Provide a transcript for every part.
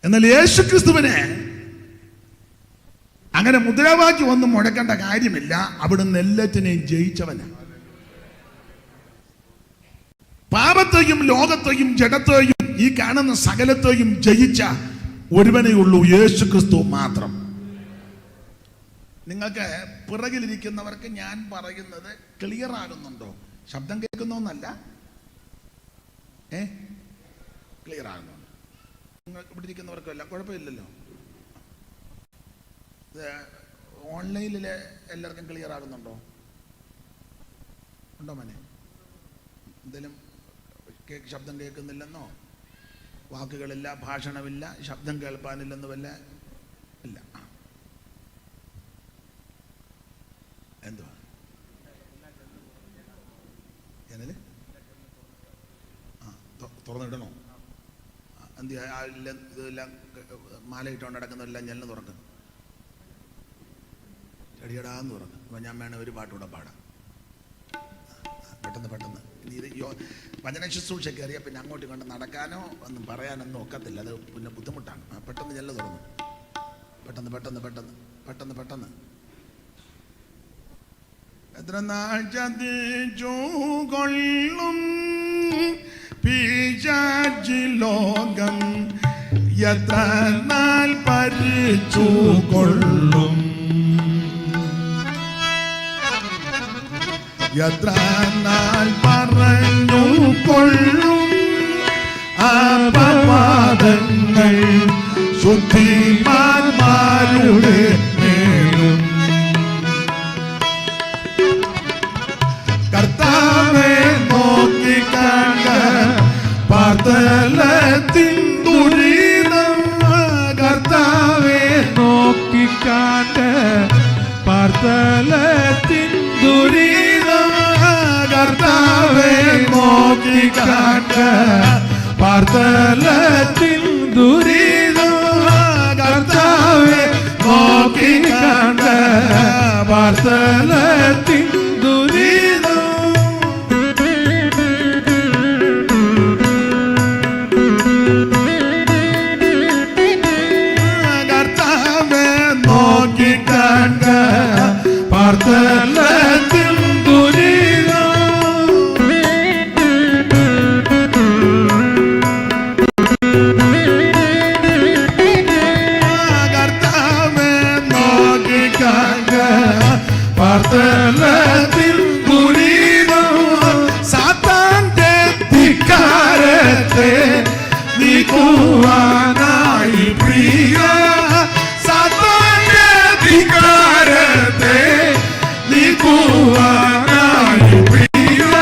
എന്നാൽ യേശുക്രിസ്തുവിനെ അങ്ങനെ മുദ്രാവാക്യം ഒന്നും മുഴക്കേണ്ട കാര്യമില്ല. അവിടുന്ന് എല്ലാറ്റിനെയും ജയിച്ചവനാണ്. പാപത്തെയും ലോകത്തെയും ജഡത്തെയും ഈ കാണുന്ന സകലത്തെയും ജയിച്ച ഒരുവനേ ഉള്ളൂ, യേശുക്രിസ്തു മാത്രം. നിങ്ങൾക്ക് പിറകിലിരിക്കുന്നവർക്ക് ഞാൻ പറയുന്നത് ക്ലിയർ ആകുന്നുണ്ടോ? ശബ്ദം കേൾക്കുന്നോന്നല്ല, ക്ലിയർ ആകുന്നുണ്ട്. നിങ്ങൾ ഇവിടെ ഇരിക്കുന്നവർക്കെല്ലാം കുഴപ്പമില്ലല്ലോ. ഓൺലൈനിൽ എല്ലാവർക്കും ക്ലിയർ ആകുന്നുണ്ടോ? ഉണ്ടോ മോനെ? എന്തെങ്കിലും ശബ്ദം കേൾക്കുന്നില്ലെന്നോ, വാക്കുകളില്ല, ഭാഷണമില്ല, ശബ്ദം കേൾപ്പാനില്ലെന്ന് വല്ല ഇല്ല? എന്തുവാ എന്നല് തുറന്നിടണോ? എന്ത് ഇതെല്ലാം മാല ഇട്ടുകൊണ്ട് നടക്കുന്നതെല്ലാം ജനൽ തുറക്കും, ചെടിയടാന്ന് തുറക്കും. അപ്പം ഞാൻ വേണം ഒരു പാട്ടുകൂടെ പാടാം. പെട്ടെന്ന് ഇനി ഇത് വചന ശുശ്രൂഷ കയറിയാൽ പിന്നെ അങ്ങോട്ട് കൊണ്ട് നടക്കാനോ ഒന്നും പറയാനൊന്നും ഒക്കത്തില്ല. അത് പിന്നെ ബുദ്ധിമുട്ടാണ്. പെട്ടെന്ന് ജനൽ തുറന്നു. പെട്ടെന്ന് എത്ര നാൾ ചതിച്ചു കൊള്ളും പിശാചി ലോകം, എത്ര നാൾ പരിച്ചു കൊള്ളും, എത്ര നാൾ പറഞ്ഞു കൊള്ളും അപവാദങ്ങൾ ശുദ്ധിമാന്മാരുടെ മേലും. കർത്താവെ നോക്കിക്കണ്ട പാതലത്തിൻ ദുരിതം, കർത്താവെ നോക്കിക്കണ്ട പാതലത്തിൻ ദുരിതം, കർത്താവെ നോക്കിക്കണ്ട പാതലത്തിൻ ദുരിതം, കർത്താവെ നോക്കിക്കണ്ട പാതലത്തിൻ ദുരിതം. കർത്താവെ നോക്കിക്കണ്ട പാതലത്തിൻ ദുരിതം. കർത്താവെ നോക്കിക്കണ്ട പാതലത്തിൻ ദുരിതം. സാത്താന്റെ ധിക്കാരത്തെ നീക്കുവാനായി പ്രിയ, സാത്താന്റെ ധിക്കാരത്തെ നീക്കുവാനായി പ്രിയ.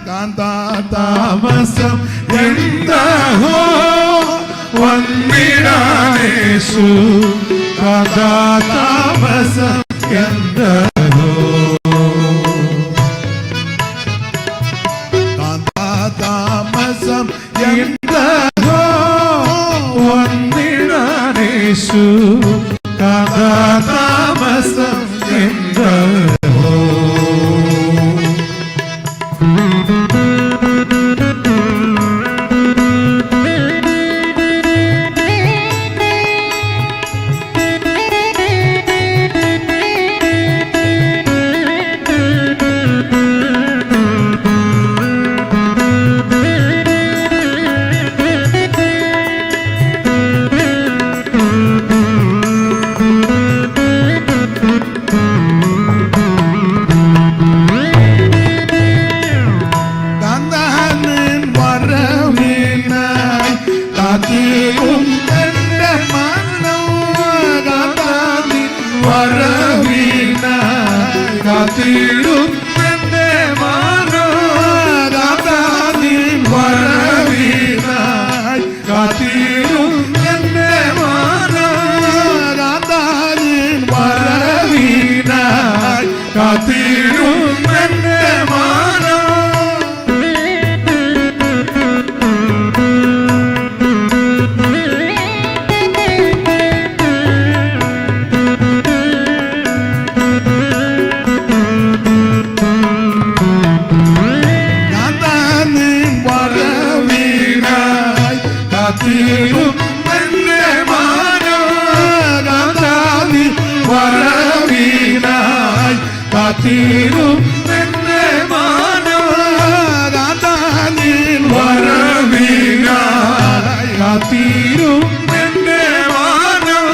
കാന്താതാമസം എന്തഹോ വന്നിടാനേശു, കാന്താതാമസം എന്തഹോ, കാന്താതാമസം എന്തഹോ വന്നിടാനേശു, കാന്താതാമസം എന്തഹോ. കാത്തിരും കാത്തിരും എന്റെ മാനം കാത്താനിൻ വരവിനായി കാത്തിരും എന്റെ മാനം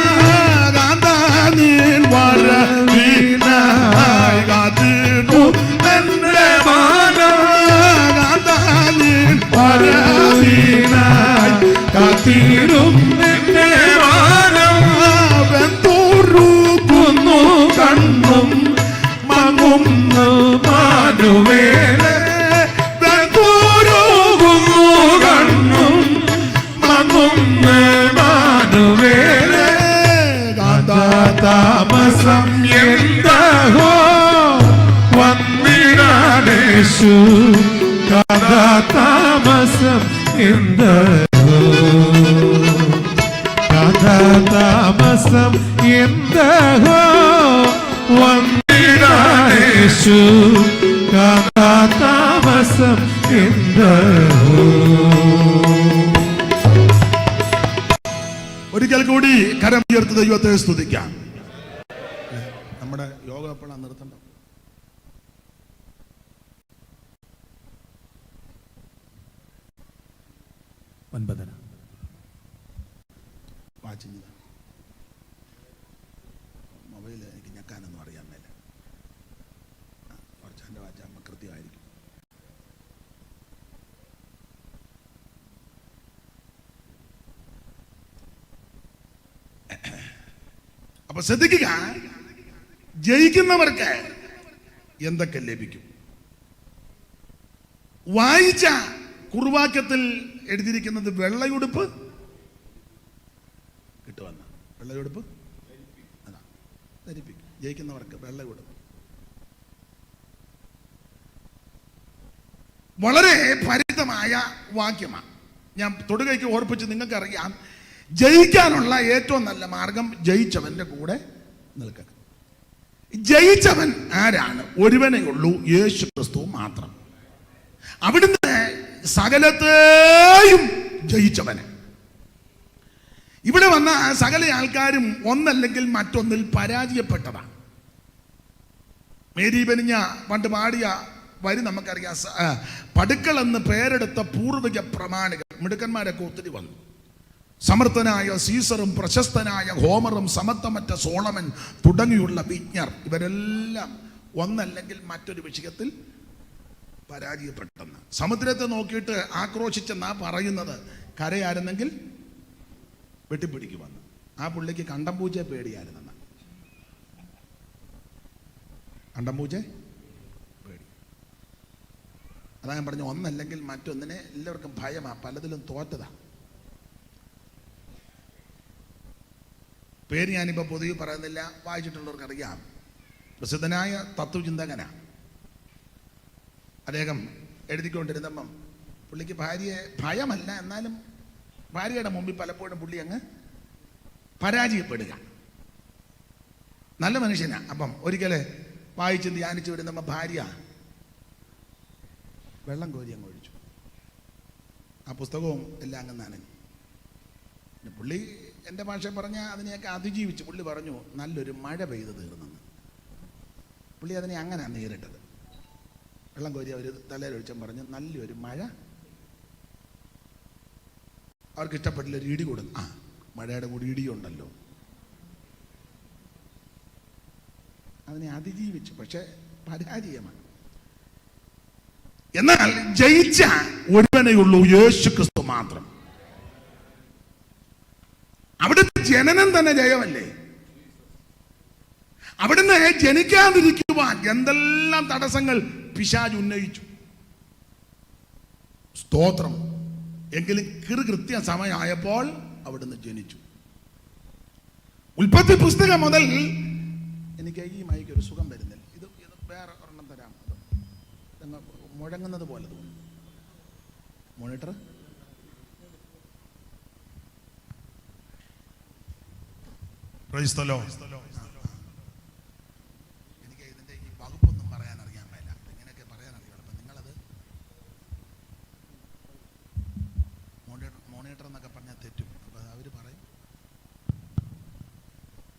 കാത്താനിൻ വരവിനായി കാത്തിരും എന്റെ മാനം കാത്താനിൻ വരവിനായി കാത്തിരും എന്റെ മാനം വെന്തൂറുക്കുന്നു കണ്ണും മങ്ങുന്നു മാനുവേലേ വെന്തൂറുക്കുന്നു കണ്ണും മങ്ങുന്നു മാനുവേലേ കാതാതാമസം എന്തഹോ വന്നിടാനേശു കാതാതാമസം എന്തഹോ കാതാതാമസം എന്തഹോ വന്നിടാനേശു കാതാതാമസം എന്തഹോ. ഒരിക്കൽ കൂടി കരം ഉയർത്തി ദൈവത്തെ സ്തുതിക്കാം. നമ്മുടെ യോഗ എപ്പോഴാണ് നിർത്തേണ്ടത്? 9:30. വാച്ചിങ് മൊബൈൽ എനിക്ക് ഞെക്കാനൊന്നും അറിയാൻ മേല. കുറച്ച് എൻ്റെ വാച്ചാകുമ്പോൾ കൃത്യമായിരിക്കും. അപ്പൊ ശ്രദ്ധിക്കുക, ജയിക്കുന്നവർക്ക് എന്തൊക്കെ ലഭിക്കും? വായിച്ച കുറുവാക്യത്തിൽ എഴുതിയിരിക്കുന്നത് വെള്ളയുടുപ്പ് കിട്ടുമെന്ന. വെള്ളയുടുപ്പ് അതാ ധരിപ്പിക്കും. ജയിക്കുന്നവർക്ക് വെള്ളയുടുപ്പ്. വളരെ പരിചിതമായ വാക്യമാണ്. ഞാൻ തൊടുകൈക്ക് ഓർപ്പിച്ച് നിങ്ങൾക്കറിയാം, ജയിക്കാനുള്ള ഏറ്റവും നല്ല മാർഗം ജയിച്ചവന്റെ കൂടെ നിൽക്കുക. ജയിച്ചവൻ ആരാണ്? ഒരുവനേ ഉള്ളൂ, യേശു ക്രിസ്തു മാത്രം. അവിടുന്ന് സകലത്തെയും ജയിച്ചവന്. ഇവിടെ വന്ന സകല ആൾക്കാരും ഒന്നല്ലെങ്കിൽ മറ്റൊന്നിൽ പരാജയപ്പെട്ടതാണ്. മേരി ബെനിഞ്ഞ പണ്ട് പാടിയ വരി നമുക്കറിയാം. പടുക്കൾ എന്ന് പേരെടുത്ത പൂർവിക പ്രമാണികൾ മിടുക്കന്മാരൊക്കെ ഒത്തിരി വന്നു. സമർത്ഥനായ സീസറും പ്രശസ്തനായ ഹോമറും സമത്വമറ്റ സോളമൻ തുടങ്ങിയുള്ള വിജ്ഞർ ഇവരെല്ലാം ഒന്നല്ലെങ്കിൽ മറ്റൊരു വിഷയത്തിൽ പരാജയപ്പെട്ടെന്ന്. സമുദ്രത്തെ നോക്കിയിട്ട് ആക്രോശിച്ചെന്നാ പറയുന്നത്. കരയായിരുന്നെങ്കിൽ വെട്ടിപ്പിടിക്കുമെന്ന്. ആ പുള്ളിക്ക് കണ്ടംപൂജയെ പേടിയായിരുന്നെന്ന്. കണ്ടംപൂജയെ പേടി. അതാ ഞാൻ പറഞ്ഞു, ഒന്നല്ലെങ്കിൽ മറ്റൊന്നിനെ എല്ലാവർക്കും ഭയമാ, പലതിലും തോറ്റതാ. പേര് ഞാനിപ്പോൾ പൊതുവെ പറയുന്നില്ല, വായിച്ചിട്ടുള്ളവർക്ക് അറിയാം. പ്രസിദ്ധനായ തത്വചിന്തകനാണ് അദ്ദേഹം. എഴുതിക്കൊണ്ടിരുന്നപ്പം പുള്ളിക്ക് ഭാര്യയെ ഭയമല്ല, എന്നാലും ഭാര്യയുടെ മുമ്പിൽ പലപ്പോഴും പുള്ളി അങ്ങ് പരാജയപ്പെടുക. നല്ല മനുഷ്യനാണ്. അപ്പം ഒരിക്കലെ വായിച്ച് ധ്യാനിച്ച് വരുന്നപ്പോൾ ഭാര്യ വെള്ളം കോരി അങ്ങ് ഒഴിച്ചു. ആ പുസ്തകവും എല്ലാം അങ്ങ് നനഞ്ഞു. പുള്ളി എൻ്റെ ഭാഷ പറഞ്ഞാൽ അതിനെയൊക്കെ അതിജീവിച്ച് പുള്ളി പറഞ്ഞു, നല്ലൊരു മഴ പെയ്ത് തീർന്നെന്ന്. പുള്ളി അതിനെ അങ്ങനെയാണ് നേരിട്ടത്. വെള്ളം കോരി അവർ തലയിലൊഴിച്ചും പറഞ്ഞു, നല്ലൊരു മഴ. അവർക്ക് ഇഷ്ടപ്പെട്ടില്ല, ഒരു ഇടി കൊടുക്കും. ആ, മഴയുടെ കൂടി ഇടിയുണ്ടല്ലോ. അതിനെ അതിജീവിച്ചു, പക്ഷെ പരാജയമാണ്. എന്നാൽ ജയിച്ച ഒരുവനേ ഉള്ളൂ, യേശു ക്രിസ്തു മാത്രം. അവിടുത്തെ ജനനം തന്നെ ജയമല്ലേ. അവിടുന്ന് ജനിക്കാതിരിക്കുവാൻ എന്തെല്ലാം തടസ്സങ്ങൾ പിശാച് ഉന്നയിച്ചു. സ്തോത്രം. എങ്കിലും കൃത്യ സമയമായപ്പോൾ അവിടുന്ന് ജനിച്ചു. ഉൽപ്പത്തി പുസ്തകം മുതൽ എനിക്ക് ഈ മൈക്ക് ഒരു സുഖം വരുന്നില്ല. ഇത് വേറെ ഒരെണ്ണം തരാം. മുഴങ്ങുന്നത് പോലെ തോന്നുന്നു. മോണിറ്റർ എനിക്ക് ഇതിന്റെ ഈ വകുപ്പൊന്നും പറയാൻ അറിയാൻ മേല. ഇങ്ങനെയൊക്കെ പറയാൻ അറിയാം. അപ്പൊ നിങ്ങളത് മോണിറ്റർ എന്നൊക്കെ പറഞ്ഞാൽ തെറ്റും. അപ്പൊ അവര് പറയും.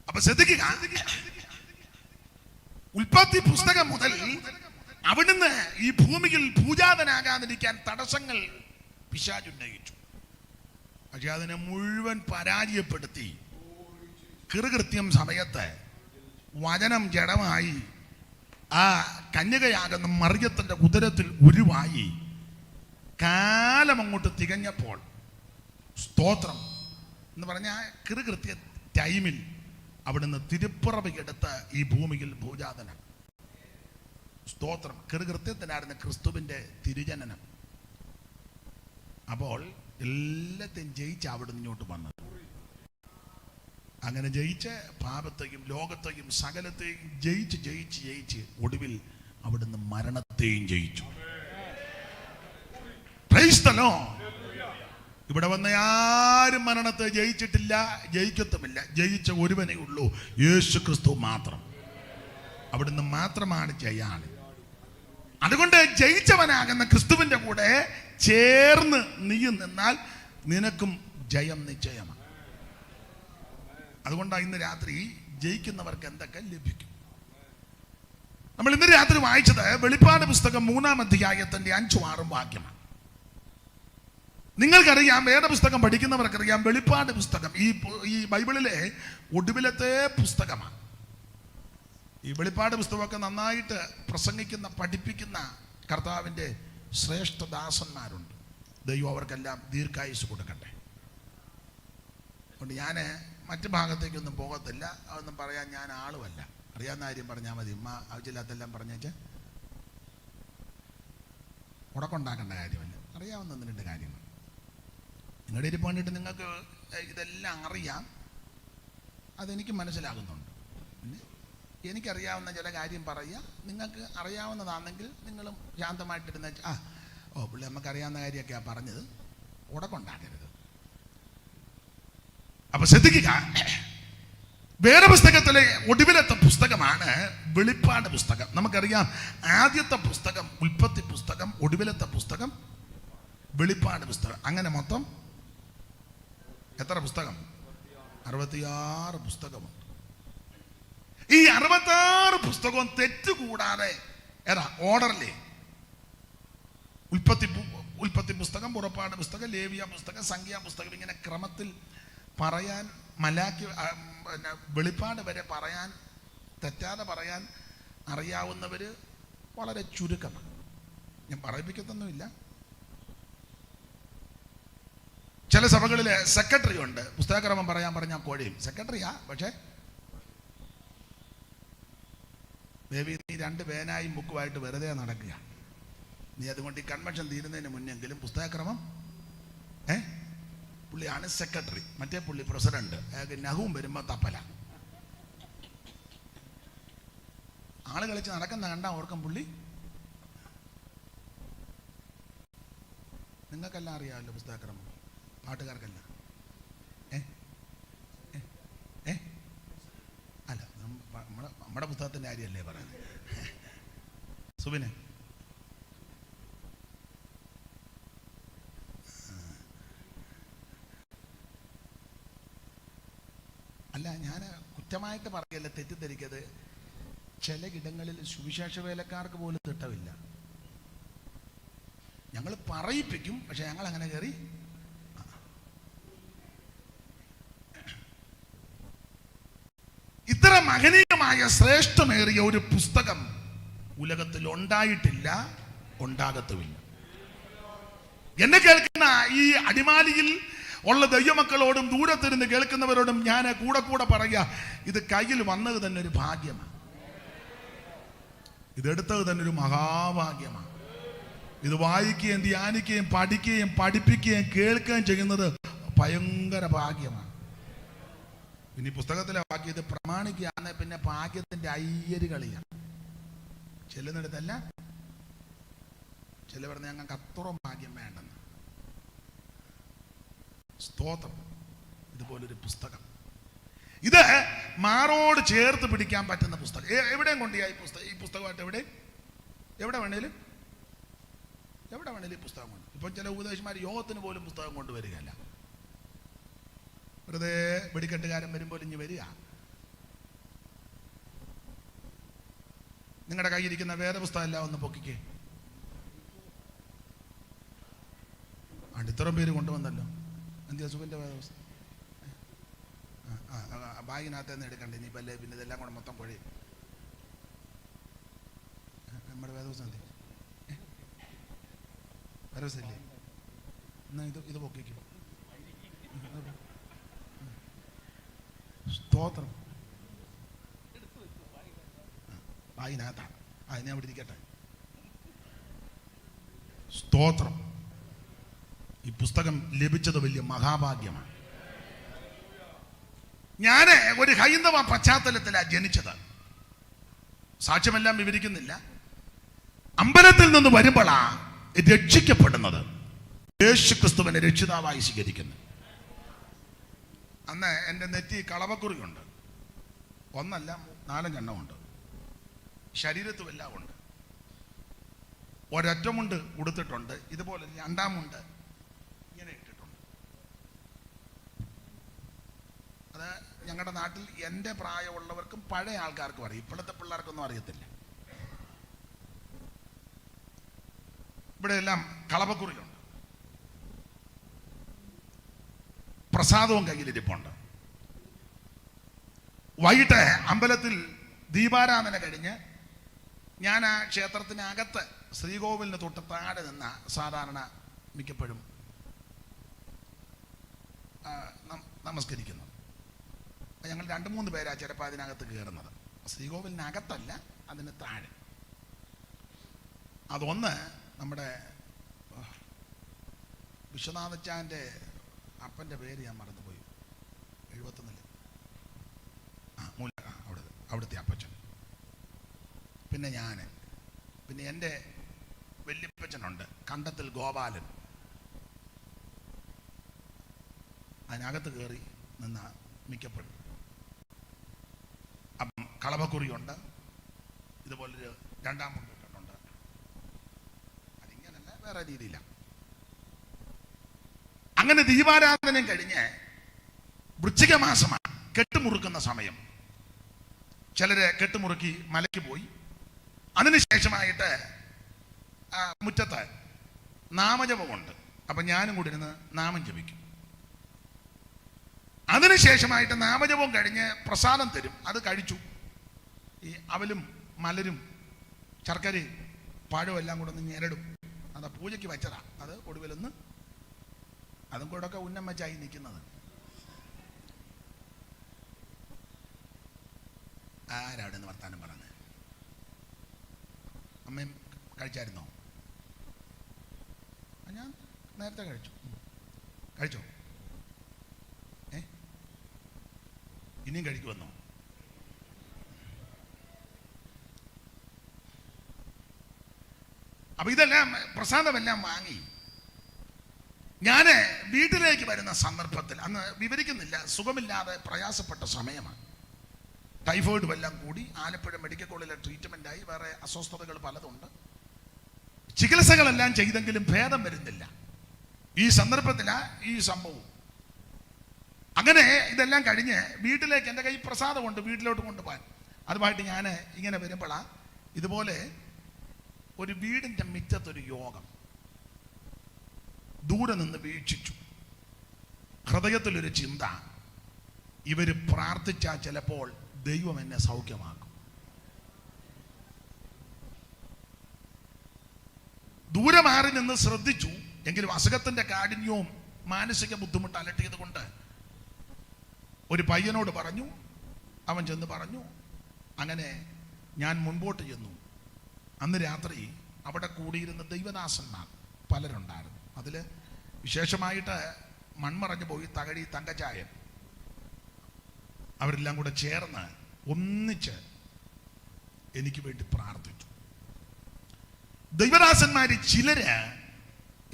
അപ്പൊ ശ്രദ്ധിക്കുക, ഉൽപ്പത്തി പുസ്തകം മുതൽ അവിടുന്ന് ഈ ഭൂമിയിൽ പൂജാതനാകാതിരിക്കാൻ തടസ്സങ്ങൾ പിശാചുന്നയിച്ചു. പക്ഷെ അതിനെ മുഴുവൻ പരാജയപ്പെടുത്തി കൃത്യം സമയത്ത് വചനം ജഡമായി ആ കന്യകയാകുന്ന മറിയത്തിന്റെ ഉദരത്തിൽ ഉരുവായി കാലം അങ്ങോട്ട് തികഞ്ഞപ്പോൾ, സ്തോത്രം എന്ന് പറഞ്ഞാൽ കൃത്യ ടൈമിൽ അവിടുന്ന് തിരുപ്പിറവിയെടുത്ത് ഈ ഭൂമിയിൽ ഭൂജാതനം. സ്തോത്രം. കൃത്യത്തിനായിരുന്നു ക്രിസ്തുവിന്റെ തിരുജനനം. അപ്പോൾ എല്ലാത്തെയും ജയിച്ച് അവിടുന്ന് ഇങ്ങോട്ട് വന്നത്. അങ്ങനെ ജയിച്ച് പാപത്തെയും ലോകത്തെയും സകലത്തെയും ജയിച്ച് ജയിച്ച് ജയിച്ച് ഒടുവിൽ അവിടുന്ന് മരണത്തെയും ജയിച്ചു. Price the Lord. ഇവിടെ വന്ന ആരും മരണത്തെ ജയിച്ചിട്ടില്ല, ജയിക്കത്തുമില്ല. ജയിച്ച ഒരുവനേ ഉള്ളൂ, യേശു ക്രിസ്തു മാത്രം. അവിടുന്ന് മാത്രമാണ് ജയാളി. അതുകൊണ്ട് ജയിച്ചവനാകുന്ന ക്രിസ്തുവിന്റെ കൂടെ ചേർന്ന് നീ നിന്നാൽ നിനക്കും ജയം നിശ്ചയമാണ്. അതുകൊണ്ടാണ് ഇന്ന് രാത്രി ജയിക്കുന്നവർക്ക് എന്തൊക്കെ ലഭിക്കും. നമ്മൾ ഇന്ന് രാത്രി വായിച്ചത് വെളിപ്പാട് പുസ്തകം 3-ാം അധ്യായത്തിന്റെ 5-6 വാക്യമാണ്. നിങ്ങൾക്കറിയാം, വേദപുസ്തകം പഠിക്കുന്നവർക്കറിയാം, വെളിപ്പാട് പുസ്തകം ഈ ബൈബിളിലെ ഒടുവിലത്തെ പുസ്തകമാണ്. ഈ വെളിപ്പാട് പുസ്തകമൊക്കെ നന്നായിട്ട് പ്രസംഗിക്കുന്ന പഠിപ്പിക്കുന്ന കർത്താവിൻ്റെ ശ്രേഷ്ഠദാസന്മാരുണ്ട്. ദൈവം അവർക്കെല്ലാം ദീർഘായുസ് കൊടുക്കട്ടെ. അതുകൊണ്ട് ഞാൻ മറ്റു ഭാഗത്തേക്കൊന്നും പോകത്തില്ല. അതൊന്നും പറയാൻ ഞാൻ ആളുമല്ല. അറിയാവുന്ന കാര്യം പറഞ്ഞാൽ മതി. ആവശ്യമില്ലാത്തെല്ലാം പറഞ്ഞേച്ച് ഉടക്കുണ്ടാക്കേണ്ട കാര്യമല്ല. അറിയാവുന്ന 1-2 കാര്യങ്ങൾ നിങ്ങളുടെ ഇരിപ്പ് കണ്ടിട്ട് നിങ്ങൾക്ക് ഇതെല്ലാം അറിയാം, അതെനിക്ക് മനസ്സിലാകുന്നുണ്ട്. പിന്നെ എനിക്കറിയാവുന്ന ചില കാര്യം പറയുക. നിങ്ങൾക്ക് അറിയാവുന്നതാണെങ്കിൽ നിങ്ങളും ശാന്തമായിട്ടിരുന്ന പുള്ളി നമുക്കറിയാവുന്ന കാര്യമൊക്കെയാണ് പറഞ്ഞത്, ഉടക്കുണ്ടാക്കരുത്. അപ്പൊ ശ്രദ്ധിക്കുക, വേദപുസ്തകത്തിലെ ഒടുവിലത്തെ പുസ്തകമാണ് വെളിപ്പാട് പുസ്തകം. നമുക്കറിയാം, ആദ്യത്തെ പുസ്തകം ഉൽപ്പത്തി പുസ്തകം, ഒടുവിലത്തെ പുസ്തകം വെളിപ്പാട് പുസ്തകം. അങ്ങനെ മൊത്തം എത്ര പുസ്തകം? 66 പുസ്തകമുണ്ട്. ഈ 66 പുസ്തകവും തെറ്റുകൂടാതെ ഓർഡറിലെ ഉൽപ്പത്തി പുസ്തകം, പുറപ്പാട് പുസ്തകം, ലേവ്യ പുസ്തകം, സംഖ്യാ പുസ്തകം, ഇങ്ങനെ ക്രമത്തിൽ പറയാൻ, മലാക്കി വെളിപ്പാട് വരെ പറയാൻ, തെറ്റാതെ പറയാൻ അറിയാവുന്നവര് വളരെ ചുരുക്കമാണ്. ഞാൻ പറയിപ്പിക്കത്തൊന്നുമില്ല. ചില സഭകളിൽ സെക്രട്ടറി ഉണ്ട്, പുസ്തകക്രമം പറയാൻ പറഞ്ഞാൽ കോഴയും. സെക്രട്ടറിയാ, പക്ഷേ ബേബി നീ 2 പേനായും ബുക്കുമായിട്ട് വെറുതെ നടക്കുക. നീ അതുകൊണ്ട് ഈ കൺവെൻഷൻ തീരുന്നതിന് മുന്നെങ്കിലും പുസ്തകക്രമം പുള്ളിയാണ് സെക്രട്ടറി. മറ്റേ പുള്ളി പ്രസിഡന്റ്. അയാൾക്ക് നഹും വരുമ്പോൾ തപ്പല. ആള് കളിച്ച് നടക്കുന്ന കണ്ടാ ഓർക്കം പുള്ളി. നിങ്ങൾക്കെല്ലാം അറിയാമല്ലോ പുസ്തകക്രമം, പാട്ടുകാർക്കല്ല. അല്ല, നമ്മുടെ പുസ്തകത്തിന്റെ കാര്യമല്ലേ പറയുന്നത്. സുബിനെ, അല്ല, ഞാൻ കുറ്റമായിട്ട് പറയല്ല, തെറ്റിദ്ധരിക്കത്. ചില ഇടങ്ങളിൽ സുവിശേഷ വേലക്കാർക്ക് പോലും തിട്ടമില്ല. ഞങ്ങൾ പറയിപ്പിക്കും, പക്ഷെ ഞങ്ങൾ അങ്ങനെ കയറി. ഇത്ര മഹനീയമായ ശ്രേഷ്ഠമേറിയ ഒരു പുസ്തകം ഉലകത്തിൽ ഉണ്ടായിട്ടില്ല, ഉണ്ടാകത്തുമില്ല. എന്നെ കേൾക്കുന്ന ഈ അടിമാലിയിൽ ഉള്ള ദൈവമക്കളോടും ദൂരത്തിരുന്ന് കേൾക്കുന്നവരോടും ഞാൻ കൂടെ പറയുക, ഇത് കയ്യിൽ വന്നത് തന്നെ ഒരു ഭാഗ്യമാണ്. ഇതെടുത്തത് തന്നെ ഒരു മഹാഭാഗ്യമാണ്. ഇത് വായിക്കുകയും ധ്യാനിക്കുകയും പഠിക്കുകയും പഠിപ്പിക്കുകയും കേൾക്കുകയും ചെയ്യുന്നത് ഭയങ്കര ഭാഗ്യമാണ്. പിന്നെ ഈ പുസ്തകത്തിലെ വാക്യം ഇത് പ്രമാണിക്കുകയാണ്, പിന്നെ ഭാഗ്യത്തിന്റെ അയ്യര് കളിയാണ്. ചെല്ലുന്നിടത്തല്ല ചില പറഞ്ഞ ഞങ്ങൾക്ക് അത്രയും ഭാഗ്യം വേണ്ടെന്ന്. സ്തോത്രം. ഇതുപോലൊരു പുസ്തകം, ഇത് മാറോട് ചേർത്ത് പിടിക്കാൻ പറ്റുന്ന പുസ്തകം. എവിടെയും കൊണ്ടുപോയി ഈ പുസ്തകമായിട്ട് എവിടെ വേണേലും ഈ പുസ്തകം കൊണ്ട്. ഇപ്പം ചില ഉപദേശന്മാർ യോഗത്തിന് പോലും പുസ്തകം കൊണ്ടുവരികയല്ല. വെറുതെ വെടിക്കെട്ടുകാരൻ വരുമ്പോൾ ഇഞ്ഞ് വരിക. നിങ്ങളുടെ കയ്യിരിക്കുന്ന വേദപുസ്തകം എല്ലാം ഒന്ന് പൊക്കിക്കേ. ഇത്രയും പേര് കൊണ്ടുവന്നല്ലോ. എന്തിയാ സുഖൻ്റെ വേദപുസ്തകം? ബാഗിനകത്ത് നിന്ന് എടുക്കണ്ടേ ഇനിയിപ്പോൾ അല്ലേ? പിന്നെ ഇതെല്ലാം കൂടെ മൊത്തം പൊഴയും. നമ്മുടെ വേദപുസ്തകം എന്തി വേദപുസ്തകമില്ലേ? എന്നാ ഇത് പൊക്കിക്കും. സ്തോത്രം. ബാഗിനകത്താണ്. അതിനെ അവിടെ ഇരിക്കട്ടെ. സ്തോത്രം. ഈ പുസ്തകം ലഭിച്ചത് വലിയ മഹാഭാഗ്യമാണ്. ഞാൻ ഒരു ഹൈന്ദവ പശ്ചാത്തലത്തിലാണ് ജനിച്ചത്. സാക്ഷ്യമെല്ലാം വിവരിക്കുന്നില്ല. അമ്പലത്തിൽ നിന്ന് വരുമ്പോഴാണ് രക്ഷിക്കപ്പെടുന്നത്, യേശുക്രിസ്തുവിനെ രക്ഷിതാവായി സ്വീകരിക്കുന്നു. അന്ന് എൻ്റെ നെറ്റി കളവക്കുറിയുണ്ട്. ഒന്നല്ല 4 എണ്ണമുണ്ട്. ശരീരത്തും എല്ലാം ഉണ്ട്. ഒരൊറ്റമുണ്ട് ഉടുത്തിട്ടുണ്ട്. ഇതുപോലെ 2-ാം മുണ്ട് ഇങ്ങനെ ഇട്ടിട്ടുണ്ട്. അത് ഞങ്ങളുടെ നാട്ടിൽ എൻ്റെ പ്രായമുള്ളവർക്കും പഴയ ആൾക്കാർക്കും അറിയാം. ഇപ്പോഴത്തെ പിള്ളേർക്കൊന്നും അറിയത്തില്ല. ഇവിടെ എല്ലാം കളവക്കുറിയുണ്ട്. പ്രസാദവും കയ്യിലിരിപ്പുണ്ട്. വൈകിട്ട് അമ്പലത്തിൽ ദീപാരാധന കഴിഞ്ഞ് ഞാൻ ആ ക്ഷേത്രത്തിനകത്ത് ശ്രീകോവിലിന് തൊട്ട് താഴെ നിന്ന സാധാരണ മിക്കപ്പോഴും നമസ്കരിക്കുന്നു. ഞങ്ങൾ 2-3 പേരാ ചിലപ്പോൾ അതിനകത്ത് കയറുന്നത്. ശ്രീകോവിലിനകത്തല്ല, അതിന് താഴെ. അതൊന്ന് നമ്മുടെ വിശ്വനാഥച്ചാൻ്റെ അപ്പൻ്റെ പേര് ഞാൻ മറന്നുപോയി. 71 അവിടുത്തെ അപ്പച്ചൻ. പിന്നെ ഞാൻ, പിന്നെ എൻ്റെ വല്യപ്പച്ചനുണ്ട് കണ്ടത്തിൽ ഗോപാലൻ. അതിനകത്ത് കയറി നിന്ന മിക്കപ്പെടും. അപ്പം കളവക്കുറിയുണ്ട്. ഇതുപോലൊരു 2-ാം മുണ്ട് ഇട്ടിട്ടുണ്ട്. അതിങ്ങനല്ല, വേറെ രീതിയിലാണ്. അങ്ങനെ ദീപാരാധനയും കഴിഞ്ഞ് വൃശ്ചിക മാസമാണ്, കെട്ടുമുറുക്കുന്ന സമയം. ചിലര് കെട്ടുമുറുക്കി മലയ്ക്ക് പോയി. അതിനുശേഷമായിട്ട് മുറ്റത്ത് നാമജപമുണ്ട്. അപ്പം ഞാനും കൂടി ഇരുന്ന് നാമം ജപിക്കും. അതിനുശേഷമായിട്ട് നാമജപം കഴിഞ്ഞ് പ്രസാദം തരും. അത് കഴിച്ചു. ഈ അവലും മലരും ശർക്കരയും പഴവും എല്ലാം കൂടെ ഒന്ന് ഞെരടും. അത് പൂജയ്ക്ക് വെച്ചതാ. അത് ഒടുവിലൊന്ന് അതും കൂടെ ഒക്കെ ഉന്നം വെച്ചായി നിൽക്കുന്നത്. ആരവിടെ നിന്ന് വർത്താനം പറഞ്ഞ്? അമ്മയും കഴിച്ചായിരുന്നോ? ഞാൻ നേരത്തെ കഴിച്ചോ? ഇനിയും കഴിക്കുമെന്നോ? അപ്പൊ ഇതെല്ലാം പ്രസാദമെല്ലാം വാങ്ങി ഞാൻ വീട്ടിലേക്ക് വരുന്ന സന്ദർഭത്തിൽ, അന്ന് വിവരിക്കുന്നില്ല, സുഖമില്ലാതെ പ്രയാസപ്പെട്ട സമയമാണ്. ടൈഫോയിഡ് എല്ലാം കൂടി ആലപ്പുഴ മെഡിക്കൽ കോളേജിലെ ട്രീറ്റ്മെൻറ്റായി. വേറെ അസ്വസ്ഥതകൾ പലതുണ്ട്. ചികിത്സകളെല്ലാം ചെയ്തെങ്കിലും ഭേദം വരുന്നില്ല. ഈ സന്ദർഭത്തിലാണ് ഈ സംഭവം. അങ്ങനെ ഇതെല്ലാം കഴിഞ്ഞ് വീട്ടിലേക്ക്, എൻ്റെ കയ്യിൽ പ്രസാദമുണ്ട്, വീട്ടിലോട്ട് കൊണ്ടുപോകാൻ. അതുമായിട്ട് ഞാൻ ഇങ്ങനെ വരുമ്പോഴാണ് ഇതുപോലെ ഒരു വീടിൻ്റെ മുറ്റത്തൊരു യോഗം. ദൂരെ നിന്ന് വീക്ഷിച്ചു. ഹൃദയത്തിലൊരു ചിന്ത, ഇവർ പ്രാർത്ഥിച്ചാൽ ചിലപ്പോൾ ദൈവം എന്നെ സൗഖ്യമാക്കും. ദൂരെ മാറി നിന്ന് ശ്രദ്ധിച്ചു. എങ്കിലും അസുഖത്തിൻ്റെ കാഠിന്യവും മാനസിക ബുദ്ധിമുട്ട് അലട്ടിയത് കൊണ്ട് ഒരു പയ്യനോട് പറഞ്ഞു. അവൻ ചെന്ന് പറഞ്ഞു. അങ്ങനെ ഞാൻ മുൻപോട്ട് ചെന്നു. അന്ന് രാത്രി അവിടെ കൂടിയിരുന്ന ദൈവദാസന്മാർ പലരുണ്ടായിരുന്നു. അതിൽ വിശേഷമായിട്ട് മൺമറഞ്ഞു പോയി തകഴി തങ്കച്ചായൻ. അവരെല്ലാം കൂടെ ചേർന്ന് ഒന്നിച്ച് എനിക്ക് വേണ്ടി പ്രാർത്ഥിച്ചു. ദൈവദാസന്മാരിൽ ചിലര്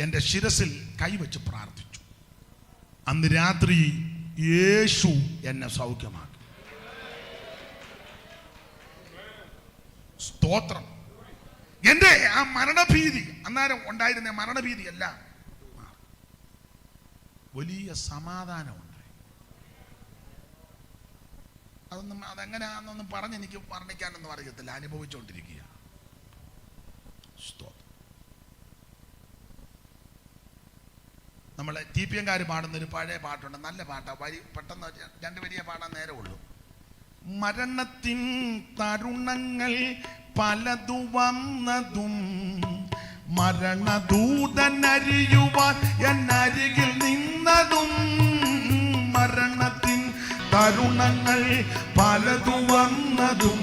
എൻ്റെ ശിരസിൽ കൈവച്ച് പ്രാർത്ഥിച്ചു. അന്ന് രാത്രി യേശു എന്നെ സൗഖ്യമാക്കി. സ്തോത്രം. എൻ്റെ ആ മരണഭീതി, അന്നേരം ഉണ്ടായിരുന്ന മരണഭീതിയല്ല, വലിയ സമാധാനമുണ്ടായി. അതെങ്ങനെയാണെന്നൊന്നും പറഞ്ഞ് എനിക്ക് വർണ്ണിക്കാനൊന്നും അറിയത്തില്ല. അനുഭവിച്ചുകൊണ്ടിരിക്കുക. നമ്മൾ TPM-കാർ പാടുന്നൊരു പഴയ പാട്ടുണ്ട്, നല്ല പാട്ടാണ്. വരി പെട്ടെന്ന് 2 വരിയെ പാടാൻ നേരമുള്ളൂ. മരണത്തിൻ തരുണങ്ങൾ പലതു വന്നതും മരണദൂതനരിയുവാൻ എന്നരികിൽ നിന്നതും. മരണത്തിൻ തരുണങ്ങൾ പലതു വന്നതും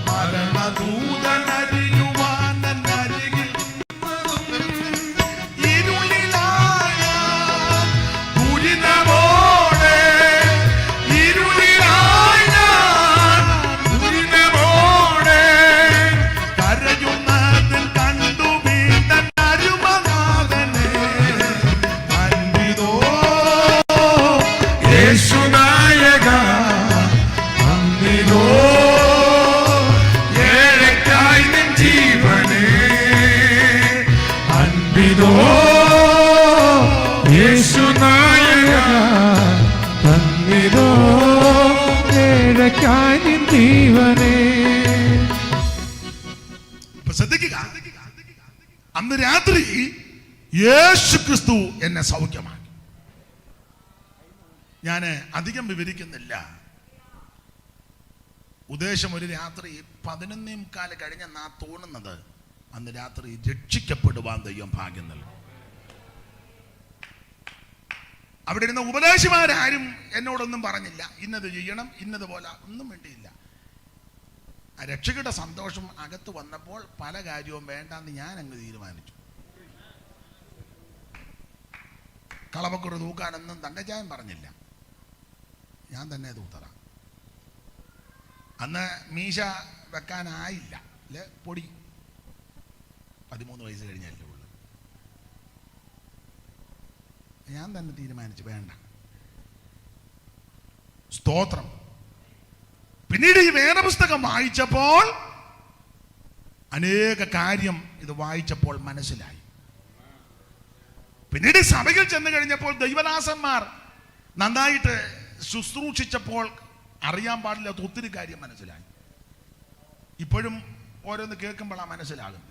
മരണദൂതനരിയുവാൻ എന്നരികിൽ നിന്നതും. ഇരുളിലായ ദുരിതമോടെ കരയുന്നതിൽ കണ്ടു വീണ്ടൻ അരുമനാഥനെ. അൻപിതോ യേശുനായക, അൻപിതോ ഏഴയ്ക്കായി നിൻ ജീവനെ. അൻപിതോ യേശുനായക, തന്നിതോ ഏഴയ്ക്കായി നിൻ ജീവനെ. ശ്രദ്ധിക്കുക, അന്ന് രാത്രി യേശു ക്രിസ്തു എന്നെ സൗഖ്യമാക്കി. ഞാൻ അധികം വിവരിക്കുന്നില്ല. ഉദ്ദേശം ഒരു രാത്രി 11:15 കഴിഞ്ഞെന്നാ തോന്നുന്നത്. അന്ന് രാത്രി രക്ഷിക്കപ്പെടുവാൻ ദൈവം ഭാഗ്യം നൽകും. അവിടെ ഇരുന്ന ഉപദേശിമാരാരും എന്നോടൊന്നും പറഞ്ഞില്ല, ഇന്നത് ചെയ്യണം, ഇന്നതുപോലെ ഒന്നും വേണ്ടിയില്ല. ആ രക്ഷകയുടെ സന്തോഷം അകത്ത് വന്നപ്പോൾ പല കാര്യവും വേണ്ടെന്ന് ഞാൻ അങ്ങ് തീരുമാനിച്ചു. കളവക്കുറി തൂക്കാനൊന്നും തങ്കച്ചായം പറഞ്ഞില്ല, ഞാൻ തന്നെ തൂത്തറ. അന്ന് മീശ വെക്കാനായില്ല, അല്ലേ? പൊടി 13 വയസ്സ് കഴിഞ്ഞല്ലേ ഉള്ളു. ഞാൻ തന്നെ തീരുമാനിച്ചു വേണ്ട. സ്തോത്രം. പിന്നീട് ഈ വേദപുസ്തകം വായിച്ചപ്പോൾ അനേക കാര്യം ഇത് വായിച്ചപ്പോൾ മനസ്സിലായി. പിന്നീട് സഭയിൽ ചെന്ന് കഴിഞ്ഞപ്പോൾ ദൈവദാസന്മാർ നന്നായിട്ട് ശുശ്രൂഷിച്ചപ്പോൾ അറിയാൻ പാടില്ലാത്ത ഒത്തിരി കാര്യം മനസ്സിലായി. ഇപ്പോഴും ഓരോന്ന് കേൾക്കുമ്പോഴാണ് മനസ്സിലാകുന്നത്.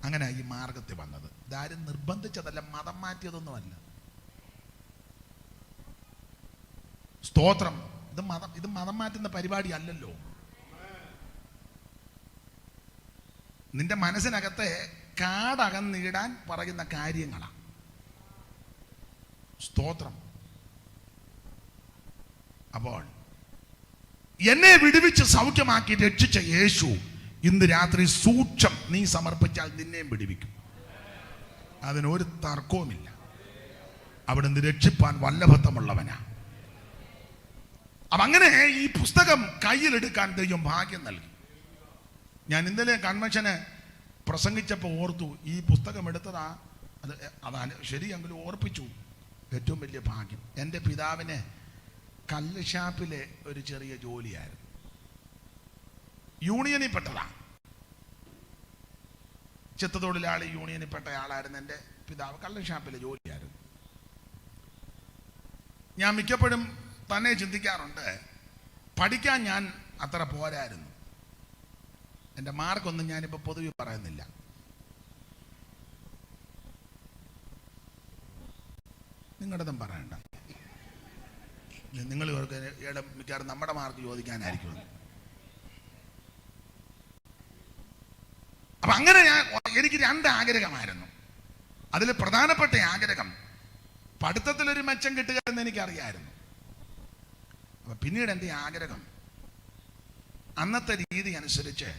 അങ്ങനെ ഈ മാർഗത്തിൽ വന്നത്. ഇതാരും നിർബന്ധിച്ചതല്ല, മതം മാറ്റിയതൊന്നുമല്ല. സ്തോത്രം. ഇത് മതം മാറ്റുന്ന പരിപാടി അല്ലല്ലോ. നിന്റെ മനസ്സിനകത്തെ കാടകന്നിടാൻ പറയുന്ന കാര്യങ്ങളാണ്. സ്തോത്രം. അപ്പോൾ എന്നെ വിടുവിച്ച് സൗഖ്യമാക്കി രക്ഷിച്ച യേശു ഇന്ന് രാത്രി സൂക്ഷം നീ സമർപ്പിച്ചാൽ നിന്നെയും വിടുവിക്കും. അതിനൊരു തർക്കവുമില്ല. അവിടുന്ന് രക്ഷിപ്പാൻ വല്ലഭത്വമുള്ളവനാ. അപ്പം അങ്ങനെ ഈ പുസ്തകം കയ്യിലെടുക്കാൻ ദൈവം ഭാഗ്യം നൽകി. ഞാൻ ഇന്നലെ കൺവെൻഷന് പ്രസംഗിച്ചപ്പോൾ ഓർത്തു, ഈ പുസ്തകം എടുത്തതാ അതാണ് ശരിയെങ്കിലും ഓർപ്പിച്ചു. ഏറ്റവും വലിയ ഭാഗ്യം. എൻ്റെ പിതാവിന് കല്ല് ഷാപ്പിലെ ഒരു ചെറിയ ജോലിയായിരുന്നു. യൂണിയനിൽ പെട്ടതാ. ചെത്തുതൊഴിലാളി യൂണിയനിൽ പെട്ട ആളായിരുന്നു എൻ്റെ പിതാവ്. കല്ല് ഷാപ്പിലെ ജോലിയായിരുന്നു. ഞാൻ മിക്കപ്പോഴും തന്നെ ചിന്തിക്കാറുണ്ട്, പഠിക്കാൻ ഞാൻ അത്ര പോരായിരുന്നു. എൻ്റെ മാർക്കൊന്നും ഞാനിപ്പോൾ പൊതുവെ പറയുന്നില്ല. നിങ്ങളുടെതും പറയണ്ട. നിങ്ങൾ മിക്കവാറും നമ്മുടെ മാർക്ക് ചോദിക്കാനായിരിക്കും. അപ്പം അങ്ങനെ എനിക്ക് 2 ആഗ്രഹമായിരുന്നു. അതിൽ പ്രധാനപ്പെട്ട ആഗ്രഹം പഠിത്തത്തിലൊരു മെച്ചം കിട്ടുക എന്ന് എനിക്കറിയായിരുന്നു. അപ്പം പിന്നീട് എൻ്റെ ആഗ്രഹം അന്നത്തെ രീതി അനുസരിച്ച്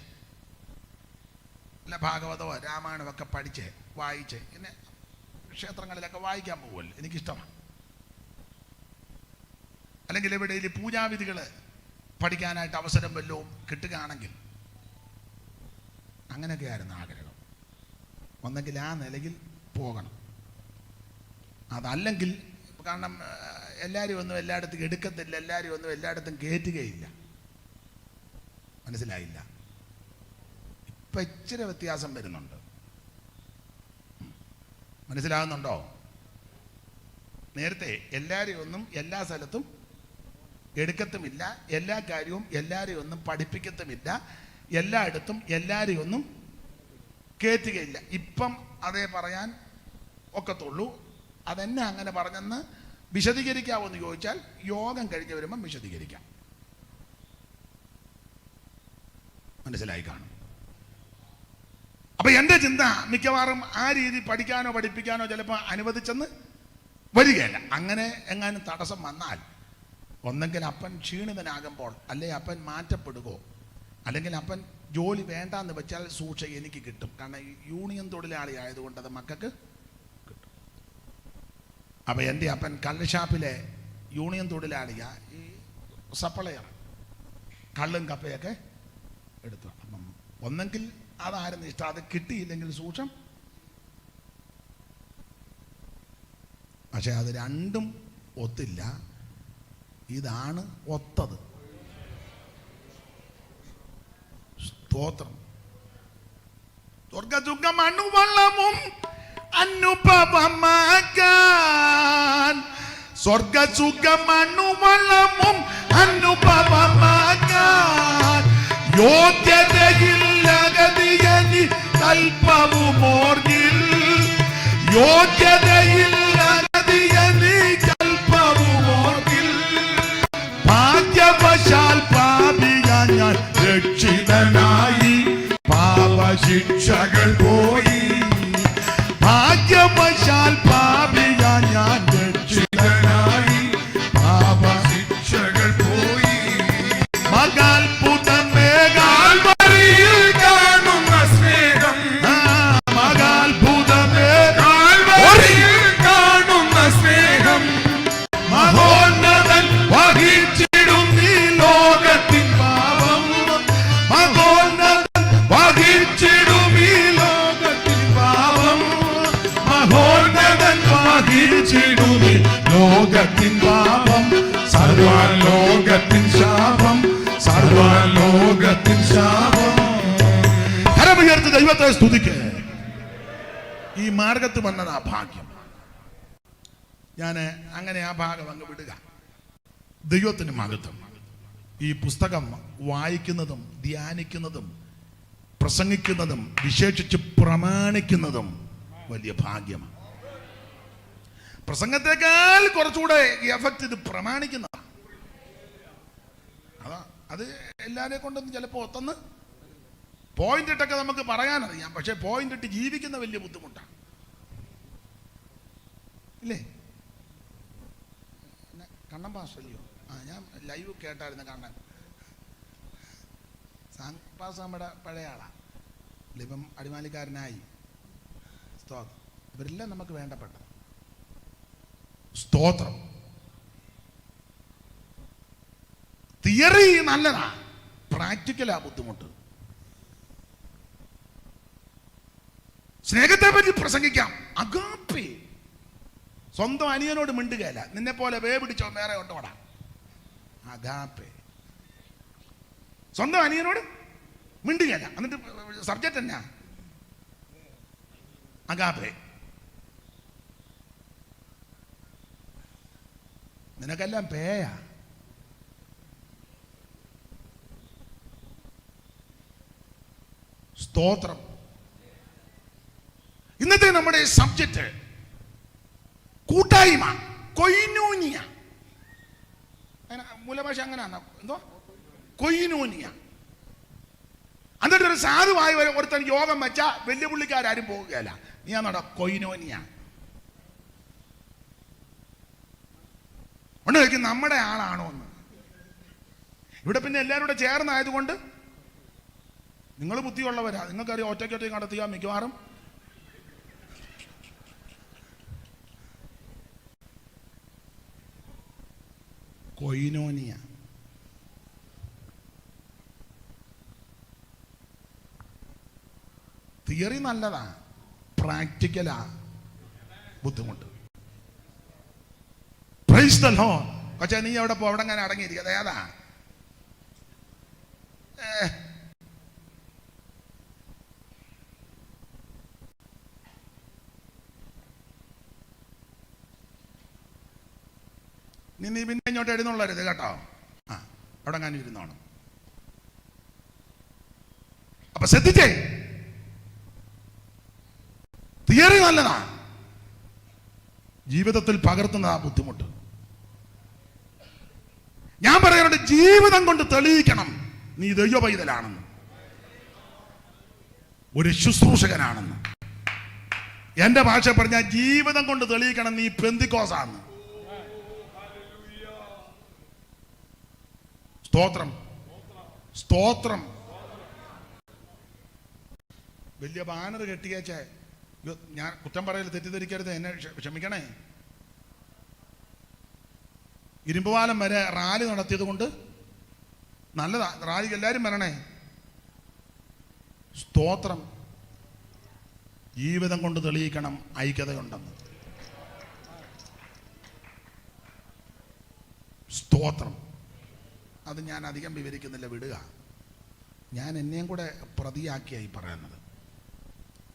ഭാഗവതമോ രാമായണമൊക്കെ പഠിച്ച് വായിച്ച് പിന്നെ ക്ഷേത്രങ്ങളിലൊക്കെ വായിക്കാൻ പോകുമല്ലോ, എനിക്കിഷ്ടമാണ്. അല്ലെങ്കിൽ എവിടെയെങ്കിലും പൂജാവിധികൾ പഠിക്കാനായിട്ട് അവസരം വല്ലതും കിട്ടുകയാണെങ്കിൽ അങ്ങനെയൊക്കെയായിരുന്നു ആഗ്രഹം. ഒന്നെങ്കിൽ ആ നിലയിൽ പോകണം. അതല്ലെങ്കിൽ കാരണം എല്ലാവരും ഒന്നും എല്ലായിടത്തും എടുക്കത്തില്ല, എല്ലാവരും ഒന്നും എല്ലായിടത്തും കയറ്റുകയില്ല. മനസ്സിലായില്ല? ഇപ്പം ഇച്ചിരി വ്യത്യാസം വരുന്നുണ്ട്. മനസ്സിലാകുന്നുണ്ടോ? നേരത്തെ എല്ലാവരെയും ഒന്നും എല്ലാ സ്ഥലത്തും എടുക്കത്തുമില്ല, എല്ലാ കാര്യവും എല്ലാവരെയും ഒന്നും പഠിപ്പിക്കത്തുമില്ല. എല്ലായിടത്തും എല്ലാവരെയും ഒന്നും കയറ്റുകയില്ല. ഇപ്പം അതേ പറയാൻ ഒക്കത്തുള്ളൂ. അതെന്നെ അങ്ങനെ പറഞ്ഞെന്ന് വിശദീകരിക്കാവോ എന്ന് ചോദിച്ചാൽ യോഗം കഴിഞ്ഞ് വരുമ്പം വിശദീകരിക്കാം. മനസ്സിലായി കാണും. അപ്പൊ എൻ്റെ ചിന്ത മിക്കവാറും ആ രീതി പഠിക്കാനോ പഠിപ്പിക്കാനോ ചിലപ്പോൾ അനുവദിച്ചെന്ന് വരികയില്ല. അങ്ങനെ എങ്ങാനും തടസ്സം വന്നാൽ ഒന്നെങ്കിൽ അപ്പൻ ക്ഷീണിതനാകുമ്പോൾ, അല്ലെങ്കിൽ അപ്പൻ മാറ്റപ്പെടുകയോ, അല്ലെങ്കിൽ അപ്പൻ ജോലി വേണ്ടാന്ന് വെച്ചാൽ സൂക്ഷ എനിക്ക് കിട്ടും. കാരണം യൂണിയൻ തൊഴിലാളി ആയതുകൊണ്ട് അത് മക്കൾക്ക് കിട്ടും. അപ്പം എൻ്റെ അപ്പൻ കള്ളുഷാപ്പിലെ യൂണിയൻ തൊഴിലാളിയാ, ഈ സപ്ലയർ, കള്ളും കപ്പയൊക്കെ എടുത്തു. അപ്പം ഒന്നെങ്കിൽ അതായിരുന്നു ഇഷ്ടം, അത് കിട്ടിയില്ലെങ്കിൽ സൂക്ഷം. പക്ഷെ അത് രണ്ടും ഒത്തില്ല. ഇതാണ് ഒത്തത്. സ്തോത്രം. സ്വർഗസുഖം അണുവള്ളവും അനുഭവമാക്കാൻ, സ്വർഗസുഖം അണുവള്ളവും അനുഭവമാക്കാൻ യോഗ്യതയില്ലഗതിയനി കൽപ്പവുമോർഗിൽ, യോഗ്യതയില്ലഗതിയനി കൽപ്പവുമോർഗിൽ. ഭാഗ്യവശാൽ പാപിയാൻ ഞാൻ രക്ഷിതനായി, പാപശിക്ഷകൾ പോയി. ഭാഗ്യവശാൽ പാപിയാൻ ഞാൻ രക്ഷിതനായി, പാപശിക്ഷകൾ പോയി. മകാത്ഭുതമേ കാൽവരിയിൽ കാണുന്ന സ്നേഹം, മകാത്ഭുതമേ കാൽവരിയിൽ കാണുന്ന സ്നേഹം. മഹോന്നതൻ വഹിച്ചിടും ഈ ലോകത്തിൻ പാപം, മഹോന്നതൻ വഹിച്ചിടും ഈ ലോകത്തിൻ പാപം, മഹോന്നതൻ വഹിച്ചിടും ഈ ലോകത്തിൻ പാപം. സർവ്വലോകത്തിൻ ശാപം, സർവ്വലോകത്തിൻ ശാപം. കരമുയർത്തി ദൈവത്തെ സ്തുതിക്ക്. ഈ മാർഗത്ത് വന്നത് ആ ഭാഗ്യം. ഞാൻ അങ്ങനെ ആ ഭാഗം അങ്ങ് വിടുക. ദൈവത്തിന് മഹത്വം. ഈ പുസ്തകം വായിക്കുന്നതും ധ്യാനിക്കുന്നതും പ്രസംഗിക്കുന്നതും വിശേഷിച്ച് പ്രമാണിക്കുന്നതും വലിയ ഭാഗ്യമാണ്. പ്രസംഗത്തെക്കാൾ കുറച്ചുകൂടെ എഫക്റ്റ് ഇത് പ്രമാണിക്കുന്നതാണ്. അതാ അത് എല്ലാവരെയും കൊണ്ടൊന്നും ചിലപ്പോൾ ഒത്തന്ന് പോയിന്റ് ഇട്ടൊക്കെ നമുക്ക് പറയാനറിയാം. പക്ഷെ പോയിന്റ് ഇട്ട് ജീവിക്കുന്ന വലിയ ബുദ്ധിമുട്ടാണ്, ഇല്ലേ? കണ്ണൻ പാസ്റ്റല്ലയോ? ഞാൻ ലൈവ് കേട്ടായിരുന്നു. കണ്ണൻ പാസ് നമ്മുടെ പഴയ ആളാണ്, ഇപ്പം അടിമാലിക്കാരനായി. സ്തോത്രം. ഇവരെല്ലാം നമുക്ക് വേണ്ടപ്പെട്ടത്. സ്തോത്രം. തിയറി നല്ലതാ, പ്രാക്ടിക്കലാ ബുദ്ധിമുട്ട്. സ്നേഹത്തെ പറ്റി പ്രസംഗിക്കാം. അഗാപ്പേ. സ്വന്തം അനിയനോട് മിണ്ടുകയല്ല, നിന്നെ പോലെ വേ പിടിച്ചോ വേറെ ഉണ്ടോടാ. അഗാപ്പേ. സ്വന്തം അനിയനോട് മിണ്ടുകയല്ല, എന്നിട്ട് സബ്ജക്റ്റ് എന്നാ? അഗാപ്പേ. നിനക്കെല്ലാം പേയാ. സ്തോത്രം. ഇന്നത്തെ നമ്മുടെ സബ്ജക്റ്റ് കൂട്ടായ്മ, കൊയിനോനിയ. മൂലഭാഷ അങ്ങനെയാണോ? എന്തോ കൊയിനോനിയ. എന്നിട്ട് ഒരു സാധുവായ ഒരുത്തൻ യോഗം വെച്ചാ വലിയ പുള്ളിക്കാരും പോകുകയല്ല. നീ ആണോടാ കൊയിനോനിയ? ഉണ്ട് ചോദിക്കും നമ്മുടെ ആളാണോ എന്ന്. ഇവിടെ പിന്നെ എല്ലാവരും കൂടെ ചേർന്നായതുകൊണ്ട് നിങ്ങൾ ബുദ്ധിയുള്ളവരാ. നിങ്ങൾക്കറിയാം ഒറ്റയ്ക്കൊറ്റയ്ക്ക് നടത്തിയാൽ മിക്കവാറും കൊയിനോനിയ. തിയറി നല്ലതാ, പ്രാക്ടിക്കലാ ബുദ്ധിമുട്ട്. Praise the Lord. പക്ഷേ നീ എവിടെ പോ, അവിടെ അങ്ങനെ അടങ്ങിയിരിക്കുക. ഏതാ നീ പിന്നെ ഇങ്ങോട്ട് എഴുന്നള്ളരുത് കേട്ടോ. അവിടെ അങ്ങനെ ഇരുന്നോണം. അപ്പൊ ശ്രദ്ധിച്ചേ, തിയറി നല്ലതാ, ജീവിതത്തിൽ പകർത്തുന്നതാ ബുദ്ധിമുട്ട്. ഞാൻ പറയാറുണ്ട്, ജീവിതം കൊണ്ട് തെളിയിക്കണം നീ ദൈവ പൈതലാണെന്ന്, ഒരു ശുശ്രൂഷകനാണെന്ന്. എന്റെ ഭാഷ പറഞ്ഞാൽ ജീവിതം കൊണ്ട് തെളിയിക്കണം നീ പെന്തിക്കോസാണെന്ന്. സ്തോത്രം, സ്തോത്രം. വലിയ ബാനർ കെട്ടിയേച്ചേ, ഞാൻ കുറ്റം പറയൽ, തെറ്റിദ്ധരിക്കരുത്, എന്നെ ക്ഷമിക്കണേ. ഇരുമ്പുപാലം വരെ റാലി നടത്തിയത് കൊണ്ട് നല്ലതാ, റാലിക്ക് എല്ലാവരും വരണേ. സ്തോത്രം. ജീവിതം കൊണ്ട് തെളിയിക്കണം ഐക്യതയുണ്ടെന്ന്. സ്തോത്രം. അത് ഞാൻ അധികം വിവരിക്കുന്നില്ല, വിടുക. ഞാൻ എന്നെയും കൂടെ പ്രതിയാക്കിയായി പറയുന്നത്.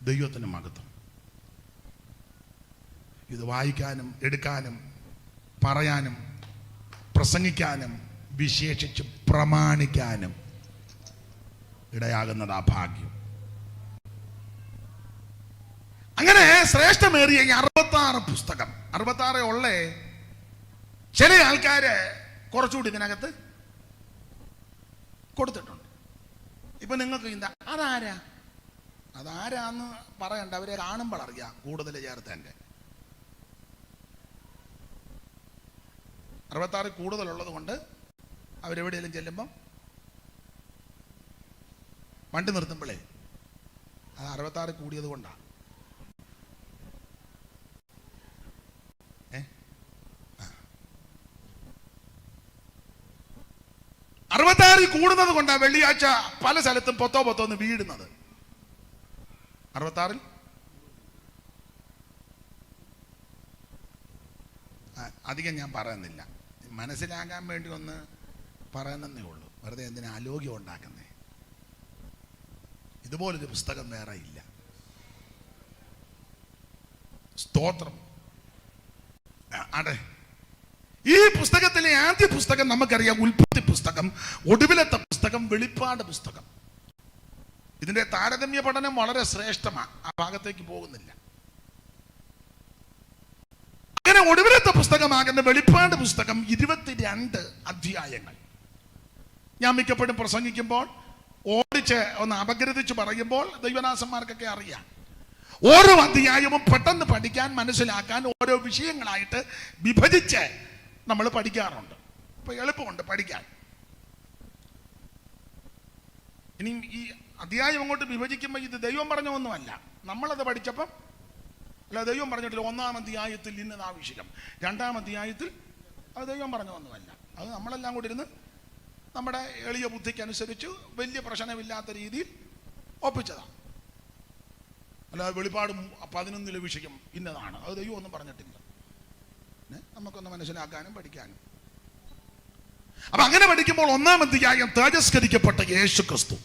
ദൈവത്തിന് മഹത്വം. ഇത് വായിക്കാനും എടുക്കാനും പറയാനും പ്രസംഗിക്കാനും വിശേഷിച്ച് പ്രമാണിക്കാനും ഇടയാകുന്നത് ആ ഭാഗ്യം. അങ്ങനെ ശ്രേഷ്ഠമേറിയ ഈ 66 പുസ്തകം, 66 ഉള്ളേ. ചില ആൾക്കാര് കുറച്ചുകൂടി ഇതിനകത്ത് കൊടുത്തിട്ടുണ്ട്. ഇപ്പൊ നിങ്ങൾക്ക് അതാരാന്ന് പറയണ്ട, അവരെ കാണുമ്പോൾ അറിയാം കൂടുതൽ ചേർത്തന്റെ. 66 കൂടുതലുള്ളത് കൊണ്ട് അവരെവിടെയെങ്കിലും ചെല്ലുമ്പം വണ്ടി നിർത്തുമ്പോഴേ അത് 66 കൂടിയത് കൊണ്ടാണ്. 66 കൂടുന്നത് കൊണ്ടാണ് വെള്ളിയാഴ്ച പല സ്ഥലത്തും പൊത്തോന്ന് വീടുന്നത്. 66 അധികം ഞാൻ പറയുന്നില്ല, മനസ്സിലാകാൻ വേണ്ടി ഒന്ന് പറയുന്നേ ഉള്ളൂ. വെറുതെ എന്തിനാ അലോഗ്യം ഉണ്ടാക്കുന്നേ? ഇതുപോലൊരു പുസ്തകം വേറെ ഇല്ല. സ്തോത്രം. അതെ, ഈ പുസ്തകത്തിലെ ആദ്യ പുസ്തകം നമുക്കറിയാം, ഉൽപ്പത്തി പുസ്തകം. ഒടുവിലത്തെ പുസ്തകം വെളിപ്പാട് പുസ്തകം. ഇതിന്റെ താരതമ്യ പഠനം വളരെ ശ്രേഷ്ഠമാണ്, ആ ഭാഗത്തേക്ക് പോകുന്നില്ല. അങ്ങനെ ഒടുവിലത്തെ പുസ്തകമാകുന്ന വെളിപ്പാട് പുസ്തകം 22 അധ്യായങ്ങൾ. ഞാൻ മിക്കപ്പോഴും പ്രസംഗിക്കുമ്പോൾ ഓടിച്ച് ഒന്ന് അപഗ്രഥിച്ച് പറയുമ്പോൾ ദൈവദാസന്മാർക്കൊക്കെ അറിയാം, ഓരോ അധ്യായവും പെട്ടെന്ന് പഠിക്കാൻ മനസ്സിലാക്കാൻ ഓരോ വിഷയങ്ങളായിട്ട് വിഭജിച്ച് നമ്മൾ പഠിക്കാറുണ്ട്. അപ്പൊ എളുപ്പമുണ്ട് പഠിക്കാൻ. ഇനി ഈ അധ്യായം അങ്ങോട്ട് വിഭജിക്കുമ്പോൾ ഇത് ദൈവം പറഞ്ഞ ഒന്നുമല്ല, നമ്മളത് പഠിച്ചപ്പം അല്ല, ദൈവം പറഞ്ഞിട്ടില്ല 1-ാം അധ്യായത്തിൽ ഇന്നതാ വിഷയം, 2-ാം അധ്യായത്തിൽ അത് ദൈവം പറഞ്ഞ ഒന്നുമല്ല. അത് നമ്മളെല്ലാം കൂടി ഇരുന്ന് നമ്മുടെ എളിയ ബുദ്ധിക്കനുസരിച്ച് വലിയ പ്രശ്നമില്ലാത്ത രീതിയിൽ ഒപ്പിച്ചതാണ്. അല്ലാതെ വെളിപ്പാട് 11-ലെ വിഷയം ഇന്നതാണ്, അത് ദൈവം ഒന്നും പറഞ്ഞിട്ടില്ല. നമുക്കൊന്ന് മനസ്സിലാക്കാനും പഠിക്കാനും. അപ്പൊ അങ്ങനെ പഠിക്കുമ്പോൾ 1-ാം അധ്യായം തേജസ്കരിക്കപ്പെട്ട യേശു ക്രിസ്തു,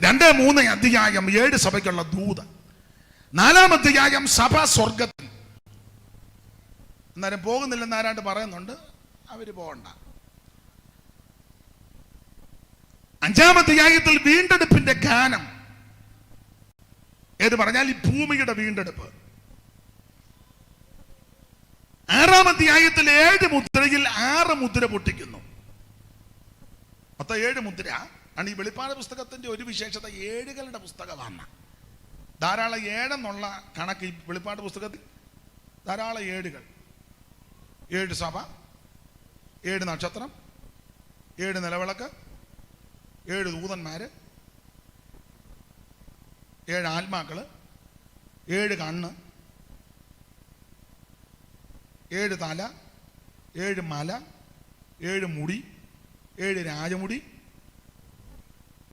2-3 അധ്യായം 7 സഭയ്ക്കുള്ള ദൂത്, 4-ാം അധ്യായം സഭ സ്വർഗത്തിൽ. അന്നേരം പോകുന്നില്ലെന്ന് ആരാണ്ട് പറയുന്നുണ്ട്, അവര് പോകണ്ട. 5-ാം അധ്യായത്തിൽ വീണ്ടെടുപ്പിന്റെ ഗാനം. ഏത് പറഞ്ഞാൽ ഈ ഭൂമിയുടെ വീണ്ടെടുപ്പ്. 6-ാം അധ്യായത്തിൽ 7 മുദ്രയിൽ 6 മുദ്ര പൊട്ടിക്കുന്നു. മൊത്തം 7 മുദ്ര ആണ് ഈ വെളിപ്പാട് പുസ്തകത്തിന്റെ ഒരു വിശേഷത. 7കളുടെ പുസ്തകമാണ്. ധാരാളം 7 എന്നുള്ള കണക്ക് ഈ വെളിപ്പാട് പുസ്തകത്തിൽ ധാരാളം 7കൾ. 7 സഭ, 7 നക്ഷത്രം, 7 നിലവിളക്ക്, 7 ദൂതന്മാര്, 7 ആത്മാക്കള്, 7 കണ്ണ്, 7 തല, 7 മല, 7 മുടി, 7 രാജമുടി.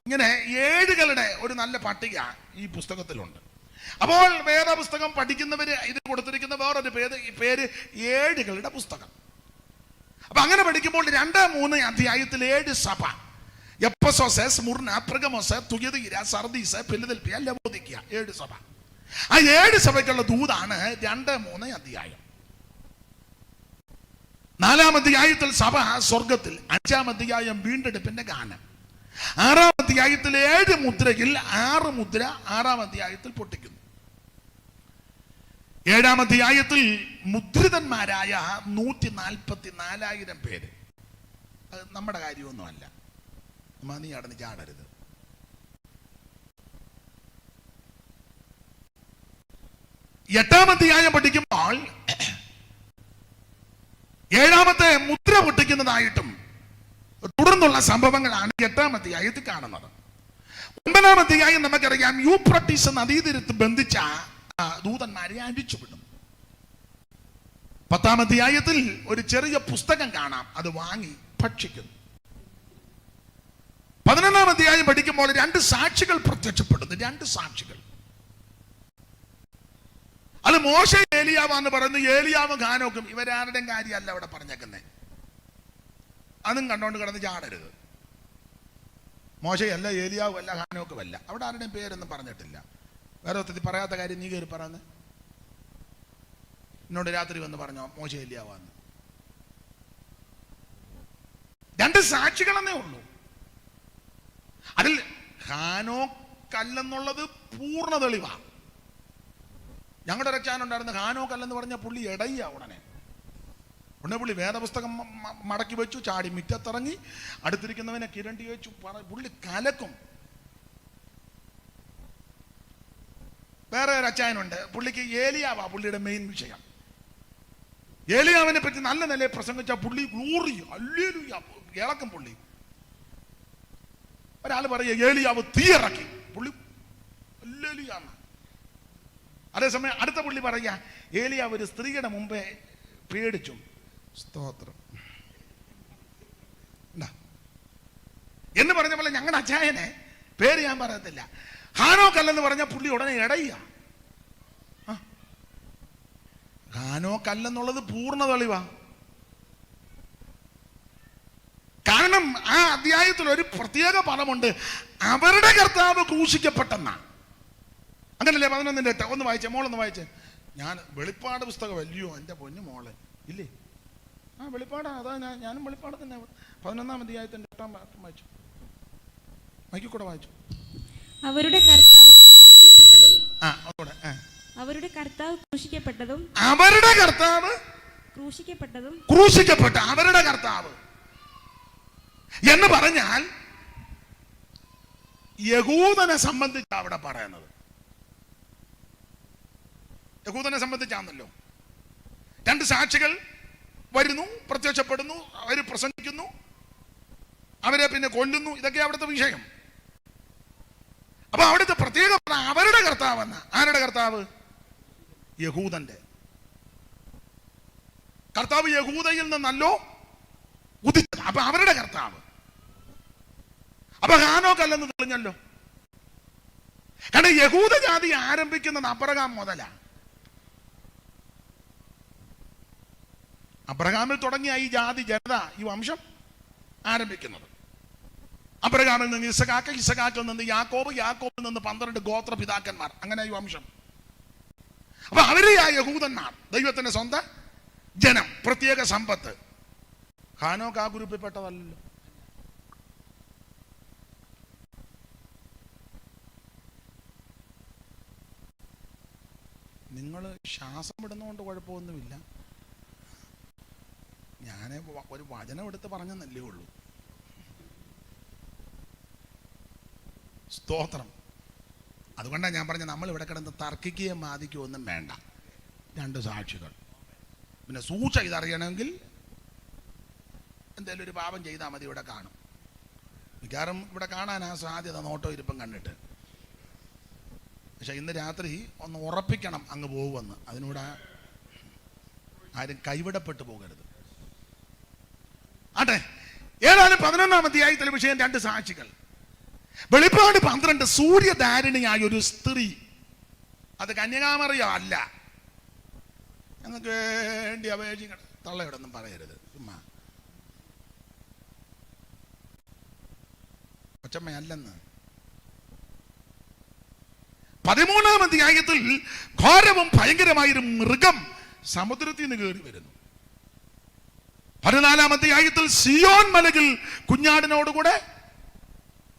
ഇങ്ങനെ 7കളുടെ ഒരു നല്ല പട്ടിക ഈ പുസ്തകത്തിലുണ്ട്. അപ്പോൾ വേദപുസ്തകം പഠിക്കുന്നവര് ഇത് കൊടുത്തിരിക്കുന്ന വേറൊരു പേര് 7കളുടെ പുസ്തകം. അപ്പൊ അങ്ങനെ പഠിക്കുമ്പോൾ 2-3 അധ്യായത്തിൽ 7 സഭ, Ephesus, Smyrna, Pergamos, തുയതീര, Sardis, Philadelphia, ലവോദിക്ക, 7 സഭ. ആ 7 സഭയ്ക്കുള്ള ദൂതാണ് 2-3 അധ്യായം. 4-ാം അധ്യായത്തിൽ സഭ സ്വർഗത്തിൽ, 5-ാം അധ്യായം വീണ്ടെടുപ്പിന്റെ ഗാനം, 6-ാം അധ്യായത്തിൽ 7 മുദ്രയിൽ 6 മുദ്ര 6-ാം അധ്യായത്തിൽ പൊട്ടിക്കുന്നു. 7-ാം അധ്യായത്തിൽ മുദ്രിതന്മാരായ 144,000 പേര്. അത് നമ്മുടെ കാര്യമൊന്നുമല്ല. നീ അടന്ന് ചാടരുത്. എട്ടാം അധ്യായം പഠിക്കുമ്പോൾ 7-ാമത്തെ മുദ്ര പൊട്ടിക്കുന്നതായിട്ടും തുടർന്നുള്ള സംഭവങ്ങളാണ് 8-ാം അധ്യായത്തിൽ കാണുന്നത്. 9-ാം അധ്യായം നമുക്കറിയാം, യൂഫ്രട്ടീസ് നദീതീരത്ത് ബന്ധിച്ച ദൂതന്മാരെ അഴിച്ചുവിടും. 10-ാം അധ്യായത്തിൽ ഒരു ചെറിയ പുസ്തകം കാണാം, അത് വാങ്ങി ഭക്ഷിക്കുന്നു. 11-ാം അധ്യായം പഠിക്കുമ്പോൾ 2 സാക്ഷികൾ പ്രത്യക്ഷപ്പെടുന്നു. 2 സാക്ഷികൾ. അത് മോശ ഏലിയാവാന്ന് പറയുന്നു. ഏലിയാവും ഹാനോക്കും ഇവരാരുടെയും കാര്യമല്ല അവിടെ പറഞ്ഞേക്കുന്നേ. അതും കണ്ടോണ്ട് കിടന്ന് ചാടരുത്. മോശയല്ല, ഏലിയാവും അല്ല, ഹാനോക്കും അല്ല. അവിടെ ആരുടെയും പേരൊന്നും പറഞ്ഞിട്ടില്ല. വേറെ ഒത്തിരി പറയാത്ത കാര്യം നീ കയറി പറയുന്നത്. എന്നോട് രാത്രി വന്ന് പറഞ്ഞോ മോശ ഏലിയാവാന്ന്. 2 സാക്ഷികളെന്നേ ഉള്ളൂ. അതിൽ ഹാനോക്കല്ലെന്നുള്ളത് പൂർണ്ണ തെളിവാണ്. ഞങ്ങളുടെ രക്ഷാനുണ്ടായിരുന്ന ഹാനോക്കല്ലെന്ന് പറഞ്ഞ പുള്ളി ഇടയ്യ ഉടനെ പുള്ളി വേദപുസ്തകം മടക്കി വെച്ചു, ചാടി മിറ്റത്തിറങ്ങി, അടുത്തിരിക്കുന്നവനെ കിരണ്ടി വെച്ചു, പുള്ളി കലക്കും. വേറെ ഒരു അച്ചായനുണ്ട്, പുള്ളിക്ക് ഏലിയാവാ പുള്ളിയുടെ മെയിൻ വിഷയം. ഏലിയാവിനെ പറ്റി നല്ല നിലയെ പ്രസംഗിച്ച പുള്ളി ഗ്ലോറി ഹല്ലേലൂയ ഇളക്കും പുള്ളി. ഒരാൾ പറയുക ഏലിയാവ് തീയിറക്കി, പുള്ളി ഹല്ലേലൂയ. അതേസമയം അടുത്ത പുള്ളി പറയുക ഏലിയാവ് ഒരു സ്ത്രീയുടെ മുമ്പേ പേടിച്ചു, സ്തോത്രം എന്ന് പറഞ്ഞ പോലെ ഞങ്ങളുടെ അച്ചായനെ പേര് ഞാൻ പറയത്തില്ല, ഹാനോക്കല്ലെന്ന് പറഞ്ഞ പുള്ളി ഉടനെ ഇടയ്യ. ഹാനോക്കല്ലെന്നുള്ളത് പൂർണ്ണ തെളിവാ. കാരണം ആ അധ്യായത്തിൽ ഒരു പ്രത്യേക പദമുണ്ട്, അവരുടെ കർത്താവ് ക്രൂശിക്കപ്പെട്ടെന്നാ. അങ്ങനല്ലേ 11-8 ഒന്ന് വായിച്ചേ, മോളൊന്ന് വായിച്ചേ. ഞാൻ വെളിപ്പാട് പുസ്തകം അല്ലയോ എൻ്റെ പൊന്നു മോളെ, ഇല്ലേ? വെളിപ്പാടാ, അതാ ഞാനും വെളിപ്പാട് തന്നെ. 11-ാം അധ്യായത്തിന്റെ 8-ാം വാക്യം വായിച്ചു, മൈക്കിൽ കൂടെ വായിച്ചു. അവരുടെ കർത്താവ് ക്രൂശിക്കപ്പെട്ടതും അവരുടെ കർത്താവ് ക്രൂശിക്കപ്പെട്ടതും അവരുടെ കർത്താവ് ക്രൂശിക്കപ്പെട്ട അവരുടെ കർത്താവ് എന്ന് പറഞ്ഞാൽ യഹൂദനെ സംബന്ധിച്ച് അവിടെ പറയുന്നത്. യഹൂദനെ സംബന്ധിച്ചാണല്ലോ. 2 സാക്ഷികൾ വരുന്നു, പ്രത്യക്ഷപ്പെടുന്നു, അവർ പ്രസംഗിക്കുന്നു, അവരെ പിന്നെ കൊല്ലുന്നു. ഇതൊക്കെ അവിടുത്തെ വിഷയം. അപ്പൊ അവിടുത്തെ പ്രത്യേക അവരുടെ കർത്താവ് എന്ന ആരുടെ കർത്താവ്? യഹൂദന്റെ കർത്താവ്. യഹൂദയിൽ നിന്നല്ലോ ഉദിച്ചത്. അപ്പൊ അവരുടെ കർത്താവ്. അപ്പൊ ഹാനോക്കല്ലെന്ന് തെളിഞ്ഞല്ലോ. കാരണം യഹൂദ ജാതി ആരംഭിക്കുന്നത് അബ്രഹാം മുതലാണ്. അബ്രഹാമിൽ തുടങ്ങിയ ഈ ജാതി ജനത, ഈ വംശം ആരംഭിക്കുന്നത്. അബ്രഹാമിൽ നിന്ന് ഇസഹാക്ക്, ഇസഹാക്കിൽ നിന്ന് യാക്കോബ്, യാക്കോബിൽ നിന്ന് 12 ഗോത്ര പിതാക്കന്മാർ, അങ്ങനെ ഈ വംശം. അപ്പൊ അവര് ആ യഹൂദന്മാർ, ദൈവത്തിന്റെ സ്വന്തം ജനം, പ്രത്യേക സമ്പത്ത്. ഹാനോക്ക് ആ ഗ്രൂപ്പിൽപ്പെട്ടതല്ലോ. നിങ്ങൾ ശ്വാസം വിടുന്നതുകൊണ്ട് കുഴപ്പമൊന്നുമില്ല. ഞാൻ ഒരു വചനം എടുത്ത് പറഞ്ഞെന്നല്ലേ ഉള്ളൂ. സ്തോത്രം. അതുകൊണ്ടാണ് ഞാൻ പറഞ്ഞത്, നമ്മൾ ഇവിടെ കിടന്ന് തർക്കിക്കുകയും ബാധിക്കുകയും ഒന്നും വേണ്ട. 2 സാക്ഷികൾ. പിന്നെ സൂക്ഷ ഇതറിയണമെങ്കിൽ എന്തെങ്കിലും ഒരു പാപം ചെയ്താൽ മതി, ഇവിടെ കാണും. മിക്കവാറും ഇവിടെ കാണാനാ സാധ്യത, നോട്ടോ ഇരിപ്പം കണ്ടിട്ട്. പക്ഷെ ഇന്ന് രാത്രി ഒന്ന് ഉറപ്പിക്കണം അങ്ങ് പോകുമെന്ന്. അതിനൂടെ ആരും കൈവിടപ്പെട്ടു പോകരുത്. ആട്ടെ, ഏതായാലും 11-ാം അധ്യായത്തിലെ വിഷയം 2 സാക്ഷികൾ. വെളിപ്പാട് 12 സൂര്യധാരിണിയായ ഒരു സ്ത്രീ. അത് കന്യകാമറിയോ അല്ല. ഞങ്ങൾക്ക് വേണ്ടി അപേക്ഷിക്കണം, തള്ളയോടൊന്നും പറയരുത്. ചുമ്മാ കൊച്ചമ്മയല്ലെന്ന്. 13-ാം അധ്യായത്തിൽ ഘോരവും ഭയങ്കരമായൊരു മൃഗം സമുദ്രത്തിൽ നിന്ന് കയറി വരുന്നു. 14-ാം അധ്യായത്തിൽ സിയോൻ മലയിൽ കുഞ്ഞാടിനോടുകൂടെ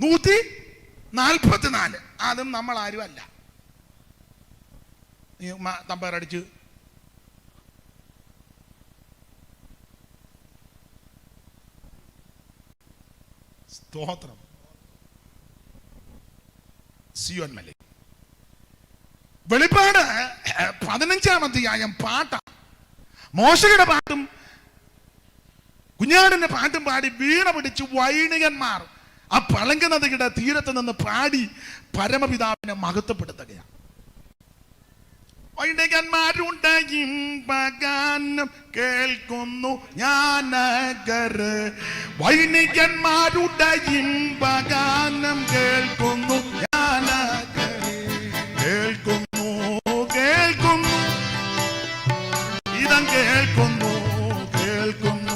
144. അതും നമ്മൾ ആരും അല്ല. നീ തമ്പേറടിച്ച് സ്തോത്രം. സിയോൻ മല. വെളിപ്പാട് 15-ാം അധ്യായം പാട്ടാണ്. മോശയുടെ പാട്ടും കുഞ്ഞാടിന്റെ പാട്ടും പാടി വീണ പിടിച്ച് വൈണികന്മാർ ആ പളങ്ക നദിയുടെ തീരത്ത് നിന്ന് പാടി പരമപിതാവിനെ മഹത്വപ്പെടുത്തുകയാണ്. വൈണികന്മാരുടെ ഇമ്പഗാനം കേൾക്കുന്നു ഞാനകര്. വൈണികന്മാരുടെ ഇമ്പഗാനം കേൾക്കുന്നു ഞാനകര്. കേൾക്കുന്നു കേൾക്കുന്നു ഇതം കേൾക്കുന്നു കേൾക്കുന്നു.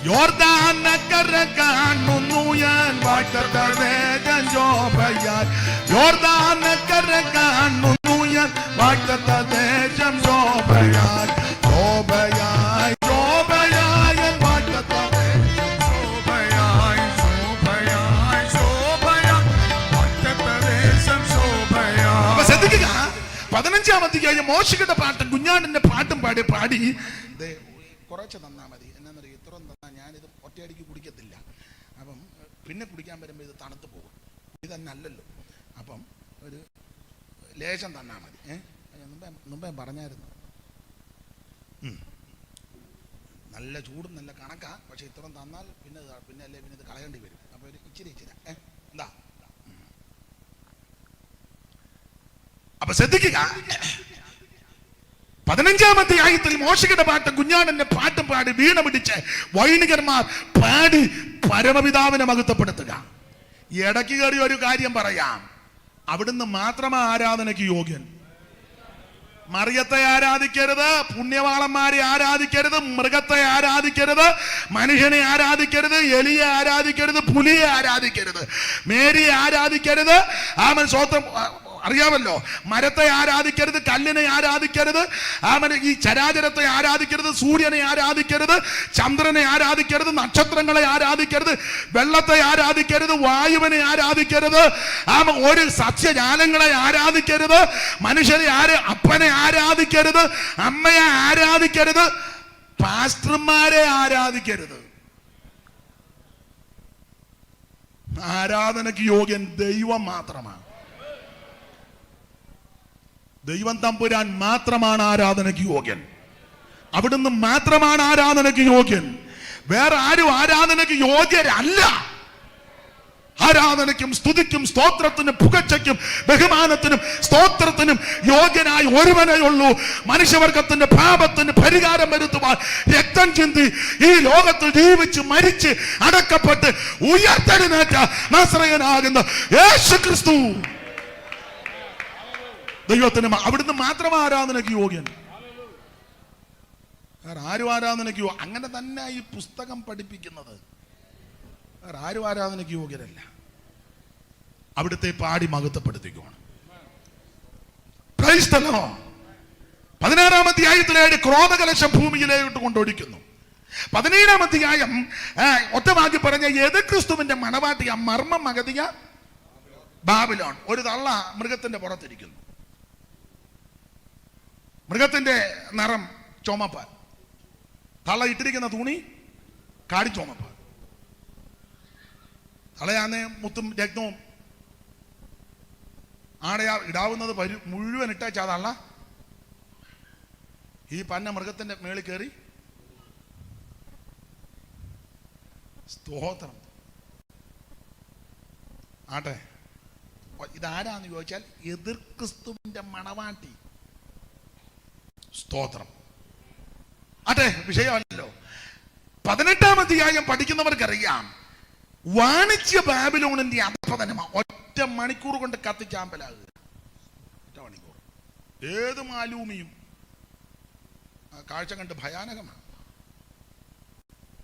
യോർദാനക്കര കാണുന്നു ഞാൻ വാഗ്ദത്തദേശം ശോഭയാൽ. യോർദാനക്കര കാണുന്നു ഞാൻ വാഗ്ദത്തദേശം ശോഭയാൽ. ശോഭയായി ശോഭയായി വാഗ്ദത്തദേശം ശോഭയായി ശോഭയായി ശോഭയായി വാഗ്ദത്തദേശം ശോഭയായി. അപ്പൊ ശ്രദ്ധിക്കുക, 15-ാം അധ്യായം മോശയുടെ പാട്ടും കുഞ്ഞാടിന്റെ പാട്ടും പാടി കുറച്ച് തന്നാ മതി. എന്നാന്നറിയോ, ഇത്രയും തന്നാൽ ഞാനിത് ഒറ്റയടിക്ക് കുടിക്കത്തില്ല. അപ്പം പിന്നെ കുടിക്കാൻ വരുമ്പോൾ ഇത് തണുത്ത് പോകും. ഇത് തന്നെ അല്ലല്ലോ. അപ്പം ഒരു ലേശം തന്നാൽ മതി. മുമ്പേ പറഞ്ഞായിരുന്നു. നല്ല ചൂടും നല്ല കണക്കാ. പക്ഷെ ഇത്രയും തന്നാൽ പിന്നെ അല്ലേ പിന്നെ ഇത് കളയേണ്ടി വരും. അപ്പോൾ ഒരു ഇച്ചിരി എന്താ. അപ്പൊ ശ്രദ്ധിക്കുക, 15-ാം അധ്യായത്തിൽ മോശയുടെ പാട്ടും കുഞ്ഞാടന്റെ പാട്ടും പാടി വീണ പിടിച്ച് വൈണികന്മാർ പാടി പരമപിതാവിനെ മഹത്വപ്പെടുത്തുക. ഇടയ്ക്ക് കയറി ഒരു കാര്യം പറയാം. അവിടുന്ന് മാത്രമാ ആരാധനയ്ക്ക് യോഗ്യൻ. മറിയത്തെ ആരാധിക്കരുത്, പുണ്യവാളന്മാരെ ആരാധിക്കരുത്, മൃഗത്തെ ആരാധിക്കരുത്, മനുഷ്യനെ ആരാധിക്കരുത്, എലിയെ ആരാധിക്കരുത്, പുലിയെ ആരാധിക്കരുത്, മേരിയെ ആരാധിക്കരുത്. ആമൻ സ്വന്തം അറിയാമല്ലോ. മരത്തെ ആരാധിക്കരുത്, കല്ലിനെ ആരാധിക്കരുത്, ഈ ചരാചരത്തെ ആരാധിക്കരുത്, സൂര്യനെ ആരാധിക്കരുത്, ചന്ദ്രനെ ആരാധിക്കരുത്, നക്ഷത്രങ്ങളെ ആരാധിക്കരുത്, വെള്ളത്തെ ആരാധിക്കരുത്, വായുവിനെ ആരാധിക്കരുത്, ഒരു സസ്യജാലങ്ങളെ ആരാധിക്കരുത്, മനുഷ്യരെ അപ്പനെ ആരാധിക്കരുത്, അമ്മയെ ആരാധിക്കരുത്, പാസ്റ്റർമാരെ ആരാധിക്കരുത്. ആരാധനയ്ക്ക് യോഗ്യൻ ദൈവം മാത്രമാണ്. ദൈവം തമ്പുരാൻ മാത്രമാണ് ആരാധനയ്ക്ക് യോഗ്യൻ. അവിടുന്ന് മാത്രമാണ് ആരാധനയ്ക്ക് യോഗ്യൻ. വേറെ ആരും ആരാധനയ്ക്ക് യോഗ്യരല്ല. ആരാധനയ്ക്കും സ്തുതിക്കും സ്തോത്രത്തിനും പുകഴ്ചയ്ക്കും ബഹുമാനത്തിനും സ്തോത്രത്തിനും യോഗ്യനായി ഒരുവനേ ഉള്ളൂ. മനുഷ്യവർഗത്തിന്റെ പാപത്തിന് പരിഹാരം വരുത്തുവാൻ രക്തം ചിന്തി ഈ ലോകത്തിൽ ജീവിച്ച് മരിച്ച് അടക്കപ്പെട്ട് ഉയർത്തെഴുന്നേറ്റ നസറയനാകുന്ന യേശുക്രിസ്തു ദൈവത്തിന് അവിടുന്ന് മാത്രം ആരാധനയ്ക്ക് യോഗ്യൻ. വേറെ ആരും ആരാധനയ്ക്ക് അങ്ങനെ തന്നെ ഈ പുസ്തകം പഠിപ്പിക്കുന്നത്. വേറെ ആരും ആരാധനയ്ക്ക് യോഗ്യരല്ല. അവിടുത്തെ പാടി മഹത്വപ്പെടുത്തിക്കുവാണ്. 16-ാം അധ്യായത്തിലെ ക്രോധകലശം ഭൂമിയിലേക്ക് കൊണ്ടൊഴിക്കുന്നു. 17-ാം അധ്യായം ഒറ്റവാക്കി പറഞ്ഞ യേശുക്രിസ്തുവിന്റെ മണവാട്ടിയ മർമ്മം മഗതിയ ബാബിലോൺ. ഒരു തള്ള മൃഗത്തിന്റെ പുറത്തിരിക്കുന്നു. മൃഗത്തിന്റെ നിറം ചുമപ്പ്, തള്ള ഇട്ടിരിക്കുന്ന തുണി കാടി ചുമപ്പ്. തളയാന്ന് മുത്തും രക്തവും ആടയാ ഇടാവുന്നത് മുഴുവൻ ഇട്ടേച്ചാ തള്ള ഈ പന്ന മൃഗത്തിന്റെ മേളിൽ കയറി. സ്തോത്രം. ആട്ടെ, ഇതാരാന്ന് ചോദിച്ചാൽ എതിർ ക്രിസ്തുവിന്റെ മണവാട്ടി. സ്തോത്രം. ആട്ടെ, വിഷയമല്ലോ. 18-ാം അധ്യായം പഠിക്കുന്നവർക്കറിയാം വാണിജ്യ ബാബിലോണിന്റെ അധപതനമാണ്. ഒറ്റ മണിക്കൂർ കൊണ്ട് കത്തിച്ചാമ്പലാകുക. ഒറ്റ മണിക്കൂർ. ഏത് മാലൂമിയും കാഴ്ച കണ്ട് ഭയാനകമാണ്.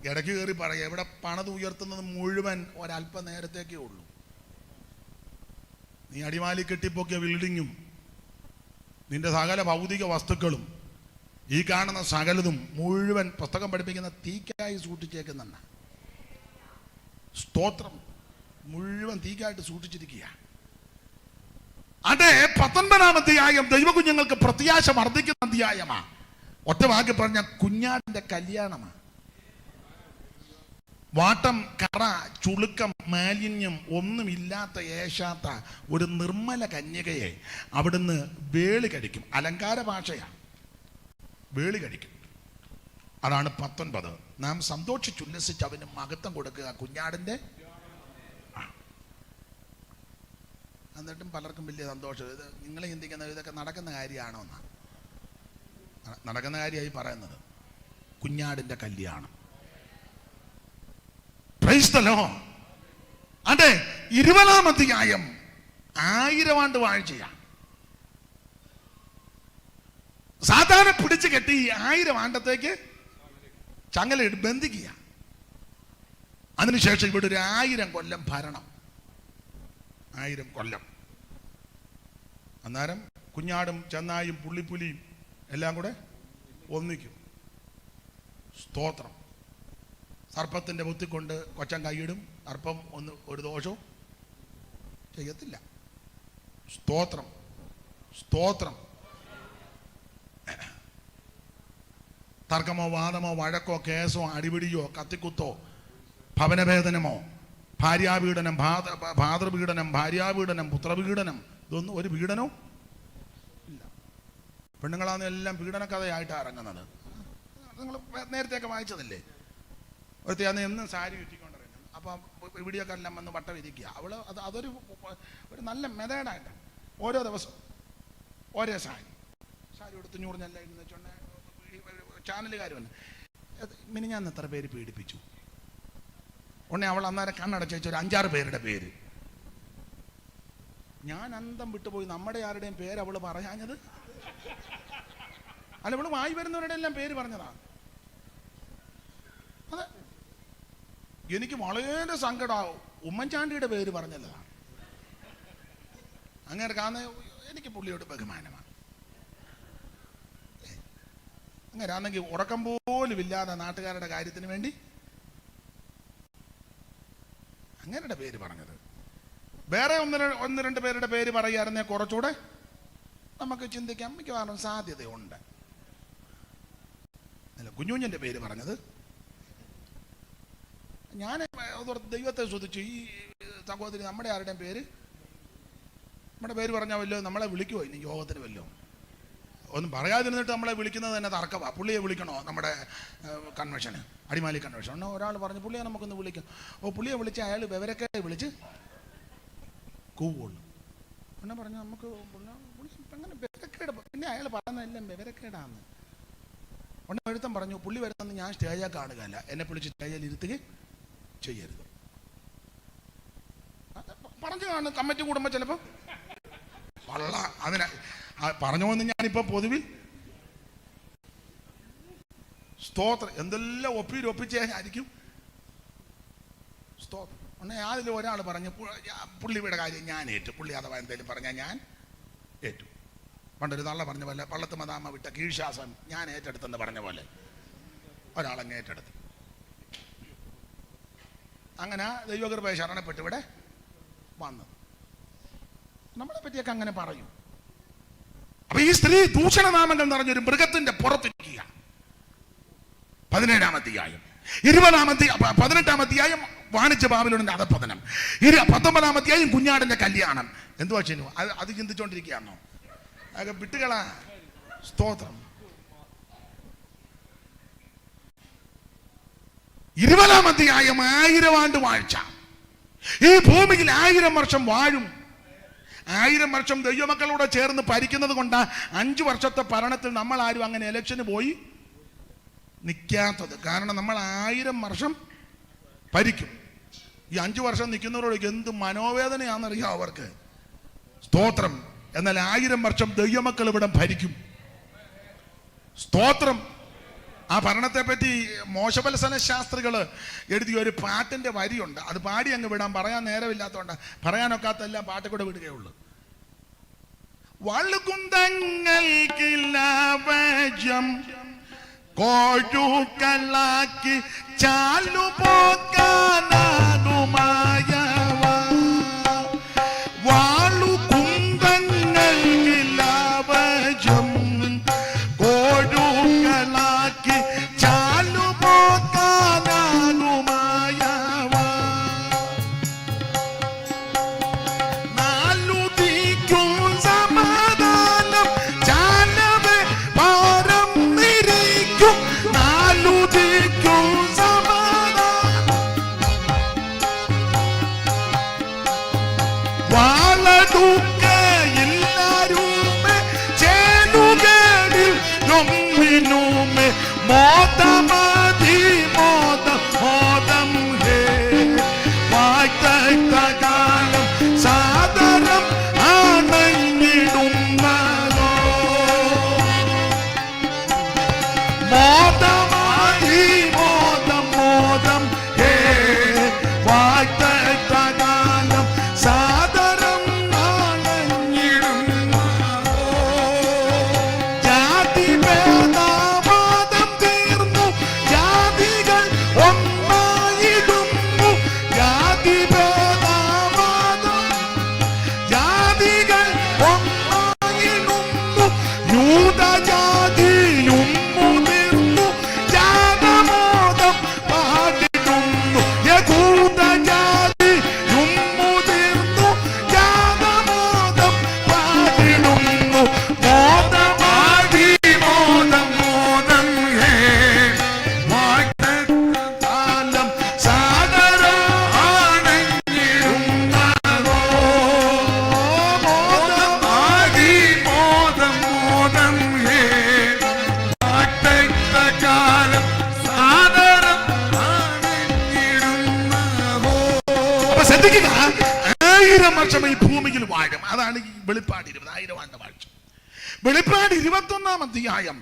ഇടയ്ക്ക് കയറി പറയാം, എവിടെ പണത് ഉയർത്തുന്നത് മുഴുവൻ ഒരല്പ നേരത്തേക്കേ ഉള്ളൂ. നീ അടിമാലി കെട്ടിപ്പൊക്കിയ ബിൽഡിങ്ങും നിന്റെ സകല ഭൗതിക വസ്തുക്കളും ഈ കാണുന്ന സകലതും മുഴുവൻ പുസ്തകം പഠിപ്പിക്കുന്ന തീക്കായി സൂക്ഷിച്ചേക്കുന്നുണ്ട്. സ്തോത്രം. മുഴുവൻ തീക്കായിട്ട് സൂക്ഷിച്ചിരിക്കുക. അതെ, 19-ാം അധ്യായം ദൈവകുഞ്ഞുങ്ങൾക്ക് പ്രത്യാശ വർദ്ധിക്കുന്ന അധ്യായമാണ്. ഒറ്റ വാക്ക് പറഞ്ഞ കുഞ്ഞാടിന്റെ കല്യാണമാണ്. വാട്ടം, കറ, ചുളുക്കം, മാലിന്യം ഒന്നുമില്ലാത്ത ഏശാത്ത ഒരു നിർമ്മല കന്യകയെ അവിടുന്ന് വേളി കഴിക്കും. അലങ്കാര ഭാഷയാണ്, വേളി കഴിക്കും. അതാണ് 19. നാം സന്തോഷിച്ചുല്ലസിച്ച് അവന് മഹത്വം കൊടുക്കുക. കുഞ്ഞാടിന്റെ. എന്നിട്ടും പലർക്കും വലിയ സന്തോഷം. ഇത് നിങ്ങൾ ചിന്തിക്കുന്നത് ഇതൊക്കെ നടക്കുന്ന കാര്യമാണോ എന്നാണ്. നടക്കുന്ന കാര്യമായി പറയുന്നത്. കുഞ്ഞാടിന്റെ കല്യാണം. Price the Lord. അതെ, 20-ാം അധ്യായം 1000 ആണ്ട് വാഴ്ചയാണ്. സാധാരണ പിടിച്ചു കെട്ടി 1000 ആണ്ടത്തേക്ക് ചങ്ങലയിട്ട് ബന്ധിക്കുക. അതിനുശേഷം ഇവിടെ ഒരു 1000 കൊല്ലം ഭരണം. 1000 കൊല്ലം. അന്നേരം കുഞ്ഞാടും ചെന്നായും പുള്ളിപ്പുലിയും എല്ലാം കൂടെ ഒന്നിക്കും. സ്തോത്രം. സർപ്പത്തിന്റെ ബുദ്ധിക്കൊണ്ട് കൊച്ചൻ കൈയിടും. സർപ്പം ഒരു ദോഷവും ചെയ്യത്തില്ല. സ്തോത്രം. സ്തോത്രം. തർക്കമോ വാദമോ വഴക്കോ കേസോ അടിപിടിയോ കത്തിക്കുത്തോ ഭവനഭേദനമോ ഭാര്യാപീഡനം, ഭാതൃപീഡനം, ഭാര്യാപീഡനം, പുത്രപീഡനം, ഇതൊന്നും ഒരു പീഡനവും ഇല്ല. പെണ്ണുങ്ങളാണ് എല്ലാം പീഡന കഥയായിട്ടാണ് ഇറങ്ങുന്നത്. നിങ്ങൾ നേരത്തെയൊക്കെ വായിച്ചതല്ലേ? ഒരുത്തിയാന്ന് എന്നും സാരി ചുറ്റിക്കൊണ്ടിരുന്നു. അപ്പം ഇവിടെയൊക്കെ എല്ലാം വന്ന് വട്ട വിരിക്കുക. അതൊരു നല്ല മെതേഡായിട്ട് ഓരോ ദിവസം ഓരോ സാരി എടുത്ത് ഞൂറിഞ്ഞല്ല എന്ന് വെച്ചോണ്ട് ചാനലുകാർ വന്ന് മിനിഞ്ഞാന്ന് എത്ര പേര് പീഡിപ്പിച്ചു. ഉടനെ അവൾ അന്നേരം കണ്ണടച്ച് വെച്ച ഒരു 5-6 പേരുടെ പേര്. ഞാൻ അന്തം വിട്ടുപോയി. നമ്മുടെ ആരുടെയും പേര് അവള് പറയാഞ്ഞത് അല്ല, അവള് വായി വരുന്നവരുടെ എല്ലാം പേര് പറഞ്ഞതാണ്. അതെ, എനിക്ക് വളരെ സങ്കടമാവും. ഉമ്മൻചാണ്ടിയുടെ പേര് പറഞ്ഞല്ലതാണ്. അങ്ങനെ കാണുന്ന എനിക്ക് പുള്ളിയോട് ബഹുമാനമാണ്. അങ്ങനെ ആണെങ്കിൽ ഉറക്കം പോലും ഇല്ലാതെ നാട്ടുകാരുടെ കാര്യത്തിന് വേണ്ടി അങ്ങനെയുടെ പേര് പറഞ്ഞത്. വേറെ ഒന്ന് രണ്ട് പേരുടെ പേര് പറയുകയായിരുന്നേ കുറച്ചുകൂടെ നമുക്ക് ചിന്തിക്കാൻ മിക്കവാറും സാധ്യതയുണ്ട്. അല്ല, കുഞ്ഞുഞ്ഞിന്റെ പേര് പറഞ്ഞത് ഞാൻ ദൈവത്തെ ശ്രദ്ധിച്ചു. ഈ സഹോദരി നമ്മുടെ ആരുടെയും പേര് പറഞ്ഞാൽ വല്ലോ നമ്മളെ വിളിക്കുമോ ഇനി യോഗത്തിന് വല്ലോ? ഒന്നും പറയാതിരുന്നിട്ട് നമ്മളെ വിളിക്കുന്നത് തന്നെ തർക്കമാണ്. പുള്ളിയെ വിളിക്കണോ നമ്മുടെ കൺവെൻഷന്, അടിമാലി കൺവെൻഷൻ? ഒരാൾ പറഞ്ഞു പുള്ളിയെ നമുക്കൊന്ന് വിളിക്കാം. പുള്ളിയെ വിളിച്ച് അയാൾ വിവരക്കേട് വിളിച്ച് കൂവുള്ളൂ. പിന്നെ പറഞ്ഞു നമുക്ക് അങ്ങനെ വിവരക്കേട്. പിന്നെ അയാൾ പറയുന്നതെല്ലാം വിവരക്കേടാന്ന്. ഉടനെ എഴുത്തം പറഞ്ഞു പുള്ളി വരുന്നെന്ന് ഞാൻ സ്റ്റേജിൽ കാണുകയല്ല, എന്നെ വിളിച്ച് സ്റ്റേജിൽ ഇരുത്തുകയും ചെയ്യരുത്. പറഞ്ഞു കാണും. കമ്മിറ്റി കൂടുമ്പോൾ ചിലപ്പോൾ വള്ള അതിനെ പറഞ്ഞോന്ന് ഞാനിപ്പോൾ പൊതുവിൽ സ്തോത്രം എന്തെല്ലാം ഒപ്പിച്ചേനായിരിക്കും സ്തോത്രം. ഉടനെ അതിൽ ഒരാൾ പറഞ്ഞു പുള്ളിയുടെ കാര്യം ഞാൻ ഏറ്റു. പുള്ളി അഥവാ എന്തെങ്കിലും പറഞ്ഞാൽ ഞാൻ ഏറ്റു. പണ്ടൊരു തള്ള പറഞ്ഞ പോലെ പള്ളത്ത് മദാമ വിട്ട കീഴ്ശ്വാസം ഞാൻ ഏറ്റെടുത്തെന്ന് പറഞ്ഞ പോലെ ഒരാളങ്ങ് ഏറ്റെടുത്തു. അങ്ങനെ ദൈവകൃപയെ ശരണപ്പെട്ട് ഇവിടെ വന്നു. നമ്മളെ പറ്റിയൊക്കെ അങ്ങനെ പറയും. അപ്പൊ ഈ സ്ത്രീ ദൂഷണനാമങ്ങൾ നിറഞ്ഞൊരു മൃഗത്തിന്റെ പുറത്തിരിക്കുക. 17-ാം അധ്യായം. 18-ാം അധ്യായം വാണിജ്യ ബാബിലോണിന്റെ അധഃപതനം. 19-ാം അധ്യായം കുഞ്ഞാടിന്റെ കല്യാണം. എന്തുവാ ചെയ്യുന്നു? അത് ചിന്തിച്ചോണ്ടിരിക്കുകയാണോ? അതൊക്കെ വിട്ടുകളാ. സ്തോത്രം. 20-ാം അധ്യായം 1000 ആണ്ട് വാഴ്ച. ഈ ഭൂമിയിൽ 1000 വർഷം വാഴും. 1000 വർഷം ദൈവമക്കളോട് ചേർന്ന് ഭരിക്കുന്നത് കൊണ്ട് 5 വർഷത്തെ ഭരണത്തിൽ നമ്മൾ ആരും അങ്ങനെ ഇലക്ഷന് പോയി നിൽക്കാത്തത്. കാരണം നമ്മൾ 1000 വർഷം ഭരിക്കും. ഈ 5 വർഷം നിൽക്കുന്നവരോട് എന്ത് മനോവേദനയാണെന്നറിയാം അവർക്ക്. സ്തോത്രം. എന്നാൽ 1000 വർഷം ദൈവമക്കൾ ഇവിടെ ഭരിക്കും. സ്തോത്രം. ആ ഭരണത്തെ പറ്റി മോശവത്സല ശാസ്ത്രികൾ എഴുതിയ ഒരു പാട്ടിന്റെ വരിയുണ്ട്. അത് പാടി അങ്ങ് വിടാൻ പറയാൻ നേരമില്ലാത്തതുകൊണ്ട് പറയാനൊക്കാത്തെല്ലാം പാട്ട് കൂടെ വിടുകയുള്ളൂ. വള്ളുകുന്തങ്ങൾക്കില്ല കോഴുകളാക്കി ചാലുപോക്കാനാകുമായവ വാളു കുന്തങ്ങൾ ഇല്ലാവജം കോഴുകളാക്കി ചാലുപോക്കാനാകുമായവ നാലുദിക്കും സമാധാനം ചാലവേ പാരം നിരിക്കും നാലുദിക്കും വാളടുക്കയില്ലാരുമേ ചേലുകേടിൽ നൊമ്മിനുമേ മോദമതി മോദം മോദം ഹേ വാഴ്ത്തകാലം സാദരം ആണഞ്ഞിടുന്നതോ മോദമതി മോദം മോദം ഹേ വാഴ്ത്തകാലം സാദരം ആണഞ്ഞിടുന്നതോ ജാതി ഭേദവാദം തീർന്നു ജാതികൾ ഒന്നായിടുന്നു ജാതി ഭേദവാദം ജാതികൾ ഒന്നായിടുന്നു യൂദജാതിയും മുതിർന്നു ജാതമോദം പാടിടുന്നു യഹൂദജാതിയും മുതിർന്നു ജാതമോദം പാടിടുന്നു മോദമാടി മോദം മോദം ഹേ വാഴ്ത്തകാലം സാദരം ആണഞ്ഞിടുന്നതോ മോദമാടി മോദം മോദം ഹേ വാഴ്ത്തകാലം സാദരം ആണഞ്ഞിടുന്നതോ. അപ്പൊ ശ്രദ്ധിക്കുക, 1000 വർഷം ഈ ഭൂമിയിൽ വാഴും. അതാണ് ഈ വെളിപ്പാട് 20,000 ആണ്ട് വാഴ്ച. വെളിപ്പാട് 21-ാം അധ്യായം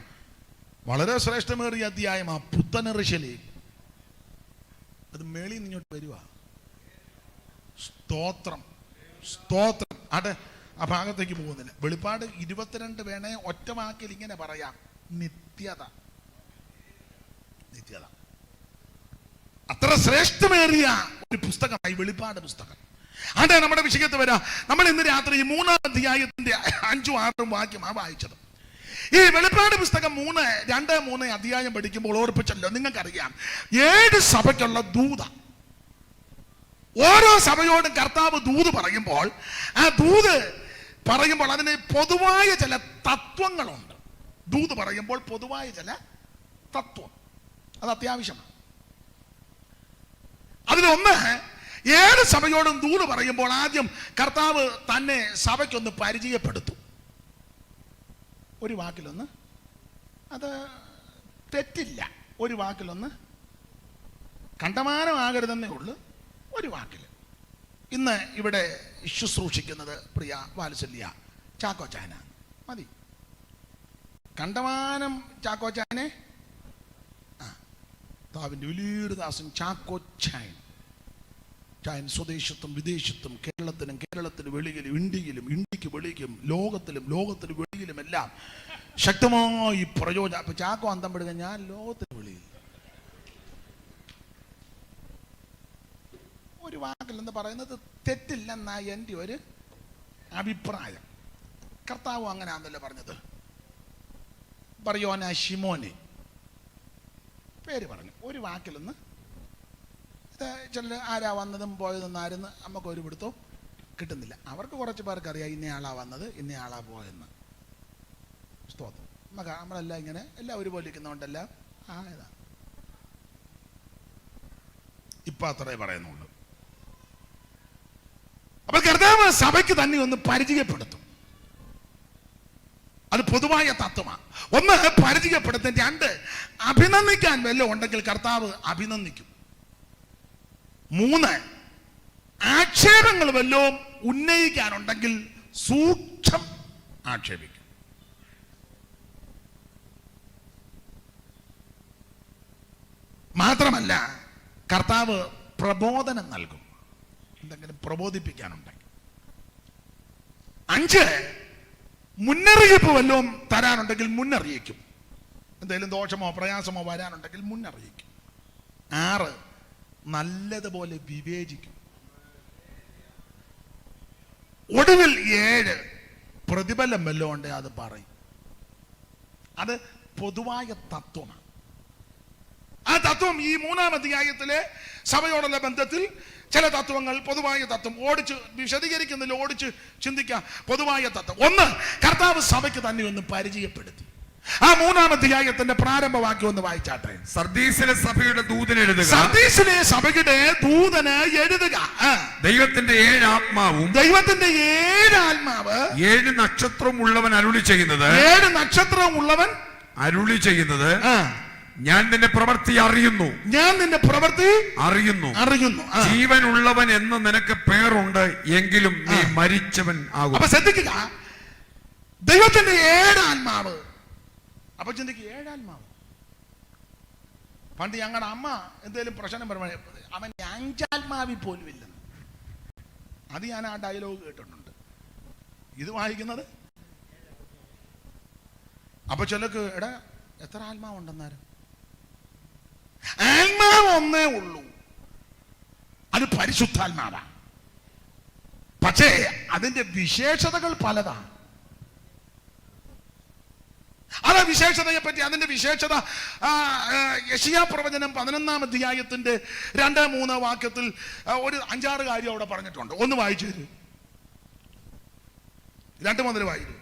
വളരെ ശ്രേഷ്ഠമേറിയ അധ്യായം. ആ പുത്തനെറിശലേ അത് മേളിൽ നിന്ന് ഇങ്ങോട്ട് വരുക. സ്തോത്രം സ്തോത്രം. അതെ, ആ ഭാഗത്തേക്ക് പോകുന്നില്ല. വെളിപ്പാട് 22 വേണേ ഒറ്റ വാക്കിൽ ഇങ്ങനെ പറയാം: നിത്യത. നിത്യത അത്ര ശ്രേഷ്ഠമേറിയ ഒരു പുസ്തകമായി വെളിപ്പാട് പുസ്തകം. അതെ, നമ്മുടെ വിഷയത്തിൽ വരാം. നമ്മൾ ഇന്ന് രാത്രി ഈ 3-ാം അധ്യായത്തിന്റെ 5ഉം 6ഉം വാക്യമാണ് വായിച്ചത്. ഈ വെളിപ്പാട് പുസ്തകം 3, 2, 3 അധ്യായം പഠിക്കുമ്പോൾ ഓർപ്പിച്ചല്ലോ, നിങ്ങൾക്കറിയാം 7 സഭയ്ക്കുള്ള ദൂത. ഓരോ സഭയോടും കർത്താവ് ദൂത് പറയുമ്പോൾ ആ ദൂത് പറയുമ്പോൾ അതിന് പൊതുവായ ചില തത്വങ്ങളുണ്ട്. ദൂത് പറയുമ്പോൾ പൊതുവായ ചില തത്വം അത് അത്യാവശ്യമാണ്. അതിലൊന്ന്, 7 സഭയോടും ദൂത് പറയുമ്പോൾ ആദ്യം കർത്താവ് തന്നെ സഭയ്ക്കൊന്ന് പരിചയപ്പെടുത്തും. ഒരു വാക്കിലൊന്ന്, അത് തെറ്റില്ല, ഒരു വാക്കിലൊന്ന് കണ്ടമാനമാകരുതെന്നേ ഉള്ളൂ, ഒരു വാക്കിൽ. ഇന്ന് ഇവിടെ ശുശ്രൂഷിക്കുന്നത് പ്രിയ വാത്സല്യ ചാക്കോച്ചാന മതി. കണ്ടമാനം ചാക്കോച്ചാനെ, താവിൻ്റെ വലിയൊരു ദാസൻ ചാക്കോച്ചായൻ. ചായൻ സ്വദേശത്തും വിദേശത്തും കേരളത്തിന് വെളിയിലും ഇന്ത്യക്ക് വെളിയിലും ലോകത്തിന് വെളിയിലും എല്ലാം ശക്തമായി പ്രയോജനം. അപ്പൊ ചാക്കോ അന്തം പെടുക, ഞാൻ ലോകത്തിന് വെളിയിൽ. ഒരു വാക്കിൽ എന്ന് പറയുന്നത് തെറ്റില്ലെന്ന എൻ്റെ ഒരു അഭിപ്രായം. കർത്താവ് അങ്ങനെ ആണല്ലോ പറഞ്ഞത്. പറയോന ശിമോനെ പേര് പറഞ്ഞു. ഒരു വാക്കിലൊന്ന് ചില ആരാ വന്നതും പോയതെന്ന് ആരെന്ന് നമുക്ക് ഒരു പിടുത്തവും കിട്ടുന്നില്ല. അവർക്ക് കുറച്ച് പേർക്ക് അറിയാം ഇന്നയാളാ വന്നത് ഇന്നയാളാ പോയെന്ന്. സ്തോത്രം. നമ്മളെല്ലാം ഇങ്ങനെ എല്ലാം ഒരുപോലെ ഇരിക്കുന്നതുകൊണ്ടല്ല ഇതാണ്. ഇപ്പൊ അത്രേ പറയുന്നുള്ളൂ. അപ്പൊ കർത്താവ് സഭയ്ക്ക് തന്നെ ഒന്ന് പരിചയപ്പെടുത്തും. അത് പൊതുവായ തത്വമാണ്. 1, പരിചയപ്പെടുത്തും. 2, അഭിനന്ദിക്കാൻ വല്ലതും ഉണ്ടെങ്കിൽ കർത്താവ് അഭിനന്ദിക്കും. 3, ആക്ഷേപങ്ങൾ വല്ലതും ഉന്നയിക്കാനുണ്ടെങ്കിൽ സൂക്ഷ്മം ആക്ഷേപിക്കും. മാത്രമല്ല കർത്താവ് പ്രബോധനം നൽകും, എന്തെങ്കിലും പ്രബോധിപ്പിക്കാനുണ്ടെങ്കിൽ. 5, മുന്നറിയിപ്പ് വല്ലതും തരാനുണ്ടെങ്കിൽ മുന്നറിയിക്കും. എന്തെങ്കിലും ദോഷമോ പ്രയാസമോ വരാനുണ്ടെങ്കിൽ മുന്നറിയിക്കും. 6 നല്ലതുപോലെ വിവേചിക്കും. ഒടുവിൽ 7 പ്രതിഫലം വല്ലതും ഉണ്ട് അത് പറയും. അത് പൊതുവായ തത്വമാണ്. ആ തത്വം ഈ 3-ാം അധ്യായത്തിലെ സഭയോടുള്ള ബന്ധത്തിൽ ചില തത്വങ്ങൾ, പൊതുവായ തത്വം ഓടിച്ച് വിശദീകരിക്കുന്നില്ല, ഓടിച്ച് ചിന്തിക്കാം. പൊതുവായ തത്വം 1, കർത്താവ് സഭയ്ക്ക് തന്നെ ഒന്ന് പരിചയപ്പെടുത്തി. ആ 3-ാം അധ്യായത്തിന്റെ പ്രാരംഭവാക്യം ഒന്ന് വായിച്ചാട്ടെ. സർദീസിലെ സഭയുടെ ദൂതന് എഴുതുക. സർദീസിലെ സഭയുടെ ദൂതന് എഴുതുക. ദൈവത്തിന്റെ 7 ആത്മാവും 7 നക്ഷത്രവും ഉള്ളവൻ അരുളി ചെയ്യുന്നത് 7 നക്ഷത്രം ഉള്ളവൻ അരുളി ചെയ്യുന്നത് ഞാൻ നിന്റെ പ്രവൃത്തി അറിയുന്നു. ജീവനുള്ളവൻ എന്ന് നിനക്ക് പേരുണ്ട്, എങ്കിലും നീ മരിച്ചവൻ ആകും. അപ്പൊ ശ്രദ്ധിക്കുക, ദൈവത്തിന്റെ 7 ആത്മാവ്. അപ്പൊ ചിന്തിക്കുക, 7 ആത്മാവ്. പണ്ട് ഞങ്ങളുടെ അമ്മ എന്തേലും പ്രശ്നം പറയുമ്പോൾ അവൻ 5 ആത്മാവിൽ പോലും ഇല്ലെന്ന്. അത് ഞാൻ ആ ഡയലോഗ് കേട്ടിട്ടുണ്ട്. ഇത് വായിക്കുന്നത് അപ്പൊ ചിലക്ക് എടാ എത്ര ആത്മാവുണ്ടെന്നാലും ആത്മാവ് ഒന്നേ ഉള്ളൂ, അത് പരിശുദ്ധാത്മാവാണ്. പക്ഷേ അതിന്റെ വിശേഷതകൾ പലതാണ്. അതാ വിശേഷതയെ പറ്റി. അതിന്റെ വിശേഷത യെശയ്യാ പ്രവചനം 11-ാം അധ്യായത്തിന്റെ 2-3 വാക്യത്തിൽ ഒരു 5-6 കാര്യം അവിടെ പറഞ്ഞിട്ടുണ്ട്. ഒന്ന് വായിച്ചു തരും, 2 മുതൽ വായിച്ചു.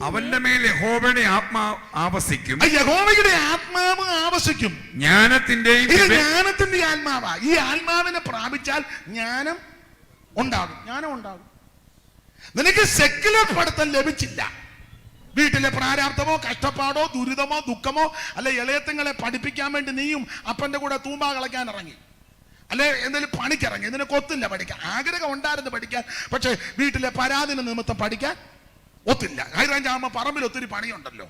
അവന്റെ മേൽ യഹോവയുടെ ആത്മാവ് ആവസിക്കും. യഹോവയുടെ ആത്മാവ് ആവസിക്കും. ജ്ഞാനത്തിന്റെ ആത്മാവാ. ഈ ആത്മാവിനെ പ്രാപിച്ചാൽ ജ്ഞാനം ഉണ്ടാകും. നിനക്ക് സെക്യുലർ പഠിത്തം ലഭിച്ചില്ല. വീട്ടിലെ പ്രാരാബ്ദമോ കഷ്ടപ്പാടോ ദുരിതമോ ദുഃഖമോ അല്ലെ ഇളയത്തുങ്ങളെ പഠിപ്പിക്കാൻ വേണ്ടി നീയും അപ്പന്റെ കൂടെ തൂമ്പ കളയ്ക്കാൻ ഇറങ്ങി, അല്ലെ എന്തെങ്കിലും പണിക്കിറങ്ങി. ഇതിനൊക്കെ ഒത്തില്ല പഠിക്കാൻ. ആഗ്രഹം ഉണ്ടായിരുന്നു പഠിക്കാൻ, പക്ഷെ വീട്ടിലെ പരാതിന നിമിത്തം പഠിക്കാൻ ഒത്തില്ല. ഹൈറേഞ്ച് ആകുമ്പോൾ പറമ്പിൽ ഒത്തിരി പണിയുണ്ടല്ലോ.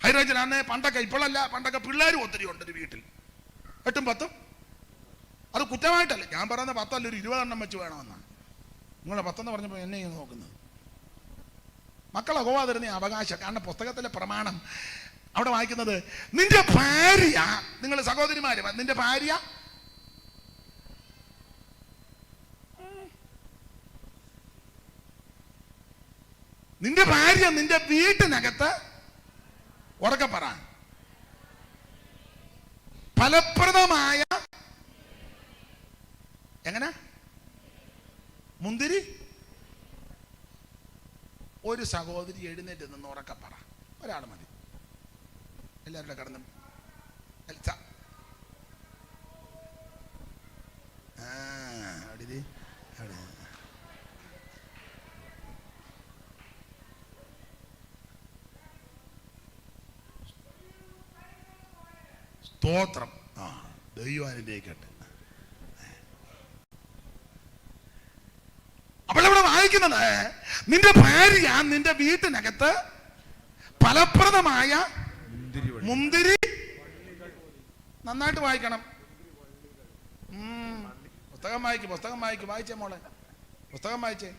ഹൈറേഞ്ചിൽ അന്ന് പണ്ടൊക്കെ, ഇപ്പോഴല്ല, പണ്ടൊക്കെ പിള്ളേരും ഒത്തിരി ഉണ്ട് വീട്ടിൽ. 8ഉം 10ഉം. അത് കുറ്റമായിട്ടല്ല ഞാൻ പറയുന്നത്. 10 അല്ല, ഒരു 20 എണ്ണം വെച്ച് വേണമെന്നാണ്. നിങ്ങളെ 10 എന്ന് പറഞ്ഞപ്പോൾ എന്നെ നോക്കുന്നത്. മക്കളെ പോവാതിരുന്ന അവകാശം. കാരണം പുസ്തകത്തിലെ പ്രമാണം അവിടെ വായിക്കുന്നത് നിന്റെ ഭാര്യ, നിങ്ങൾ സഹോദരിമാര്, നിന്റെ ഭാര്യ നിന്റെ വീട്ടിനകത്ത് ഉറക്കെ പറ ഫലപ്രദമായ എങ്ങനെ മുന്തിരി. ഒരു സഹോദരി എഴുന്നേറ്റ് നിന്ന് ഉറക്കെ പറ. ഒരാൾ മതി, എല്ലാവരുടെ കടന്നു. സ്തോത്രം. ദൈവം അനുഗ്രഹിക്കട്ടെ. അപ്പോൾ ഇവിടെ വായിക്കുന്നത് നിന്റെ ഭാര്യ നിന്റെ വീട്ടിനകത്ത് ഫലപ്രദമായ മുന്തിരി. നന്നായിട്ട് വായിക്കണം. പുസ്തകം വായിച്ചേ മോളെ, പുസ്തകം വായിച്ചേ.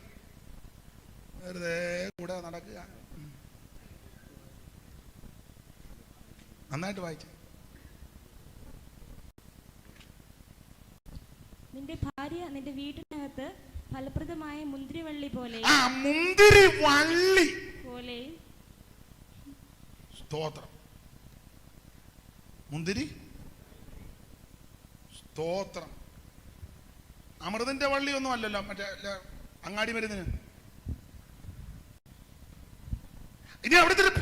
വെറുതെ കൂടെ നടക്കുക. നന്നായിട്ട് വായിച്ചേ. നിന്റെ ഭാര്യ നിന്റെ വീട്ടിനകത്ത് ഫലപ്രദമായ മുന്തിരിവള്ളി പോലെ സ്തോത്രം. മുന്തിരി സ്തോത്രം. അമൃതിന്റെ വള്ളി ഒന്നും അല്ലല്ലോ, മറ്റേ അങ്ങാടി മരുന്നിന്. ഇനി അവിടുത്തെ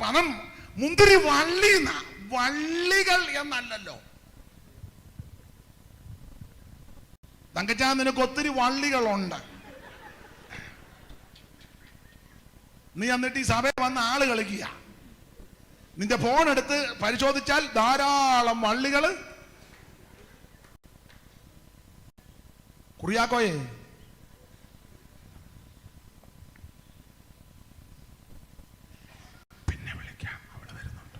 പദം മുന്തിരി വള്ളി, വള്ളികൾ എന്നല്ലല്ലോ. തങ്കച്ചാ നിനക്ക് ഒത്തിരി വള്ളികളുണ്ട്. നീ എന്നിട്ട് ഈ സഭയിൽ വന്ന ആള് കളിക്കുക. നിന്റെ ഫോൺ എടുത്ത് പരിശോധിച്ചാൽ ധാരാളം വള്ളികള്. കുറിയാക്കോയെ, പിന്നെ വിളിക്കാം, അവിടെ വരുന്നുണ്ട്.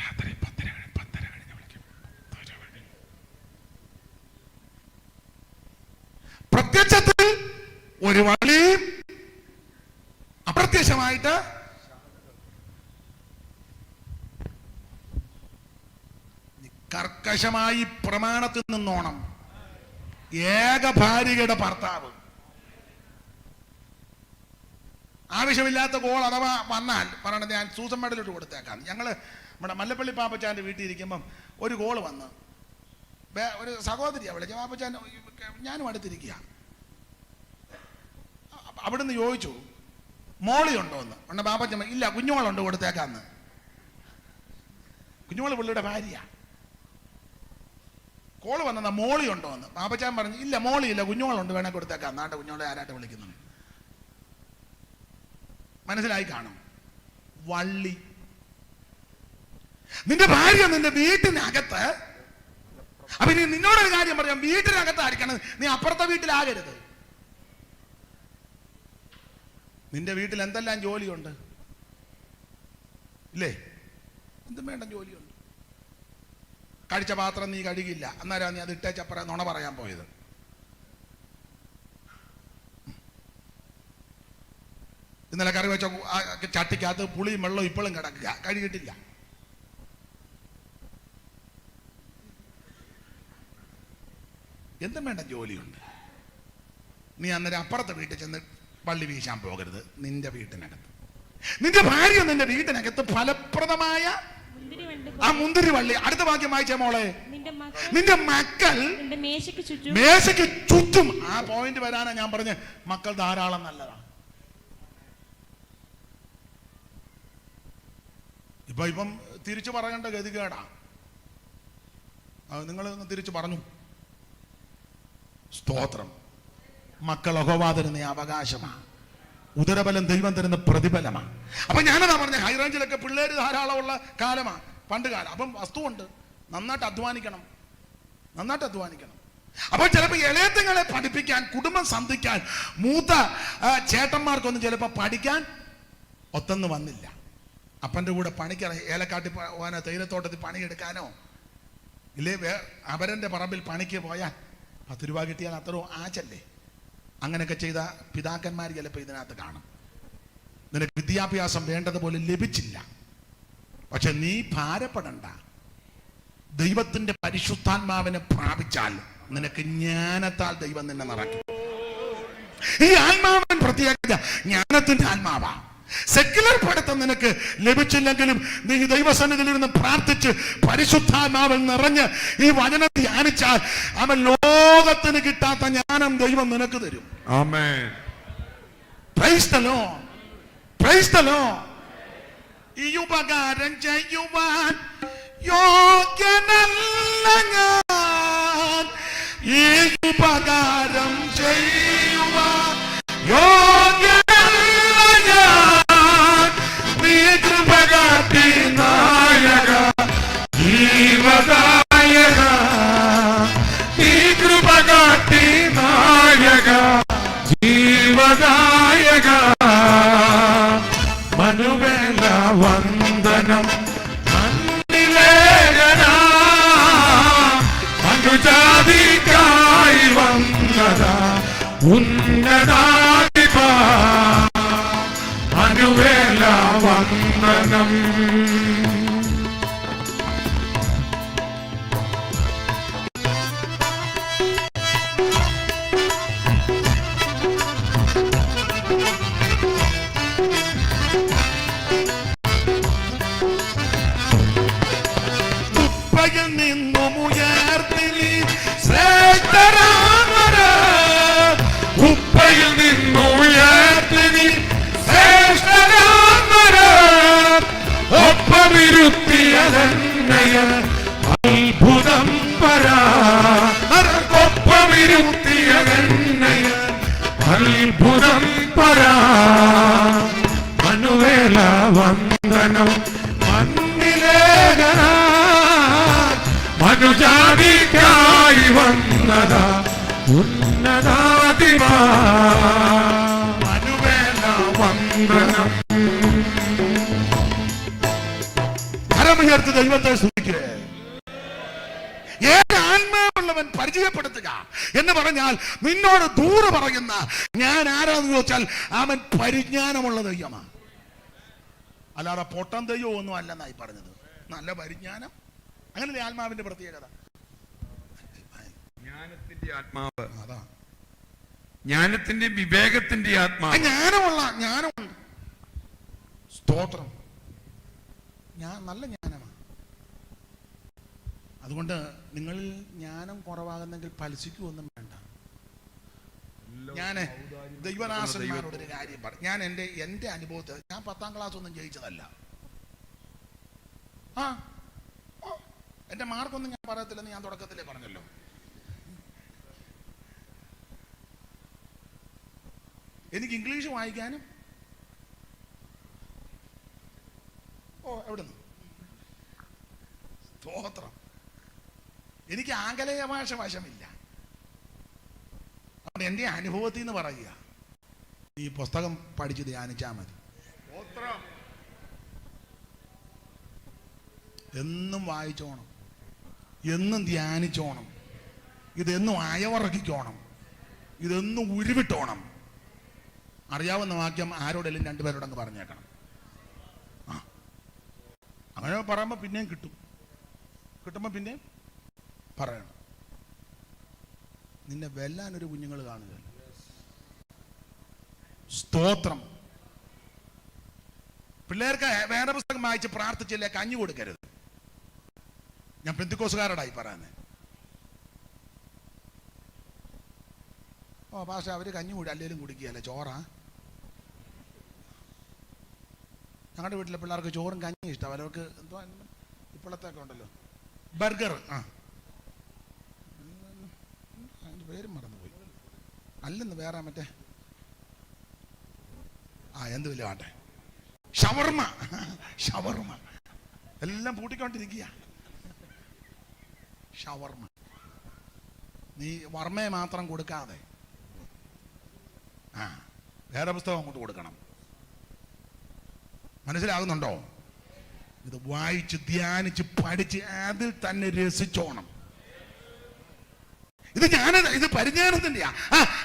രാത്രി 10:30 കഴിഞ്ഞ് വിളിക്കും. പ്രത്യക്ഷത്തിൽ ഒരു വള്ളിയും അപ്രത്യക്ഷമായിട്ട് കർക്കശമായി പ്രമാണത്തിൽ നിന്നോണം. ഏക ഭാര്യയുടെ ഭർത്താവ്. ആവശ്യമില്ലാത്ത കോൾ അഥവാ വന്നാൽ പറയണത് ഞാൻ സൂസൻ മെഡലിട്ട് കൊടുത്തേക്കാം. ഞങ്ങൾ നമ്മുടെ മല്ലപ്പള്ളി പാപ്പച്ചാൻ്റെ വീട്ടിൽ ഇരിക്കുമ്പം ഒരു കോള് വന്ന് ഒരു സഹോദരിയാണ് വിളിച്ച പാപ്പച്ചാൻ, ഞാനും അടുത്തിരിക്കുക. അവിടുന്ന് ചോദിച്ചു മോളി ഉണ്ടോ എന്ന്. ഉണ്ട പാപ്പച്ചൻ ഇല്ല കുഞ്ഞോളുണ്ട് കൊടുത്തേക്കാന്ന്. കുഞ്ഞോള് പുള്ളിയുടെ ഭാര്യ. കോള് വന്നതാ മോളി ഉണ്ടോ എന്ന്. പാപ്പച്ചാൻ പറഞ്ഞു ഇല്ല മോളി ഇല്ല കുഞ്ഞോളുണ്ട് വേണേ കൊടുത്തേക്കാം. നാട്ടെ കുഞ്ഞോളെ ആരാട്ടെ വിളിക്കുന്നു. മനസ്സിലായി കാണും. വള്ളി. നിന്റെ ഭാര്യ നിന്റെ വീട്ടിനകത്ത്. അപ്പൊ ഇനി നിന്നോടൊരു കാര്യം പറയാം, വീട്ടിനകത്ത് ആയിരിക്കണം, നീ അപ്പുറത്തെ വീട്ടിലാകരുത്. നിന്റെ വീട്ടിൽ എന്തെല്ലാം ജോലിയുണ്ട് ഇല്ലേ? എന്തും വേണ്ട ജോലിയുണ്ട്. കഴിച്ച പാത്രം നീ കഴുകില്ല, അന്നേരം നീ അത് ഇട്ടേച്ചപ്പറ നുണ പറയാൻ പോയത്. ഇന്നലെ കറി വെച്ച ചട്ടിക്കകത്ത് പുളിയും വെള്ളവും ഇപ്പോഴും കിടക്കുക, കഴുകിയിട്ടില്ല. എന്തും വേണ്ട ജോലിയുണ്ട്. നീ അന്നേരം അപ്പുറത്തെ വീട്ടിൽ ചെന്ന് പള്ളി വീശാൻ പോകരുത്. നിന്റെ വീട്ടിനകത്ത്, നിന്റെ ഭാര്യ നിന്റെ വീട്ടിനകത്ത് ഫലപ്രദമായ ആ മുന്തിരി വള്ളി. അടുത്ത വാക്യം വായിച്ചേ മോളെ. നിന്റെ മക്കൾ മേശയ്ക്ക് ചുറ്റും. ആ പോയിന്റ് വരാനാ ഞാൻ പറഞ്ഞ മക്കൾ ധാരാളം നല്ലതാണ്. ഇപ്പം തിരിച്ചു പറയേണ്ട ഗതികേടാ. നിങ്ങൾ തിരിച്ചു പറഞ്ഞു. സ്തോത്രം. മക്കൾ യഹോവ തരുന്ന അവകാശമാണ്. ഉദരബലം ദൈവം തരുന്ന പ്രതിഫലമാണ്. അപ്പൊ ഞാനതാ പറഞ്ഞ ഹൈറേഞ്ചിലൊക്കെ പിള്ളേര് ധാരാളമുള്ള കാലമാണ്, പണ്ട് കാലം. അപ്പം വസ്തുവുണ്ട്, നന്നായിട്ട് അധ്വാനിക്കണം, നന്നായിട്ട് അധ്വാനിക്കണം. അപ്പൊ ചിലപ്പോൾ ഇളയത്തുങ്ങളെ പഠിപ്പിക്കാൻ, കുടുംബം സന്ധിക്കാൻ, മൂത്ത ചേട്ടന്മാർക്കൊന്നും ചിലപ്പോൾ പഠിക്കാൻ ഒത്തൊന്നും വന്നില്ല. അപ്പൻ്റെ കൂടെ പണിക്ക് ഏലക്കാട്ടി പോകാനോ തേയിലത്തോട്ടത്തിൽ പണിയെടുക്കാനോ ഇല്ലേ അവരൻ്റെ പറമ്പിൽ പണിക്ക് പോയാൽ 10 രൂപ കിട്ടിയാൽ അത്രയോ ആച്ചല്ലേ. അങ്ങനെയൊക്കെ ചെയ്ത പിതാക്കന്മാർ ചിലപ്പോൾ ഇതിനകത്ത് കാണും. നിനക്ക് വിദ്യാഭ്യാസം വേണ്ടതുപോലെ ലഭിച്ചില്ല, പക്ഷെ നീ ഭാരപ്പെടണ്ട. ദൈവത്തിന്റെ പരിശുദ്ധാത്മാവിനെ പ്രാപിച്ചാൽ നിനക്ക് ജ്ഞാനത്താൽ ദൈവം നിന്നെ നിറയ്ക്കും. ഈ ആത്മാവൻ പ്രത്യേകത ജ്ഞാനത്തിന്റെ ആത്മാവാ. സെക്യുലർ പഠിത്തം നിനക്ക് ലഭിച്ചില്ലെങ്കിലും നീ ദൈവസന്നിധിയിൽ ഇരുന്ന് പ്രാർത്ഥിച്ച് പരിശുദ്ധാത്മാവിൽ നിറഞ്ഞ് ഈ വചനം ധ്യാനിച്ചാൽ അവൻ ലോകത്തിന് കിട്ടാത്ത ജ്ഞാനം ദൈവം നിനക്ക് തരും. ആമേൻ. Praise the lord. Praise the lord. ഈ ഉപകാരം ചെയ്യുവാൻ യോഗ്യനല്ല ഞാൻ. ഈ ഉപകാരം ചെയ്യുവാൻ യോഗ്യനല്ല ഞാൻ. നീ കൃപ കാട്ടി നായക ജീവദായക. നീ കൃപ കാട്ടി നായക ജീവദായക. മനുവേല വന്ദനം മണ്ണിലേഖനാ. മനുജാതിക്കായി വന്നതാ ഉന്നതാധിപ. മനുവേല വന്ദനം. ഉപ്പയിൽ നിന്നുയർത്തി ശ്രേഷ്ഠരാമര ഒപ്പമിരുത്തിയതന്നയ അത്ഭുതം പരാ. ഒപ്പമിരുത്തിയതന്നയ അത്ഭുതം പരാ. മനുവേല വന്ദനം മണ്ണിലേഖന. മനുജാതിക്കായി വന്നതാ ഉന്നതാധിപ. മനുവേല വന്ദനം. കരമുയർത്തി ദൈവത്തെ സ്തുതിക്കുക. ഏത് ആത്മാവുള്ളവൻ പരിചയപ്പെടുത്തുക എന്ന് പറഞ്ഞാൽ നിന്നോട് ദൂരെ പറയുന്ന ഞാൻ ആരാന്ന് ചോദിച്ചാൽ അവൻ പരിജ്ഞാനമുള്ള ദൈവമാണ്. അല്ലാതെ പൊട്ടം ദൈവം ഒന്നും അല്ലെന്നായി പറഞ്ഞത്. നല്ല പരിജ്ഞാനം. അങ്ങനല്ലേ ആത്മാവിന്റെ പ്രത്യേകത? ജ്ഞാനത്തിന്റെ ആത്മാവ്, അതാ ജ്ഞാനത്തിന്റെ വിവേകത്തിന്റെ ആത്മാവ്. ജ്ഞാനമുണ്ട്. സ്തോത്രം. നല്ല ജ്ഞാനമാണ്. അതുകൊണ്ട് നിങ്ങളിൽ ജ്ഞാനം കുറവാകുന്നെങ്കിൽ ഫലിക്കുകയൊന്നും വേണ്ട. ഞാൻ ദൈവദാസന്മാരോടൊരു കാര്യം പറയും. ഞാൻ എൻ്റെ അനുഭവത്തിൽ ഞാൻ 10ാം ക്ലാസ് ഒന്നും ജയിച്ചതല്ല. എൻ്റെ മാർക്കൊന്നും ഞാൻ പറയത്തില്ലെന്ന് ഞാൻ തുടക്കത്തിലേ പറഞ്ഞല്ലോ. എനിക്ക് ഇംഗ്ലീഷ് വായിക്കാനും എവിടുന്ന് സ്തോത്രം. എനിക്ക് ആംഗലേയ ഭാഷ വശമില്ല. അതുകൊണ്ട് എൻ്റെ അനുഭവത്തിൽ നിന്ന് പറയുക, ഈ പുസ്തകം പഠിച്ച് ധ്യാനിച്ചാൽ മതി. എന്നും വായിച്ചോണം, എന്നും ധ്യാനിച്ചോണം, ഇതെന്നും അയവറക്കിക്കോണം, ഇതെന്നും ഉരുവിട്ടോണം. അറിയാവുന്ന വാക്യം ആരോടെല്ലാം 2 പേരോടങ്ങ് പറഞ്ഞേക്കണം. അങ്ങനെ പറയുമ്പോൾ പിന്നെയും കിട്ടുമ്പോൾ പിന്നെയും പറയണം. നിന്നെ വെല്ലാനൊരു കുഞ്ഞുങ്ങൾ കാണുക. സ്തോത്രം. പിള്ളേർക്ക് വേറെ പുസ്തകം വായിച്ച് പ്രാർത്ഥിച്ചില്ലേ കഞ്ഞി കൊടുക്കരുത്. ഞാൻ പെന്തിക്കോസുകാരോടായി പറയുന്നത്. പക്ഷെ അവര് കഞ്ഞി കൂടി അല്ലേലും കുടിക്കുകയല്ലേ, ചോറാ. ഞങ്ങളുടെ വീട്ടിലെ പിള്ളേർക്ക് ചോറും കഞ്ഞി ഇഷ്ടം. അവർക്ക് എന്തോ ഇപ്പോഴത്തെയൊക്കെ ഉണ്ടല്ലോ ബർഗർ, അതിൻ്റെ പേരും മറന്നുപോയി. അല്ലെന്ന് വേറെ മറ്റേ എന്ത് വലിയ ആട്ടെ, ഷവർമ എല്ലാം പൂട്ടിക്കൊണ്ടിരിക്കുക. ഷവർമ നീ വർമ്മയെ മാത്രം കൊടുക്കാതെ വേറെ പുസ്തകം അങ്ങോട്ട് കൊടുക്കണം. മനസ്സിലാകുന്നുണ്ടോ? ഇത് വായിച്ച് ധ്യാനിച്ച് പഠിച്ച് അതിൽ തന്നെ രസിച്ചോണം. ഇത് പരിജ്ഞാനത്തിന്റെയാ.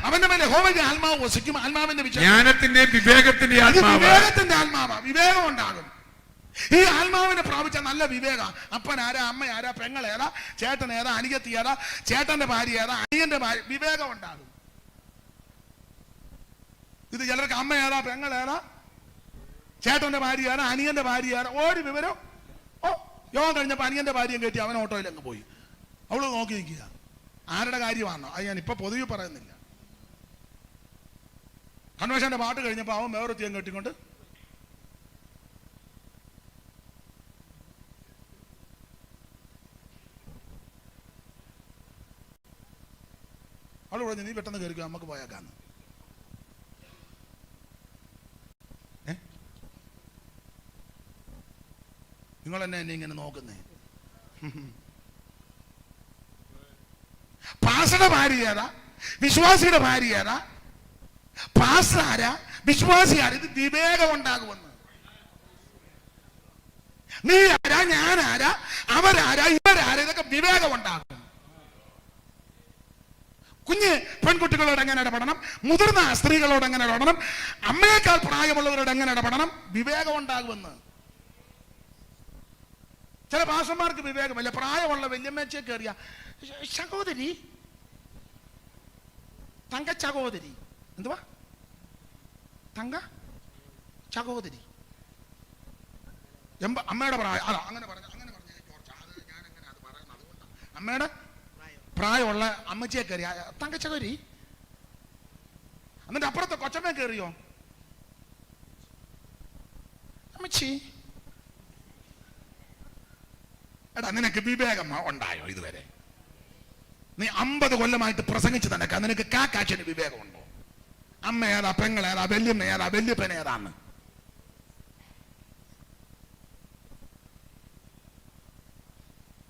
അവന്റെ മേലെ യഹോവയുടെ ആത്മാവ് വസിക്കും. ആത്മാവിന്റെ ജ്ഞാനത്തിന്റെ വിവേകത്തിന്റെ ആത്മാവ്. വിവേകം ഉണ്ടാകും. ഈ ആത്മാവിനെ പ്രാപിച്ച നല്ല വിവേക. അപ്പൻ ആരാ, അമ്മ ആരാ, പെങ്ങൾ ഏതാ, ചേട്ടൻ ഏതാ, അനിയത്തി ഏതാ, ചേട്ടന്റെ ഭാര്യ ഏതാ, അനിയന്റെ ഭാര്യ, വിവേകം ഉണ്ടാകും. ഇത് ചിലർക്ക് അമ്മ ഏതാ, പെങ്ങൾ ഏതാ, ചേട്ടന്റെ ഭാര്യ ഏതാ, അനിയന്റെ ഭാര്യ ഏതാ, ഒരു വിവരം. യോഗം കഴിഞ്ഞപ്പോ അനിയന്റെ ഭാര്യയും കയറ്റി അവൻ ഓട്ടോയിൽ അങ്ങ് പോയി. അവള് നോക്കി നിൽക്കുക. ആരുടെ കാര്യമാണോ അത് ഞാൻ ഇപ്പൊ പൊതുവെ പറയുന്നില്ല. കൺവെൻഷന്റെ പാട്ട് കഴിഞ്ഞപ്പോ അവൻ വേറൊത്തിയും കെട്ടിക്കൊണ്ട് അവള് പറഞ്ഞു, നീ പെട്ടെന്ന് കയറിക്കോ, നമുക്ക് പോയേക്കാന്ന്. നിങ്ങൾ എന്നെ ഇങ്ങനെ നോക്കുന്നേ. പാസ്റ്ററുടെ ഭാര്യ ഏതാ, വിശ്വാസിയുടെ ഭാര്യ ഏതാ, പാസ്റ്റർ ആരാ, വിശ്വാസി ആരാ, ഇത് വിവേകം ഉണ്ടാകുമെന്ന്. നീ ആരാ, ഞാൻ ആരാ, അവരാരാ, ഇവരാരാ, ഇതൊക്കെ വിവേകം ഉണ്ടാകും. കുഞ്ഞ് പെൺകുട്ടികളോട് എങ്ങനെ ഇടപെടണം, മുതിർന്ന സ്ത്രീകളോട് എങ്ങനെ ഇടപെടണം, അമ്മയേക്കാൾ പ്രായമുള്ളവരോട് എങ്ങനെ ഇടപെടണം, വിവേകം ഉണ്ടാകുമെന്ന്. ചില ഭാഷന്മാർക്ക് വിവേകമല്ല. പ്രായമുള്ള വല്യമ്മച്ചെ കയറിയ സഹോദരി, തങ്ക സഹോദരി, എന്തുവാ തങ്ക സഹോദരി, അമ്മയുടെ പ്രായം അതാ അങ്ങനെ പറഞ്ഞു ഞാൻ എങ്ങനെ അത് പറയുന്നത്? അതുകൊണ്ടാണ് അമ്മയുടെ പ്രായമുള്ള അമ്മച്ചിയെ കയറിയ തങ്ക സഹോദരി. എന്നിട്ട് അപ്പുറത്തെ കൊച്ചമ്മയെ കയറിയോ അമ്മച്ചി. എടാ, നിനക്ക് വിവേകം ഉണ്ടായോ ഇതുവരെ? നീ 50 കൊല്ലമായിട്ട് പ്രസംഗിച്ച് തന്നെ നിനക്ക് കാക്കാച്ചിന് വിവേകമുണ്ടോ? അമ്മ ഏതാ, പെങ്ങൾ ഏതാ, വല്യമ്മ ഏതാ, വല്യപ്പൻ ഏതാന്ന്?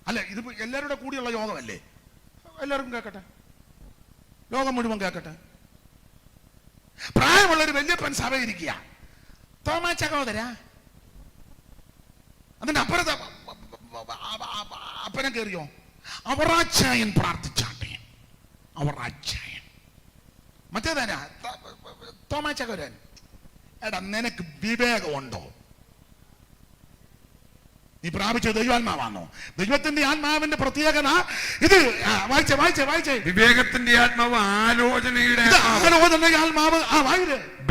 അല്ല, ഇത് എല്ലാവരുടെ കൂടിയുള്ള യോഗമല്ലേ? എല്ലാവർക്കും കേൾക്കട്ടെ, ലോകം മുഴുവൻ കേൾക്കട്ടെ. പ്രായമുള്ളൊരു വല്യപ്പൻ സഭ ഇരിക്കുക, തോമാ സഹോദര. അതിന്റെ അപ്പുറത്തെ അപ്പനെ കയറിയോ, അവറാച്ചായൻ പ്രാർത്ഥിച്ചാട്ടെ, അവർ അച്ചായൻ. മറ്റേതാ തോമാച്ചകരൻ. എടാ, നിനക്ക് വിവേകമുണ്ടോ? നീ പ്രാപിച്ച ദൈവാത്മാവാണോ? ദൈവത്തിന്റെ ആത്മാവിന്റെ പ്രത്യേകത ഇത്. വായിച്ചേ. വിവേകത്തിന്റെ ആത്മാവ് ആലോചനയുടെ ആത്മാവ്.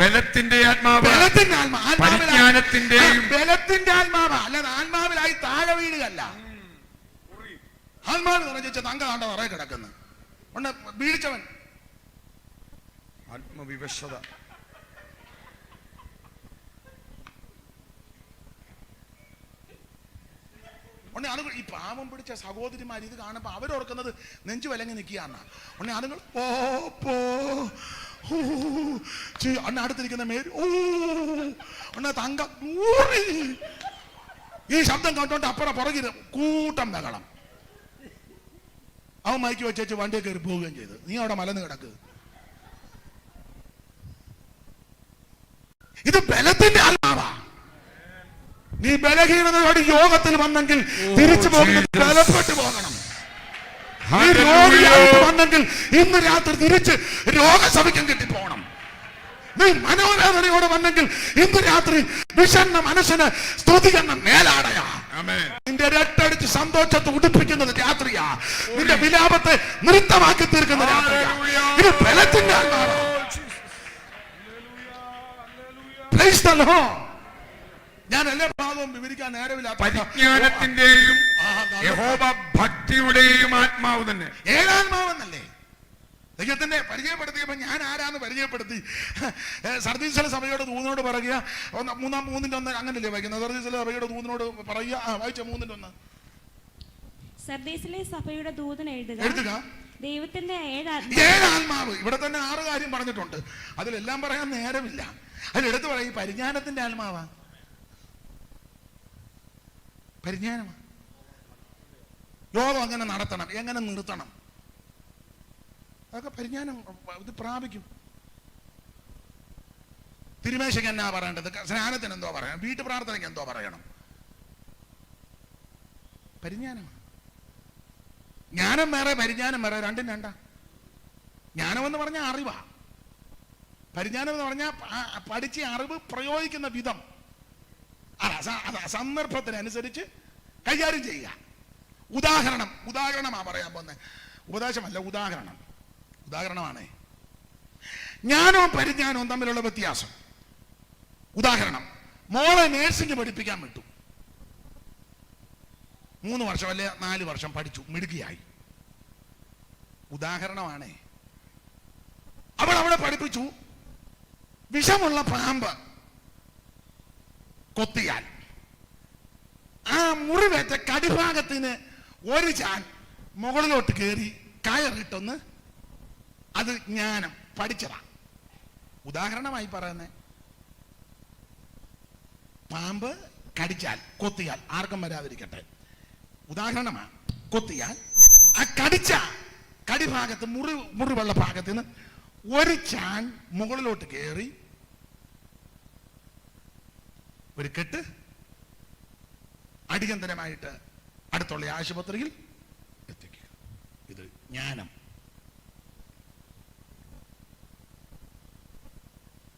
ബലത്തിന്റെ ആത്മാവ്, ബലത്തിന്റെ ആത്മാവ്, പരിജ്ഞാനത്തിന്റെയും ബലത്തിന്റെ ആത്മാവ്. അല്ലാതെ ആത്മാവിലായി താഴെ വീഴുകയല്ല. ആത്മാവ് നിറഞ്ഞ തങ്ക കാണ്ട നിറയെ കിടക്കുന്നു. ഉണ്ട് വീഴ്ചവൻ ആത്മവിവശത. ഉണ്ണെ ആളുകൾ ഈ പാവം പിടിച്ച സഹോദരിമാർ ഇത് കാണുമ്പോ അവരോർക്കുന്നത് നെഞ്ചു വിലങ്ങി നിൽക്കുകയാണ്. ഉണ്ണെ ആളുകൾ അണ്ണ അടുത്തിരിക്കുന്ന മേര് അണ്ണ തങ്ക ഈ ശബ്ദം കണ്ടോണ്ട് അപ്പുറം പുറകിൽ കൂട്ടം ബഹളം. അവൻ മയക്കി വെച്ചു വണ്ടിയെ കയറി പോവുകയും ചെയ്തു. നീ അവിടെ മലന്ന് കിടക്ക്. ഇത് ബലത്തിന്റെ ആത്മാവാ. നീ ബലഹീനതയോട് യോഗത്തിൽ വന്നെങ്കിൽ തിരിച്ചു പോകുന്നത് ബലപ്പെട്ടു പോകണം. നീ രോഗിയായിട്ട് വന്നെങ്കിൽ ഇന്ന് രാത്രി തിരിച്ച് രോഗസഭയ്ക്കും കിട്ടിപ്പോകണം. നീ മനോവേദനയോടെ വന്നെങ്കിൽ ഇന്ന് രാത്രി വിഷണ്ണ മനസ്സിന് സ്തുതിക്കുന്ന മേലാടയാ. നിന്റെ രട്ടടിച്ച് സന്തോഷത്തെ ഉടുപ്പിക്കുന്നത് രാത്രിയാ. നിന്റെ വിലാപത്തെ നൃത്തമാക്കി തീർക്കുന്ന രാത്രിയാ. ഇത് ബലത്തിന്റെ ആത്മാവാ. Praise the lord. ഞാൻ എല്ലാ ഭാഗവും വിവരിക്കാൻ നേരമില്ല. പരിജ്ഞാനത്തിന്റെയും യഹോവ ഭക്തിയുടെയും ആത്മാവ് തന്നെ. ഏഴാത്മാവെന്നല്ലേ ദൈവത്തിന്റെ പരിചയപ്പെടുത്തിയപ്പോ ഞാൻ ആരാന്ന് പരിചയപ്പെടുത്തി. സർദീസിലെ സഭയുടെ ദൂതനോട് പറയുക. 3:1 അങ്ങനല്ലേ വായിക്കുന്നത്? സർദീസിലെ സഭയുടെ ദൂതനോട് പറയുക. വായിച്ച 3:1. സർദീസിലെ സഭയുടെ ദൂതൻ എഴുതുക. ദൈവത്തിന്റെ ഏഴാത്മാവ്. ഇവിടെ തന്നെ 6 കാര്യം പറഞ്ഞിട്ടുണ്ട്. അതിലെല്ലാം പറയാൻ നേരമില്ല. അതിലെടുത്ത് പറയും പരിജ്ഞാനത്തിന്റെ ആത്മാവാ. പരിജ്ഞാനമാണ്. യോഗം എങ്ങനെ നടത്തണം, എങ്ങനെ നിർത്തണം, അതൊക്കെ പരിജ്ഞാനം ഇത് പ്രാപിക്കും. തിരുമേശയ്ക്ക് എന്നാ പറയേണ്ടത്, സ്നാനത്തിന് എന്തോ പറയണം, വീട്ടു പ്രാർത്ഥനയ്ക്ക് എന്തോ പറയണം, പരിജ്ഞാനമാണ്. ജ്ഞാനം വേറെ പരിജ്ഞാനം വേറെ, രണ്ടും രണ്ടാ. ജ്ഞാനം എന്ന് പറഞ്ഞാൽ അറിവാ. പരിജ്ഞാനം എന്ന് പറഞ്ഞാൽ പഠിച്ച അറിവ് പ്രയോഗിക്കുന്ന വിധം, സന്ദർഭത്തിനനുസരിച്ച് കൈകാര്യം ചെയ്യുക. ഉദാഹരണമാ പറയാൻ പോന്നെ, ഉപദേശമല്ല, ഉദാഹരണമാണേ. ജ്ഞാനവും പരിജ്ഞാനവും തമ്മിലുള്ള വ്യത്യാസം. ഉദാഹരണം, മോളെ നേഴ്സിംഗ് പഠിപ്പിക്കാൻ വിട്ടു. 3 വർഷം അല്ലെ 4 വർഷം പഠിച്ചു, മിടുക്കിയായി. ഉദാഹരണമാണേ. അവളെ പഠിപ്പിച്ചു. വിഷമുള്ള പാമ്പ് കൊത്തിയാൽ ആ മുറിവേറ്റ കടിഭാഗത്തിന് ഒരു ചാൻ മുകളിലോട്ട് കയറി കയറിട്ടൊന്ന്, അത് ജ്ഞാനം പഠിച്ചതാ. ഉദാഹരണമായി പറയുന്നേ, പാമ്പ് കടിച്ചാൽ, കൊത്തിയാൽ, ആർക്കും വരാതിരിക്കട്ടെ, ഉദാഹരണമാ. കൊത്തിയാൽ ആ കടിച്ച കടിഭാഗത്ത് മുറിവുള്ള ഭാഗത്തിന് ഒരു ചാൻ മുകളിലോട്ട് കയറി ഒരു കെട്ട് അടിയന്തരമായിട്ട് അടുത്തുള്ള ആശുപത്രിയിൽ എത്തിക്കുക. ഇത് ജ്ഞാനം.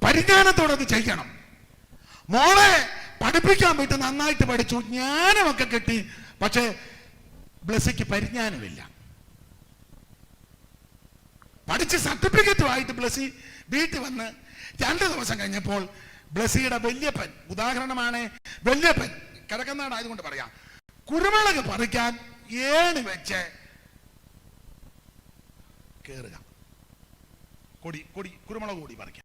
പരിജ്ഞാനത്തോടെ അത് ചെയ്യണം. മോളെ പഠിപ്പിക്കാൻ വിട്ട് നന്നായിട്ട് പഠിച്ചു, ജ്ഞാനമൊക്കെ കിട്ടി. പക്ഷേ ബ്ലസ്സിക്ക് പരിജ്ഞാനമില്ല. പഠിച്ച് സർട്ടിഫിക്കറ്റുമായിട്ട് ബ്ലസ്സി വീട്ടിൽ വന്ന് 2 ദിവസം കഴിഞ്ഞപ്പോൾ ബ്ലസ്സിയുടെ വല്യപ്പൻ, ഉദാഹരണമാണ്, വല്യപ്പൻ കിടക്കുന്നതാണ് ആയതുകൊണ്ട് പറയാം, കുരുമുളക് പറിക്കാൻ ഏണി വെച്ച് കേറുക. കുരുമുളക് കൂടി പറിക്കാൻ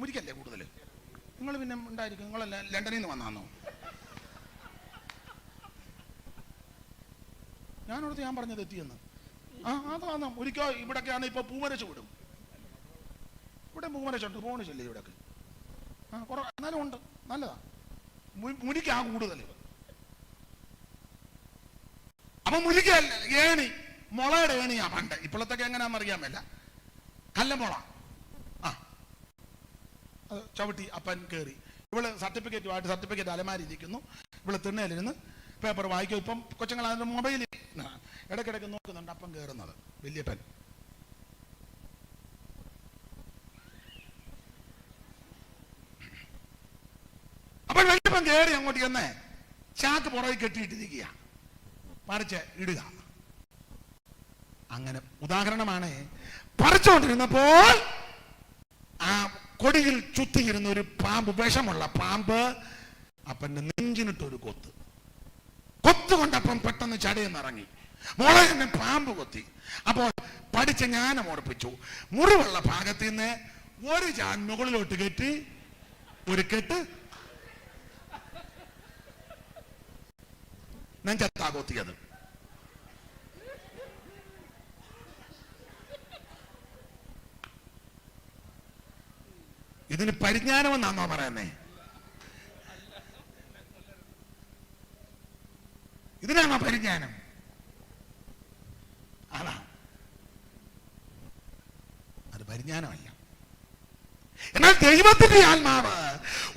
മുരിക്കല്ലേ കൂടുതൽ. നിങ്ങൾ പിന്നെ ഉണ്ടായിരിക്കും, നിങ്ങളല്ല ലണ്ടനിൽ നിന്ന് വന്നാന്നോ? ഞാനോടത്ത് ഞാൻ പറഞ്ഞത് എത്തിയെന്ന്. അതാന്ന് ഒരിക്കൽ ഇവിടൊക്കെയാണ് ഇപ്പൊ പൂമരച്ച് വിടും. ഇവിടെ പൂമരച്ചുണ്ട്, പോണിച്ചല്ലേ ഇവിടൊക്കെ. എന്നാലും ഉണ്ട്, നല്ലതാ. മുരിക്കാ കൂടുതൽ. അപ്പൊ മുരിക്കല്ല, ഏണി, മുളയുടെ ഏണിയാ പണ്ട്. ഇപ്പോഴത്തൊക്കെ എങ്ങനെയാണെന്ന് അറിയാൻ മേല. കല്ലമുള. അത് ചവിട്ടി അപ്പൻ കയറി. ഇവള് സർട്ടിഫിക്കറ്റ് അലമാരി ഇരിക്കുന്നു. ഇവള് തിണ്ണയിലിരുന്ന് പേപ്പർ വായിക്കും. ഇപ്പം കൊച്ചുങ്ങൾ അതിൻ്റെ മൊബൈലിൽ ഇടയ്ക്കിടയ്ക്ക് നോക്കുന്നുണ്ട്. അപ്പം കയറുന്നത് വലിയപ്പൻ. അപ്പോൾ വലിയപ്പൻ കയറി അങ്ങോട്ട് ചെന്ന് ചാക്ക് പുറകിൽ കെട്ടിയിട്ടിരിക്കുക, പറിച്ച് ഇടുക. അങ്ങനെ ഉദാഹരണമാണ്. പറിച്ചുകൊണ്ടിരുന്നപ്പോൾ ആ കൊടിയിൽ ചുറ്റിയിരുന്ന ഒരു പാമ്പ്, വിഷമുള്ള പാമ്പ്, അപ്പൻ്റെ നെഞ്ചിനിട്ടൊരു കൊത്ത് കൊണ്ടപ്പം പെട്ടെന്ന് ചടയെന്നിറങ്ങി. മോളെ എന്നെ പാമ്പ് കൊത്തി. അപ്പോൾ പഠിച്ച ജ്ഞാനം ഓർപ്പിച്ചു. മുറിവുള്ള ഭാഗത്ത് നിന്ന് ഒരു ചാൻ മുകളിലോട്ട് കെട്ടി ഒരു കെട്ട് നെഞ്ചത്താ കൊത്തിയത്. ഇതിന് പരിജ്ഞാനമെന്നാണോ പറയുന്നേ? ഇതിനാണോ പരിജ്ഞാനം? അതാ, അത് പരിജ്ഞാനമല്ല. എന്നാൽ ദൈവത്തിന്റെ ആത്മാവ്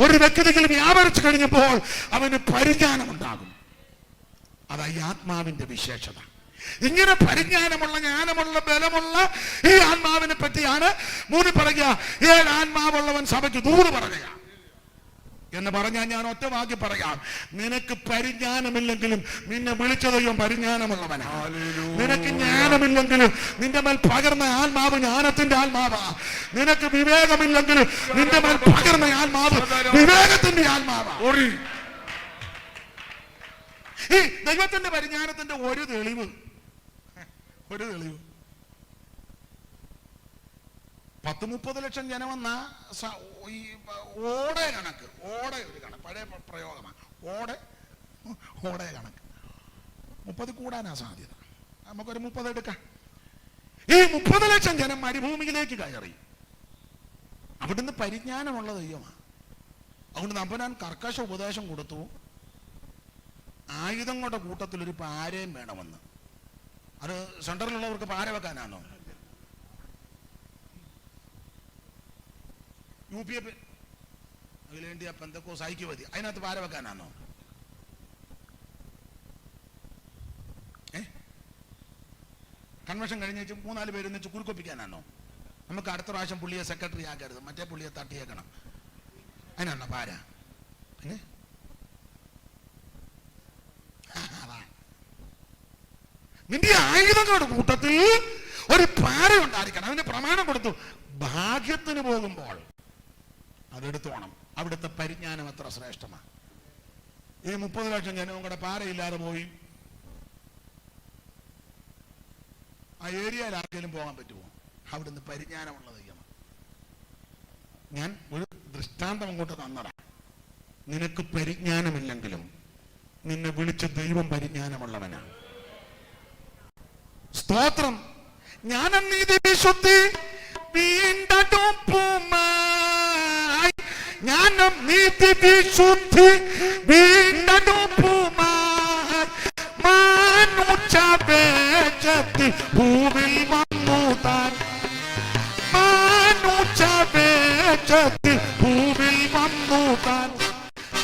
ഒരു വ്യക്തിയിൽ വ്യാപരിച്ചു കഴിഞ്ഞപ്പോൾ അവന് പരിജ്ഞാനമുണ്ടാകും. അതാ ഈ ആത്മാവിന്റെ വിശേഷത. ഇങ്ങനെ പരിജ്ഞാനമുള്ള, ജ്ഞാനമുള്ള, ബലമുള്ള ഈ ആത്മാവിനെ പറ്റിയാണ് മൂന്ന് പറയുക. 7 ആത്മാവുള്ളവൻ സഭയ്ക്ക് ദൂത് പറയുക എന്ന് പറഞ്ഞാൽ ഞാൻ ഒറ്റ വാക്കി പറയാം. നിനക്ക് പരിജ്ഞാനമില്ലെങ്കിലും നിന്നെ വിളിച്ച ദൈവം പരിജ്ഞാനമുള്ളവനാണ്. നിനക്ക് ജ്ഞാനമില്ലെങ്കിലും നിന്റെ മേൽ പകർന്ന ആത്മാവ് ജ്ഞാനത്തിന്റെ ആത്മാവാ. നിനക്ക് വിവേകമില്ലെങ്കിലും നിന്റെ മേൽ പകർന്ന ആത്മാവ് വിവേകത്തിന്റെ ആത്മാവാ. ഈ ദൈവത്തിന്റെ പരിജ്ഞാനത്തിന്റെ ഒരു തെളിവ് 10-30 ലക്ഷം ജനമെന്ന ഈ ഓടെ കണക്ക്, ഒരു കണക്ക്, പഴയ പ്രയോഗമാണ്. ഓടെ കണക്ക് 30 കൂടാനാ സാധ്യത. നമുക്കൊരു 30 എടുക്കാം. ഈ 30 ലക്ഷം ജനം മരുഭൂമിയിലേക്ക് കയറി. അവിടുന്ന് പരിജ്ഞാനമുള്ള ദൈവമാണ്. അതുകൊണ്ട് നമ്പനാൻ കർക്കശ ഉപദേശം കൊടുത്തു, ആയുധങ്ങളുടെ കൂട്ടത്തിൽ ഒരു പാരയും വേണമെന്ന്. അത് സെന്ററിലുള്ളവർക്ക് പാര വെക്കാനാണോ? UPA അഖിലേന്ത്യാ പെന്തക്കോസ്ത് ഐക്യവേദി, അതിനകത്ത് പാര വെക്കാനാണോ? കൺവെൻഷൻ കഴിഞ്ഞ് 3-4 പേര് വെച്ച് കുറുക്കൊപ്പിക്കാനാണോ? നമുക്ക് അടുത്ത പ്രാവശ്യം പുള്ളിയെ സെക്രട്ടറി ആക്കരുത്, മറ്റേ പുള്ളിയെ തട്ടിയേക്കണം, അതിനാണോ പാര? പിന്നെ നിന്റെ ആയുധങ്ങളുടെ കൂട്ടത്തിൽ ഒരു പാര ഉണ്ടായിരിക്കണം. അതിന് പ്രമാണം കൊടുത്തു. ഭാഗ്യത്തിന് പോകുമ്പോൾ അതെടുത്തോണം. അവിടുത്തെ പരിജ്ഞാനം എത്ര ശ്രേഷ്ഠമാണ്. ഈ 30 ലക്ഷം ജനവും കൂടെ പാരയില്ലാതെ പോയി ആ ഏരിയയിൽ ആർക്കെങ്കിലും പോകാൻ പറ്റുമോ? അവിടുന്ന് പരിജ്ഞാനമുള്ള ദൈവമാണ്. ഞാൻ ഒരു ദൃഷ്ടാന്തം അങ്ങോട്ട് തന്നടാ. നിനക്ക് പരിജ്ഞാനമില്ലെങ്കിലും നിന്നെ വിളിച്ച ദൈവം പരിജ്ഞാനമുള്ളവനാണ്. സ്തോത്രം. ജ്ഞാനം, നീതി, വിശുദ്ധി വീണ്ടെടുപ്പുമായി, ജ്ഞാനം, നീതി, വിശുദ്ധി വീണ്ടെടുപ്പുമായി മാനുഷവേഷത്തിൽ ഭൂമിൽ വന്നു താൻ. മാനുഷവേഷത്തിൽ ഭൂമിൽ വന്നു താൻ.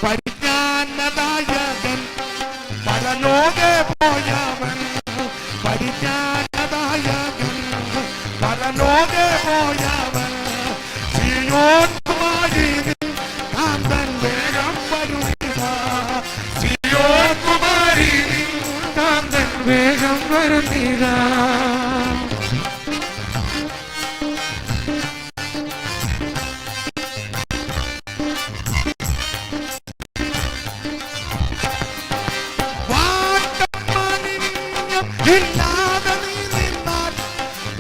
പരിജ്ഞാനദായകൻ പരലോകെ പോയവൻ. പരിജ്ഞാനദായകൻ പരലോകെ പോയവൻ. സിയോൻ കുമാരിയിൽ കാന്തൻ വേഗം വരുന്നില്ല. സിയോൻ കുമാരിയിൽ കാന്തൻ വേഗം വരുന്നില്ല. ഇല്ലാതെ നീ നിന്നാൽ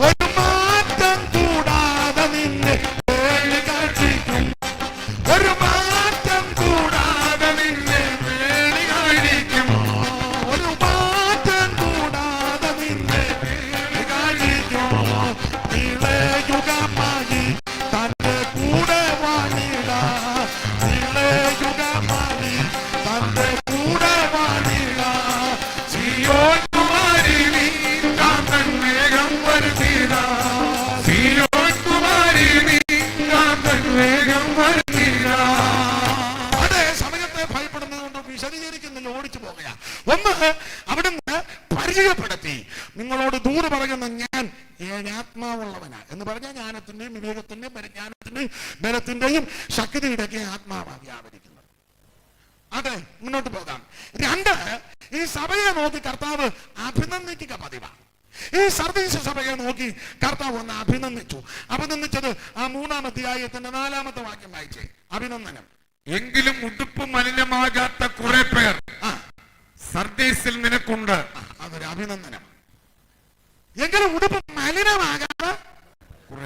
ഒരു മാറ്റം കൂടാതെ നിന്നെ വേളി കാണിക്കും. ഒരു മാറ്റം കൂടാതെ നിന്നെ വേളി കാണിക്കും. ഒരു മാറ്റം കൂടാതെ നിന്നെ വേളി കാണിക്കും. ഇളയുഗമായി തന്റെ കൂടെ വാണിട. ഇളയുഗമായി തന്റെ കൂടെ വാണിട. സിയോൻ ദൂത് പറയുന്ന ഞാൻ ഏഴാത്മാവുള്ളവനാ എന്ന് പറഞ്ഞാൽ ജ്ഞാനത്തിന്റെയും വിവേകത്തിന്റെയും പരിജ്ഞാനത്തിന്റെയും ബലത്തിന്റെയും ശക്തിയുടെയൊക്കെ ആത്മാവാണ് വ്യാപരിക്കുന്നത്. അതെ, മുന്നോട്ട് പോകാം. 2, ഈ സഭയെ നോക്കി കർത്താവ് അഭിനന്ദിക്കുക പതിവാണ്. ഈ സർവീസ് സഭയെ നോക്കി കർത്താവ് ഒന്ന് അഭിനന്ദിച്ചത് ആ 3-ാം അധ്യായത്തിന്റെ 4-ാമത്തെ വാക്യം വായിച്ചേ. അഭിനന്ദനം. എങ്കിലും ഉടുപ്പ് മലിനമാകാത്ത കുറെ പേർ സർദീസിൽ നിനക്കുണ്ട്. അതൊരു അഭിനന്ദനം. എങ്കിലും ഉടുപ്പ് മലിനമാകാത്ത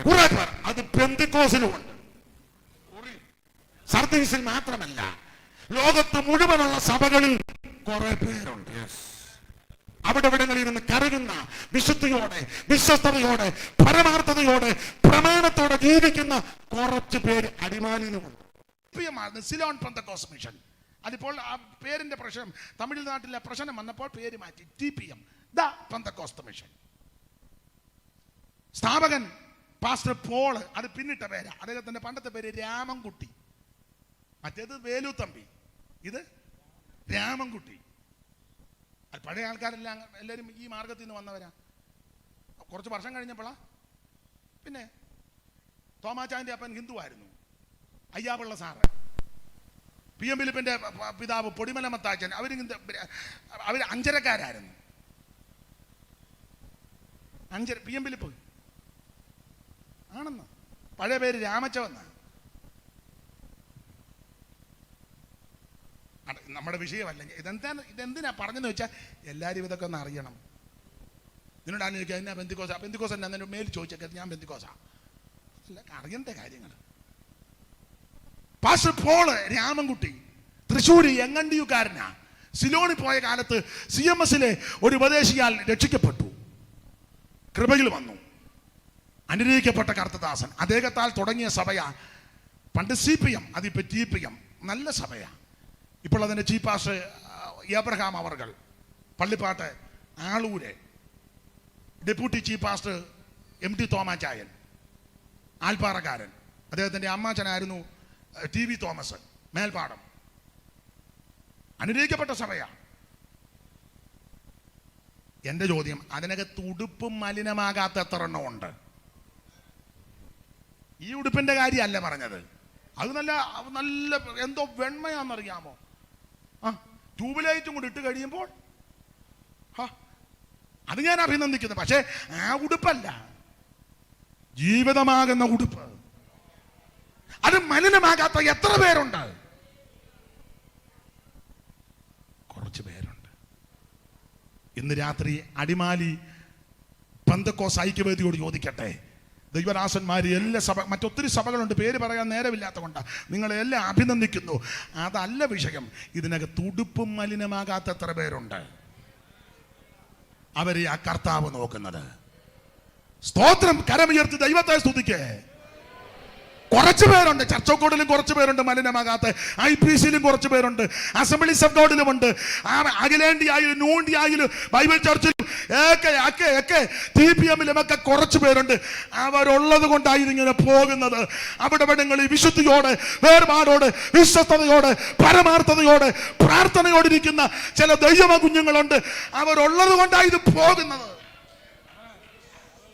കുറെ പേർ, അത് പെന്തിക്കോസിലുമുണ്ട്. സർദീസിൽ മാത്രമല്ല, ലോകത്ത് മുഴുവനുള്ള സഭകളിൽ കുറെ പേരുണ്ട്. അവിടെവിടങ്ങളിൽ നിന്ന് കരയുന്ന, വിശുദ്ധിയോടെ, വിശ്വസ്തയോടെ, പരമാർത്ഥതയോടെ, പ്രമാണത്തോടെ ജീവിക്കുന്ന കുറച്ച് പേര് അടിമാലിനുമുണ്ട്. സിലോൺ പെന്തക്കോസ്ത് മിഷൻ. അതിപ്പോൾ ആ പേരിന്റെ പ്രശ്നം, തമിഴ്നാട്ടിലെ പ്രശ്നം വന്നപ്പോൾ പേര് മാറ്റി TPM, ദ പെന്തക്കോസ്ത് മിഷൻ. സ്ഥാപകൻ പാസ്റ്റർ പോള്, അത് പിന്നിട്ട പേരാ. അദ്ദേഹത്തിന്റെ പണ്ടത്തെ പേര് രാമൻകുട്ടി. മറ്റേത് വേലുത്തമ്പി, ഇത് രാമൻകുട്ടി. പഴയ ആൾക്കാരെല്ലാം എല്ലാവരും ഈ മാർഗത്തിൽ നിന്ന് വന്നവരാ. കുറച്ച് വർഷം കഴിഞ്ഞപ്പോഴാ പിന്നെ തോമാച്ചാന്റെ അപ്പൻ ഹിന്ദു ആയിരുന്നു, അയ്യാപിള്ള സാറ്. PM ഫിലിപ്പിന്റെ പിതാവ് പൊടിമല മത്താച്ചൻ, അവർ അഞ്ചരക്കാരായിരുന്നു. PM ഫിലിപ്പ് ആണെന്ന്. പഴയ പേര് രാമച്ചവെന്ന. നമ്മുടെ വിഷയമല്ല. ഇതെന്തിനാ പറഞ്ഞെന്ന് വെച്ചാൽ എല്ലാവരും ഇതൊക്കെ ഒന്ന് അറിയണം. നിന്നോട് ആലോചിക്കുക, എന്നാ ബെന്തിക്കോസ എന്നാ മേൽ ചോദിച്ചേക്കരുത്, ഞാൻ ബെന്തിക്കോസ അല്ല, അറിയേണ്ട കാര്യങ്ങൾ. പാസ്റ്റർ പോള് രാമൻകുട്ടി തൃശ്ശൂർ എങ്ങണ്ടിയുകാരനാ. സിലോണിൽ പോയ കാലത്ത് CMSലെ ഒരു ഉപദേശിയാൽ രക്ഷിക്കപ്പെട്ടു, കൃപയിൽ വന്നു. അനുഗ്രഹിക്കപ്പെട്ട കർത്തദാസൻ. അദ്ദേഹത്താൽ തുടങ്ങിയ സഭയാ. പണ്ട് CPM, അതിപ്പോ TPM. നല്ല സഭയാ. ഇപ്പോൾ അതിൻ്റെ ചീഫ് പാസ്റ്റർ ഏബ്രഹാം അവർകൾ, Pallippad Aloor. Deputy chief pastor MT തോമാച്ചായൻ, ആൽപ്പാറക്കാരൻ. അദ്ദേഹത്തിൻ്റെ അമ്മാച്ചനായിരുന്നു TV തോമസ്, മേൽപ്പാടം. അനുഗ്രഹിക്കപ്പെട്ട സഭയാണ്. എൻ്റെ ചോദ്യം, അതിനകത്ത് ഉടുപ്പും മലിനമാകാത്ത എത്ര എണ്ണം ഉണ്ട്? ഈ ഉടുപ്പിന്റെ കാര്യമല്ല പറഞ്ഞത്. അത് നല്ല എന്തോ വെണ്മയാണെന്നറിയാമോ? ട്യൂബ് ലൈറ്റും കൂടി ഇട്ട് കഴിയുമ്പോൾ അത് ഞാൻ അഭിനന്ദിക്കുന്നു. പക്ഷേ ആ ഉടുപ്പല്ല, ജീവിതമാകുന്ന ഉടുപ്പ്. അത് മലിനമാകാത്ത എത്ര പേരുണ്ട്? കുറച്ച് പേരുണ്ട്. ഇന്ന് രാത്രി അടിമാലി പെന്തക്കോസ്ത് ഐക്യവേദിയോട് ചോദിക്കട്ടെ, ദൈവദാസന്മാർ എല്ലാ മറ്റൊത്തിരി സഭകളുണ്ട്, പേര് പറയാൻ നേരമില്ലാത്ത കൊണ്ടാണ് നിങ്ങളെല്ലാം അഭിനന്ദിക്കുന്നു. അതല്ല വിഷയം. ഇതിനകത്ത് ഉടുപ്പും മലിനമാകാത്ത എത്ര പേരുണ്ട്? അവരെ ആ കർത്താവ് നോക്കുന്നത്. സ്തോത്രം. കരമുയർത്തി ദൈവത്തെ സ്തുതിക്കേ. കുറച്ച് പേരുണ്ട്. ചർച്ചോക്കോടിലും കുറച്ച് പേരുണ്ട് മലിനമാകാത്ത. IPCയിലും കുറച്ച് പേരുണ്ട്. അസംബ്ലീസ് ഓഫ് ഗോഡിലുമുണ്ട്. അഖിലേന്ത്യയിലും ന്യൂന്ത്യയിലും ബൈബിൾ ചർച്ചിലും ഒക്കെ TPMലും ഒക്കെ കുറച്ച് പേരുണ്ട്. അവരുള്ളത് കൊണ്ടായിരുന്നു ഇങ്ങനെ പോകുന്നത്. അവിടെവിടങ്ങളിൽ വിശുദ്ധിയോടെ, വേർപാടോടെ, വിശ്വസ്തയോടെ, പരമാർത്ഥതയോടെ, പ്രാർത്ഥനയോടിരിക്കുന്ന ചില ദൈവ കുഞ്ഞുങ്ങളുണ്ട്. അവരുള്ളത് കൊണ്ടാണ് ഇത് പോകുന്നത്.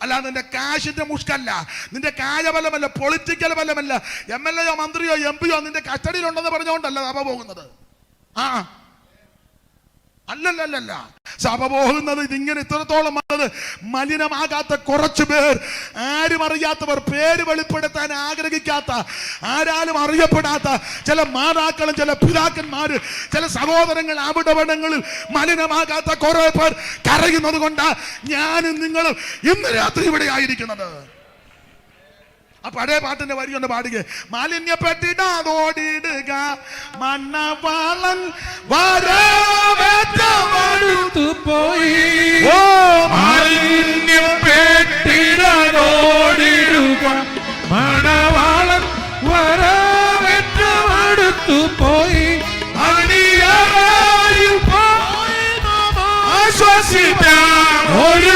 അല്ല, നിന്റെ കാശിന്റെ മുഷ്കല്ല, നിന്റെ കായബലമല്ല, പൊളിറ്റിക്കൽ ബലമല്ല, MLA മന്ത്രിയോ MP നിന്റെ കസ്റ്റഡിയിലുണ്ടെന്ന് പറഞ്ഞുകൊണ്ടല്ല സഭ പോകുന്നത്. അല്ലല്ല, സഭ പോകുന്നത് ഇതിങ്ങനെ ഇത്രത്തോളം വന്നത് മലിനമാകാത്ത കുറച്ചു പേർ, ആരും അറിയാത്തവർ, പേര് വെളിപ്പെടുത്താൻ ആഗ്രഹിക്കാത്ത, ആരാലും അറിയപ്പെടാത്ത ചില മാതാക്കളും ചില പിതാക്കന്മാര്, ചില സഹോദരങ്ങൾ അവിടങ്ങളിൽ മലിനമാകാത്ത കുറെ പേർ കരയുന്നത് കൊണ്ടാ ഞാനും നിങ്ങളും ഇന്ന് രാത്രി ഇവിടെ ആയിരിക്കുന്നത്. ആ പഴയ പാട്ടിന്റെ വരി കൊണ്ട് പാടുക. മാലിന്യപ്പെട്ടിടാതോടിടുക മണ്ണവാളൻ പോയി. ഓ മാലിന്യപ്പെട്ടിടാതോടിടുക മണവാളൻ വരവേറ്റമടുത്തു പോയി. ആശ്വസിക്കാൻ ഒരു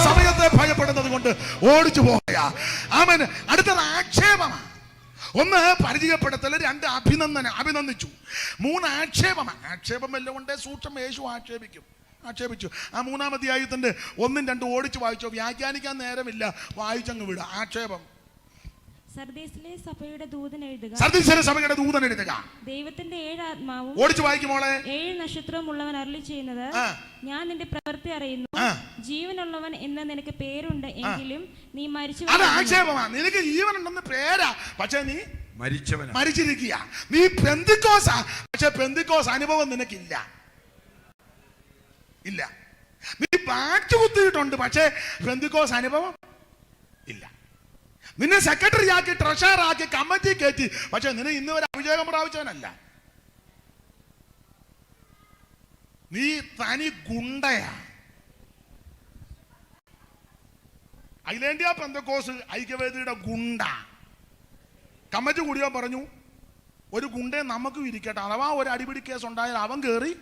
സമയത്തെ ഭയപ്പെടുന്നത് കൊണ്ട് ഓടിച്ചു പോയ അവൻ അടുത്തത് ആക്ഷേപമാണ്. ഒന്ന് പരിചയപ്പെടുത്തൽ, രണ്ട് അഭിനന്ദിച്ചു, മൂന്ന് ആക്ഷേപം എല്ലാം കൊണ്ട് സൂക്ഷ്മ യേശു ആക്ഷേപിച്ചു. ആ 3-ാം അധ്യായത്തിന്റെ 1-2 ഓടിച്ച് വായിച്ചോ, വ്യാഖ്യാനിക്കാൻ നേരമില്ല, വായിച്ചങ്ങ് വിടുക. ആക്ഷേപം. സർദീസിലെ സഭയുടെ ദൂതൻ എഴുതുക, ദൈവത്തിന്റെ 7 ആത്മാവും ഓടിച്ചു വായിക്കുമോളെ 7 നക്ഷത്രവും ഉള്ളവൻ അരുളി ചെയ്യുന്നത്, ഞാൻ നിന്റെ പ്രവൃത്തി അറിയുന്നു, ജീവനുള്ളവൻ എന്ന് നിനക്ക് പേരുണ്ട്, എങ്കിലും നീ മരിച്ചു. അത് ആക്ഷേപമാണ്. നിനക്ക് ജീവനുണ്ടെന്ന് പേരാ, പക്ഷെ നീ മരിച്ചിരിക്കുക. നീ പെന്തിക്കോസാ, പക്ഷെ പെന്തിക്കോസ് അനുഭവം നിനക്കില്ല. നീ ബാറ്റ് കുത്തിയിട്ടുണ്ട്, പക്ഷെ പെന്തിക്കോസ് അനുഭവം ഇല്ല. നിന്നെ സെക്രട്ടറി ആക്കി, ട്രഷറർ ആക്കി, കമ്മിറ്റി കയറ്റി, പക്ഷെ നിന്നെ ഇന്ന് വരെ അഭിഷേകം പ്രാപിച്ചവനല്ല. നീ തനി ഗുണ്ടയാ. അഖിലേന്ത്യാ പെന്തക്കോസ് ഐക്യവേദിയുടെ ഗുണ്ട. കമ്മിറ്റി കൂടിയോ പറഞ്ഞു, ഒരു ഗുണ്ടയെ നമുക്കും ഇരിക്കട്ടെ, അഥവാ ഒരു അടിപിടി കേസ് ഉണ്ടായാൽ അവൻ കയറി.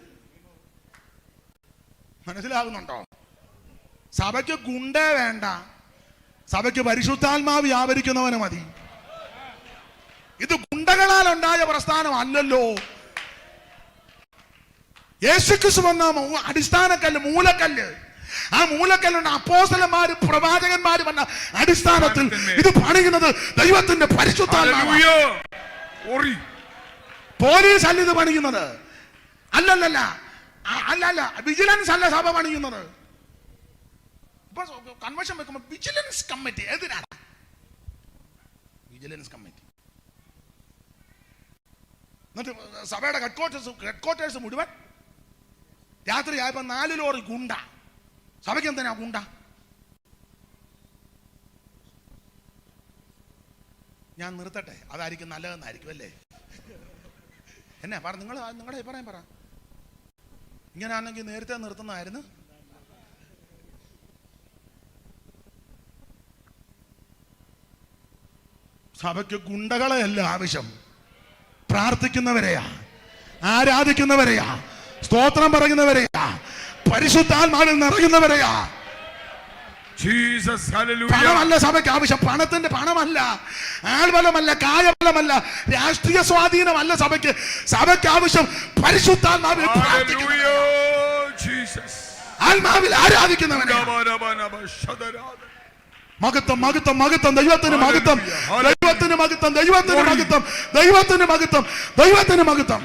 മനസ്സിലാകുന്നുണ്ടോ? സഭയ്ക്ക് ഗുണ്ടേ വേണ്ട, സഭയ്ക്ക് പരിശുദ്ധാത്മാവ് വ്യാപരിക്കുന്നവന് മതി. ഇത് ഗുണ്ടകളാൽ ഉണ്ടായ പ്രസ്ഥാനം അല്ലല്ലോ. യേശുക്രിസ്തു വന്ന അടിസ്ഥാനക്കല്ല്, മൂലക്കല്ല്. ആ മൂലക്കല്ലുണ്ട് അപ്പോസ്തലന്മാര്, പ്രവാചകന്മാര് വന്ന അടിസ്ഥാനത്തിൽ ഇത് പണിയുന്നത് ദൈവത്തിന്റെ പരിശുദ്ധാത്മാവ്. പോലീസ് അല്ല ഇത് പണിയുന്നത്. അല്ല, വിജിലൻസ് അല്ല സഭ പണിയുന്നത്. കൺവെൻഷൻ വെക്കുമ്പോൾ വിജിലൻസ് കമ്മിറ്റി എതിരാണ്. വിജിലൻസ് കമ്മിറ്റി എന്നിട്ട് സഭയുടെ ഹെഡ്ക്വാർട്ടേഴ്സ് മുഴുവൻ രാത്രി ആയപ്പോ 4 ലോറി ഗുണ്ട. സഭയ്ക്ക് എന്തിനാ ഗുണ്ട? ഞാൻ നിർത്തട്ടെ, അതായിരിക്കും നല്ലതെന്നായിരിക്കും അല്ലേ? എന്നാ പറ, നിങ്ങളുടെ അഭിപ്രായം പറ. ഇങ്ങനെയാണെങ്കിൽ നേരത്തെ നിർത്തുന്നതായിരുന്നു. സഭയ്ക്ക് ഗുണ്ടകളെയല്ല ആവശ്യം, പ്രാർത്ഥിക്കുന്നവരെയാ, ആരാധിക്കുന്നവരെയാ, സ്തോത്രം പറയുന്നവരെയാ, പരിശുദ്ധാത്മാവിൽ നിറയുന്നവരെയാ. പണമല്ല സഭയ്ക്ക് ആവശ്യം, പണമല്ല, ആൾബലമല്ല, കായബലമല്ല, രാഷ്ട്രീയ സ്വാധീനമല്ല സഭയ്ക്ക് ആവശ്യം പരിശുദ്ധാത്മാവിൽ ആത്മാവിൽ ആരാധിക്കുന്നവനെ. മഹത്വം, മഹത്വം, മഹത്വം, ദൈവത്തിന് മഹത്വം, ദൈവത്തിന് മഹത്വം, ദൈവത്തിന് മഹത്വം, ദൈവത്തിന് മഹത്വം, ദൈവത്തിന് മഹത്വം.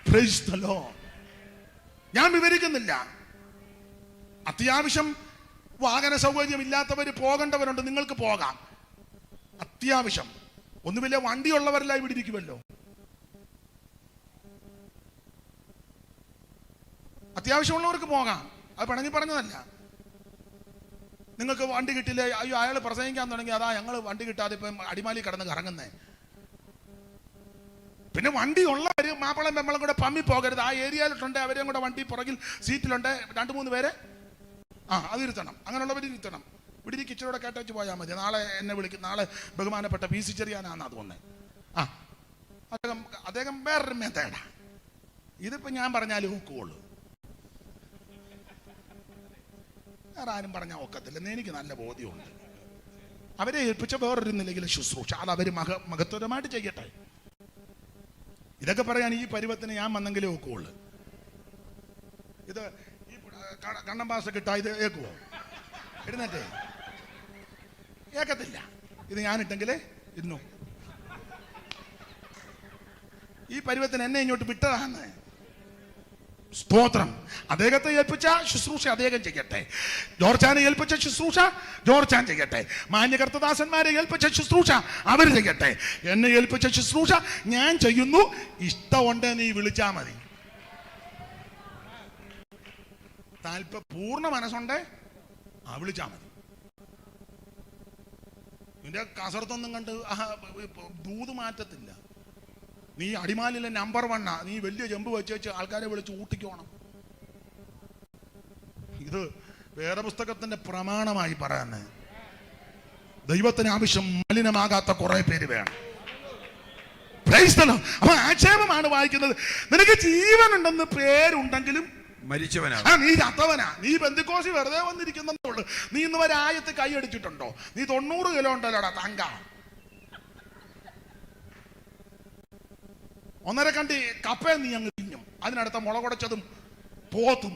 Praise the Lord. ഞാൻ വിവരിക്കുന്നില്ല. അത്യാവശ്യം വാഹന സൗകര്യം ഇല്ലാത്തവര് പോകേണ്ടവരുണ്ട്, നിങ്ങൾക്ക് പോകാം. അത്യാവശ്യം ഒന്നുമില്ല, വണ്ടിയുള്ളവരെല്ലാം ഇവിടെ ഇരിക്കുമല്ലോ. അത്യാവശ്യമുള്ളവർക്ക് പോകാം, അത് പിണങ്ങി പറഞ്ഞതല്ല. നിങ്ങൾക്ക് വണ്ടി കിട്ടില്ലേ, അയ്യോ അയാൾ പ്രസംഗിക്കാൻ തുടങ്ങി, അതാ ഞങ്ങൾ വണ്ടി കിട്ടാതെ ഇപ്പം അടിമാലി കിടന്ന് കറങ്ങുന്നേ. പിന്നെ വണ്ടി ഉള്ളവര് മാപ്പിളം പെമ്മളം കൂടെ പമ്മി പോകരുത്. ആ ഏരിയയിലുണ്ട്, അവരെയും കൂടെ വണ്ടി പുറകിൽ സീറ്റിലുണ്ട് 2-3 പേരെ. അത് ഇരുത്തണം, അങ്ങനെയുള്ളവർ ഇരുത്തണം. ഇവിടെ ഈ കിച്ചറോടെ കേട്ടേച്ച് പോയാൽ മതി. നാളെ എന്നെ വിളിക്കും, നാളെ ബഹുമാനപ്പെട്ട PC ചെറിയാനാണ് അത് വന്നേ. അദ്ദേഹം വേറൊരു മേത്തേടാ. ഇതിപ്പോ ഞാൻ പറഞ്ഞാലും ഒക്കുള്ളൂ, വേറെ ആരും പറഞ്ഞാൽ ഒക്കത്തില്ലെന്ന് എനിക്ക് നല്ല ബോധ്യമുണ്ട്. അവരെ ഏൽപ്പിച്ച വേറൊരു നിലയിലെ ശുശ്രൂഷ, അത് അവര് മഹത്വരമായിട്ട് ചെയ്യട്ടെ. ഇതൊക്കെ പറയാൻ ഈ പരുവത്തിന് ഞാൻ വന്നെങ്കിലേ ഒക്കുള്ളൂ. ഇത് ഈ കണ്ണം പാസ കിട്ടാ, ഇത് ഏക്കുവോ? എഴുന്നേറ്റേ ഏക്കത്തില്ല. ഇത് ഞാനിട്ടെങ്കിലേ ഇരുന്നു. ഈ പരുവത്തിന് എന്നെ ഇങ്ങോട്ട് വിട്ടതാന്ന്. സ്തോത്രം. അദ്ദേഹത്തെ ഏൽപ്പിച്ച ശുശ്രൂഷ അദ്ദേഹം ചെയ്യട്ടെ. ജോർജാനെ ഏൽപ്പിച്ച ശുശ്രൂഷ ജോർജാൻ ചെയ്യട്ടെ. മാന്യകർത്തദാസന്മാരെ ഏൽപ്പിച്ച ശുശ്രൂഷ അവർ ചെയ്യട്ടെ. എന്നെ ഏൽപ്പിച്ച ശുശ്രൂഷ ഞാൻ ചെയ്യുന്നു. ഇഷ്ടമുണ്ട് നീ വിളിച്ചാ മതി. പൂർണ്ണ മനസ്സുണ്ട് വിളിച്ചാ മതി. നിന്റെ കസർത്തൊന്നും കണ്ട് ദൂത് മാറ്റത്തില്ല. നീ അടിമാലിലെ നമ്പർ 1, നീ വലിയ ചെമ്പ് വെച്ച് ആൾക്കാരെ വിളിച്ച് ഊട്ടിക്കോണം. ഇത് വേറെ പുസ്തകത്തിന്റെ പ്രമാണമായി പറയാന്. ദൈവത്തിന് ആവശ്യം മലിനമാകാത്ത കുറെ പേര് വേണം. അപ്പൊ ആക്ഷേപമാണ് വായിക്കുന്നത്. നിനക്ക് ജീവനുണ്ടെന്ന് പേരുണ്ടെങ്കിലും മരിച്ചവനാകും. നീ ചത്തവനാ. നീ പെന്തിക്കോസി വെറുതെ വന്നിരിക്കുന്നേ ഉള്ളു. നീ ഇന്ന് വരെ ആയത്ത് കൈയടിച്ചിട്ടുണ്ടോ? നീ 90 കിലോ ഉണ്ടല്ലോടാ തങ്ക. 1.5 കണ്ടി കപ്പയും നീ അങ്ങ് തിന്നും. അതിനടുത്ത മുളകുടച്ചതും പോത്തും.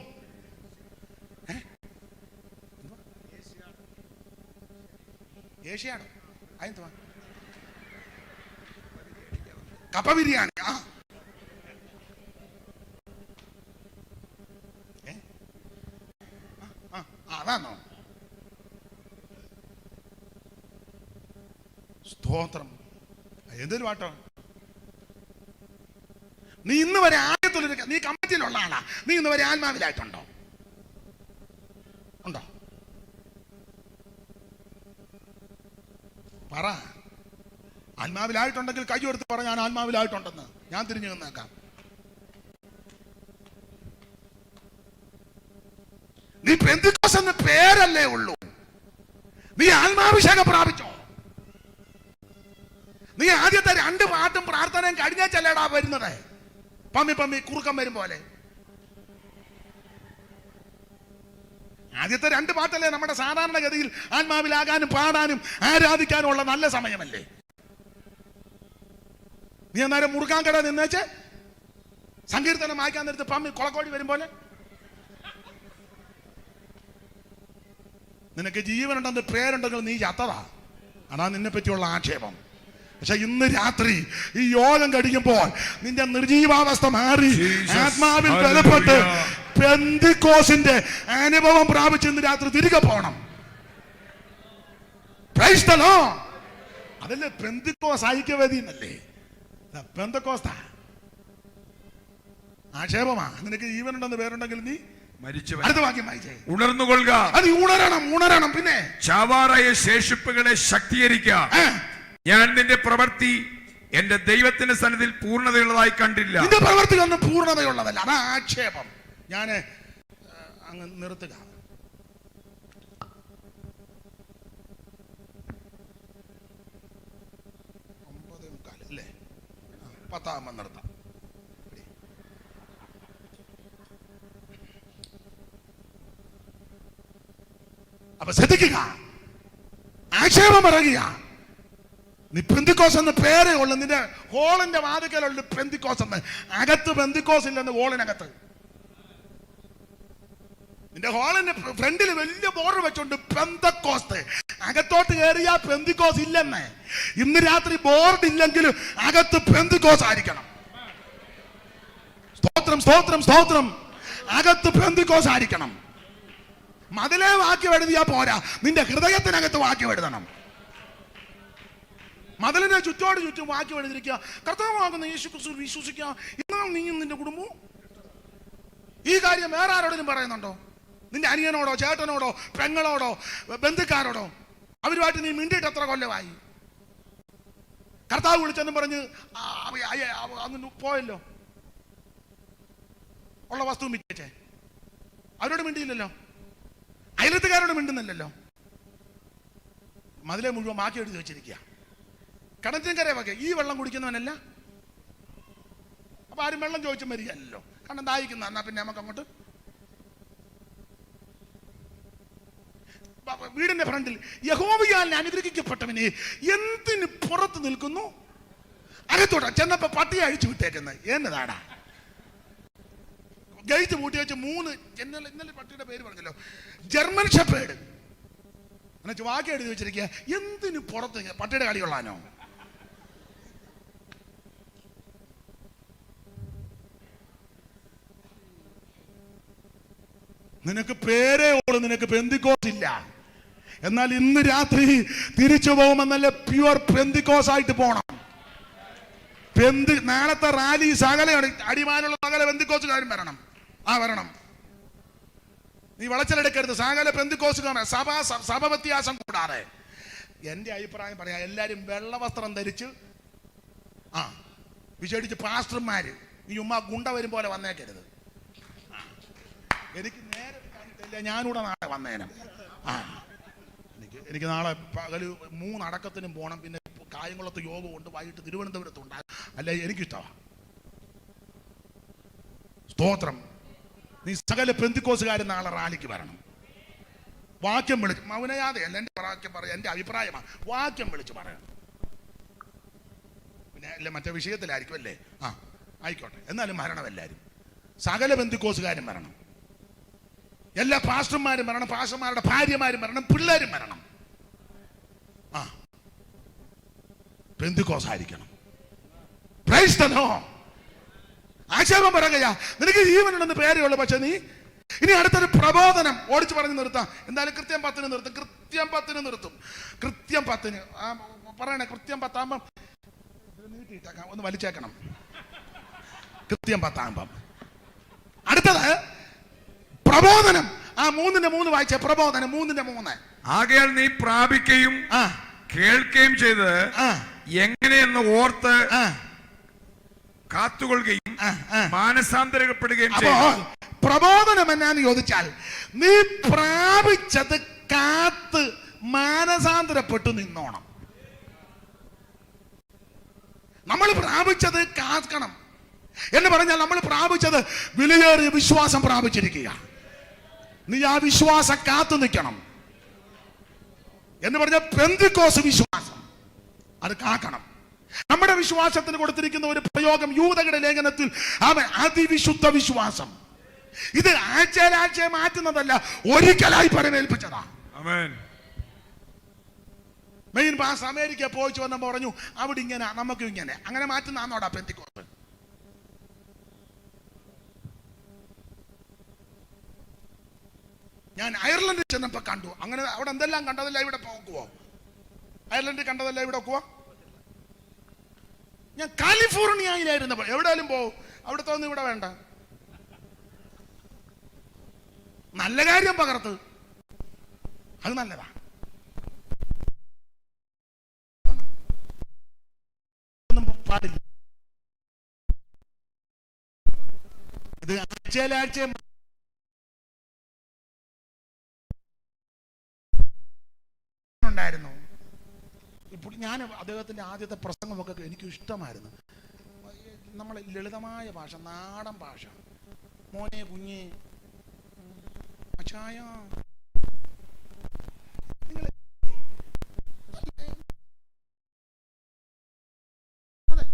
ഏഷ്യാണോ? അതെന്തുവാ? കപ്പ ബിരിയാണി. അതാണോ? സ്തോത്രം. എന്തൊരു പാട്ടോ. നീ ഇന്ന് വരെ ആയത്തുള്ള, നീ കമ്മിറ്റിയിലുള്ള ആളാ. നീ ഇന്ന് വരെ ആത്മാവിലായിട്ടുണ്ടോ? ഉണ്ടോ? പറ. ആത്മാവിലായിട്ടുണ്ടെങ്കിൽ കൈ എടുത്ത് പറ, ഞാൻ ആത്മാവിലായിട്ടുണ്ടെന്ന്. ഞാൻ തിരിഞ്ഞു നിന്നേക്കാം. നീ പെന്തിക്കോസ് എന്ന പേരല്ലേ ഉള്ളൂ. നീ ആത്മാഭിഷേകം പ്രാപിച്ചോ? നീ ആദ്യത്തെ 2 പാട്ടും പ്രാർത്ഥനയും കഴിഞ്ഞേച്ചല്ലേടാ വരുന്നത്? പമ്മി പമ്മി കുറുക്കം വരും പോലെ. ആദ്യത്തെ 2 പാട്ടല്ലേ നമ്മുടെ സാധാരണഗതിയിൽ ആത്മാവിലാകാനും പാടാനും ആരാധിക്കാനും ഉള്ള നല്ല സമയമല്ലേ? നീ അന്നേരം മുറുക്കാൻ കട നിന്നേച്ച് സങ്കീർത്തനം വായിക്കാൻ നേരത്ത് പമ്മി കൊളക്കോടി വരും പോലെ. നിനക്ക് ജീവനുണ്ടെന്ന് പേരുണ്ടെങ്കിൽ നീ ചത്തതാ. അതാ നിന്നെ പറ്റിയുള്ള ആക്ഷേപം. പക്ഷെ ഇന്ന് രാത്രി ഈ യോഗം കഴിയുമ്പോൾ നിന്റെ നിർജീവാവസ്ഥ മാറി ആത്മാവിൽ ബലപ്പെട്ട് പെന്തിക്കോസിന്റെ അനുഭവം പ്രാപിച്ച് ഇന്ന് രാത്രി തിരികെ പോകണം. Price the Lord. അതല്ലേ പെന്തിക്കോസ് ഐക്യവേദി എന്നല്ലേ? പെന്തക്കോസ്താ ആക്ഷേപമാ. നിനക്ക് ജീവനുണ്ടെന്ന് പേരുണ്ടെങ്കിൽ നീ മരിച്ചവൻ. അടുത്ത വാക്യം വായിച്ചേ. ഉണർന്നുകൊള്ളുക. അത് ഉണരണം. പിന്നെ ചാവാറായ ശേഷിപ്പുകളെ ശക്തീകരിക്കുക. ഞാൻ നിന്റെ പ്രവൃത്തി എന്റെ ദൈവത്തിന്റെ സന്നിധിയിൽ പൂർണ്ണതയുള്ളതായി കണ്ടില്ല. നിന്റെ പ്രവൃത്തി ഒന്നും പൂർണ്ണതയുള്ളതല്ല. അതാ ആക്ഷേപം. ഞാൻ അങ്ങ് നിർത്തുക. അല്ലേ 10 നിർത്താം. അപ്പൊ ശ്രദ്ധിക്കുക. ആക്ഷേപം പറയുക. നീ പെന്തിക്കോസ് എന്ന പേരേ ഉള്ളു. നിന്റെ ഹോളിന്റെ വാതിക്കലുള്ള പെന്തിക്കോസ് എന്ന്. അകത്ത് പെന്തിക്കോസ് ഇല്ലെന്ന് ഹോളിനകത്ത്. നിന്റെ ഹോളിന്റെ ഫ്രണ്ടിൽ വലിയ ബോർഡ് വെച്ചോണ്ട് പെന്തക്കോസ്ത്. അകത്തോട്ട് കയറിയാ പെന്തിക്കോസ് ഇല്ലെന്ന്. ഇന്ന് രാത്രി ബോർഡ് ഇല്ലെങ്കിലും അകത്ത് പെന്തിക്കോസ് ആയിരിക്കണം. സ്തോത്രം. അകത്ത് പെന്തിക്കോസ് ആയിരിക്കണം. മതിലെ വാക്യം എഴുതിയാ പോരാ, നിന്റെ ഹൃദയത്തിനകത്ത് വാക്യം എഴുതണം. മതിലിനെ ചുറ്റും വാക്യം എഴുതിയിരിക്കുക. കർത്താവാകുന്ന യേശു ക്രിസ്തു വിശ്വസിക്കുക. എന്നാൽ നീയും നിന്റെ കുടുംബവും. ഈ കാര്യം വേറെ ആരോടും പറയുന്നുണ്ടോ? നിന്റെ അനിയനോടോ ചേട്ടനോടോ പെങ്ങളോടോ ബന്ധുക്കാരോടോ? അവരുമായിട്ട് നീ മിണ്ടിയിട്ട് എത്ര കൊല്ലമായി? കർത്താവ് വിളിച്ചെന്നും പറഞ്ഞ് അങ്ങ് പോയല്ലോ. ഉള്ള വസ്തു വിറ്റേ. അവരോട് മിണ്ടിയില്ലല്ലോ. അയലത്തുകാരോട് മിണ്ടുന്നില്ലല്ലോ. മതിലെ മുഴുവൻ ബാക്കി എഴുതി വെച്ചിരിക്കുക. കിണറ്റിൻകര വകെ ഈ വെള്ളം കുടിക്കുന്നവനല്ല. അപ്പൊ ആരും വെള്ളം ചോദിച്ചു മരിക്കല്ലോ. കാരണം ദാഹിക്കുന്ന. എന്നാ പിന്നെ നമുക്ക് അങ്ങോട്ട് വീടിന്റെ ഫ്രണ്ടിൽ യഹോവയാൽ അനുഗ്രഹിക്കപ്പെട്ടവനെ എന്തിന് പുറത്ത് നിൽക്കുന്നു? അകത്തോട്ടാ ചെന്നപ്പോ പട്ടിയെ അഴിച്ചു വിട്ടേക്കുന്നത്. എന്നതാടാ? ഗേറ്റ് പൂട്ടി വെച്ച് 3 ഇന്നലെ പട്ടിയുടെ പേര് പറഞ്ഞല്ലോ, ജർമ്മൻ ഷെപ്പേർഡ്. എന്നുവെച്ച് വാക്യം എഴുതി വെച്ചിരിക്കുക. എന്തിന് പുറത്ത്? പട്ടിയുടെ കളി കൊള്ളാനോ? നിനക്ക് പേരേ ഉള്ളൂ, നിനക്ക് പെന്തിക്കോസ് ഇല്ല. എന്നാൽ ഇന്ന് രാത്രി തിരിച്ചു പോകുമെന്നല്ല, പ്യുവർ പെന്തിക്കോസ് ആയിട്ട് പോണം. നാളത്തെ റാലി സകല അടിമാനുള്ള സകല പെന്തിക്കോസുകാരും വരണം. വരണം. നീ വളച്ചലെടുക്കരുത്. സകല പെന്തിക്കോസുകാരെ സഭ വ്യത്യാസം കൂടാതെ. എന്റെ അഭിപ്രായം പറയാം, എല്ലാരും വെള്ള വസ്ത്രം ധരിച്ച് വിശേഷിച്ച് പാസ്റ്റർമാര് നീ ഉമ്മ ഗുണ്ട വരും പോലെ വന്നേക്കരുത്. എനിക്ക് നേരെ കണ്ടില്ല, ഞാനിവിടെ നാളെ വന്നേനം. എനിക്ക് നാളെ പകല് 3 അടക്കത്തിനും പോകണം. പിന്നെ കായംകുളത്ത് യോഗമുണ്ട്, വൈകിട്ട് തിരുവനന്തപുരത്തുണ്ട്. അല്ല, എനിക്കിഷ്ടമാണ്. സ്തോത്രം. നീ സകല പെന്തിക്കോസുകാരൻ നാളെ റാലിക്ക് വരണം. വാക്യം വിളിച്ച് മൗനയാതെയല്ല, എൻ്റെ വാക്യം പറയാം, എൻ്റെ അഭിപ്രായമാണ്. വാക്യം വിളിച്ച് പറയണം. പിന്നെ അല്ല മറ്റേ വിഷയത്തിലായിരിക്കും അല്ലേ? ആ ആയിക്കോട്ടെ, എന്നാലും വരണം എല്ലാവരും. സകല പെന്തിക്കോസുകാരും വരണം, എല്ലാ പാസ്റ്റർമാരും വരണം, പാസ്റ്റർമാരുടെ ഭാര്യമാരും വരണം, പിള്ളേരും വരണം. ആ പെന്തിക്കോസായിരിക്കണം. Price the Lord. ആക്ഷേപം പറയുകയാ, നിനക്ക് ജീവനുണ്ടെന്ന് പേരുള്ളൂ, പക്ഷെ നീ ഇനി അടുത്തൊരു പ്രബോധനം ഓടിച്ചു പറഞ്ഞ് നിർത്താം. എന്തായാലും കൃത്യം 10 നിർത്തും. കൃത്യം 10 പറയണേ. കൃത്യം 10 ആകുമ്പം നീട്ടിയിട്ടേക്കാം, ഒന്ന് വലിച്ചേക്കണം. കൃത്യം 10 ആകുമ്പം അടുത്തത് പ്രബോധനം. ആ 3:3 വായിച്ച പ്രബോധനം 3:3. ആകയാൽ നീ പ്രാപിക്കുകയും കേൾക്കുകയും ചെയ്ത് എങ്ങനെയെന്ന് ഓർത്ത് കാത്തുകൊള്ളുകയും മാനസാന്തരപ്പെടുകയും ചെയ്യും. പ്രബോധനം എന്നാന്ന് ചോദിച്ചാൽ നീ പ്രാപിച്ചത് കാത്ത് മാനസാന്തരപ്പെട്ടു നിന്നോണം. നമ്മൾ പ്രാപിച്ചത് കാക്കണം എന്ന് പറഞ്ഞാൽ നമ്മൾ പ്രാപിച്ചത് വിലയേറിയ വിശ്വാസം പ്രാപിച്ചിരിക്കുക. നീ ആ വിശ്വാസം കാത്തു നിൽക്കണം എന്ന് പറഞ്ഞ പെന്തിക്കോസ് വിശ്വാസം അത് കാക്കണം. നമ്മുടെ വിശ്വാസത്തിന് കൊടുത്തിരിക്കുന്ന ഒരു പ്രയോഗം യൂദയുടെ ലേഖനത്തിൽ അവൻ അതിവിശുദ്ധ വിശ്വാസം. ഇത് ആഴ്ച മാറ്റുന്നതല്ല, ഒരിക്കലായി പരമേൽപ്പിച്ചതാ. മെയിൻ പാസ് അമേരിക്ക പോയിച്ചു വന്നപ്പോ പറഞ്ഞു അവിടെ ഇങ്ങനെ നമുക്ക് ഇങ്ങനെ അങ്ങനെ മാറ്റുന്നതാണോടാ പെന്തിക്കോസ്? ഞാൻ അയർലൻഡിൽ ചെന്നപ്പോ കണ്ടു അങ്ങനെ. അവിടെ എന്തെല്ലാം കണ്ടതല്ല ഇവിടെ പോക്കുവോ? അയർലൻഡിൽ കണ്ടതല്ല ഇവിടെ ഒക്കുവോ? ഞാൻ കാലിഫോർണിയയിലായിരുന്നപ്പോൾ എവിടെയാലും പോവും, അവിടുത്തെ ഒന്നും ഇവിടെ വേണ്ട. നല്ല കാര്യം പകർത്ത്, അത് നല്ലതാ. പാടില്ല. ഇത് ആഴ്ച ഉണ്ടായിരുന്നു. ഇപ്പോൾ ഞാൻ അദ്ദേഹത്തിന്റെ ആദ്യത്തെ പ്രസംഗമൊക്കെ എനിക്ക് ഇഷ്ടമായിരുന്നു. നമ്മൾ ലളിതമായ ഭാഷ, നാടൻ ഭാഷ. മോനെ കുഞ്ഞെ അച്ചായ, അതെ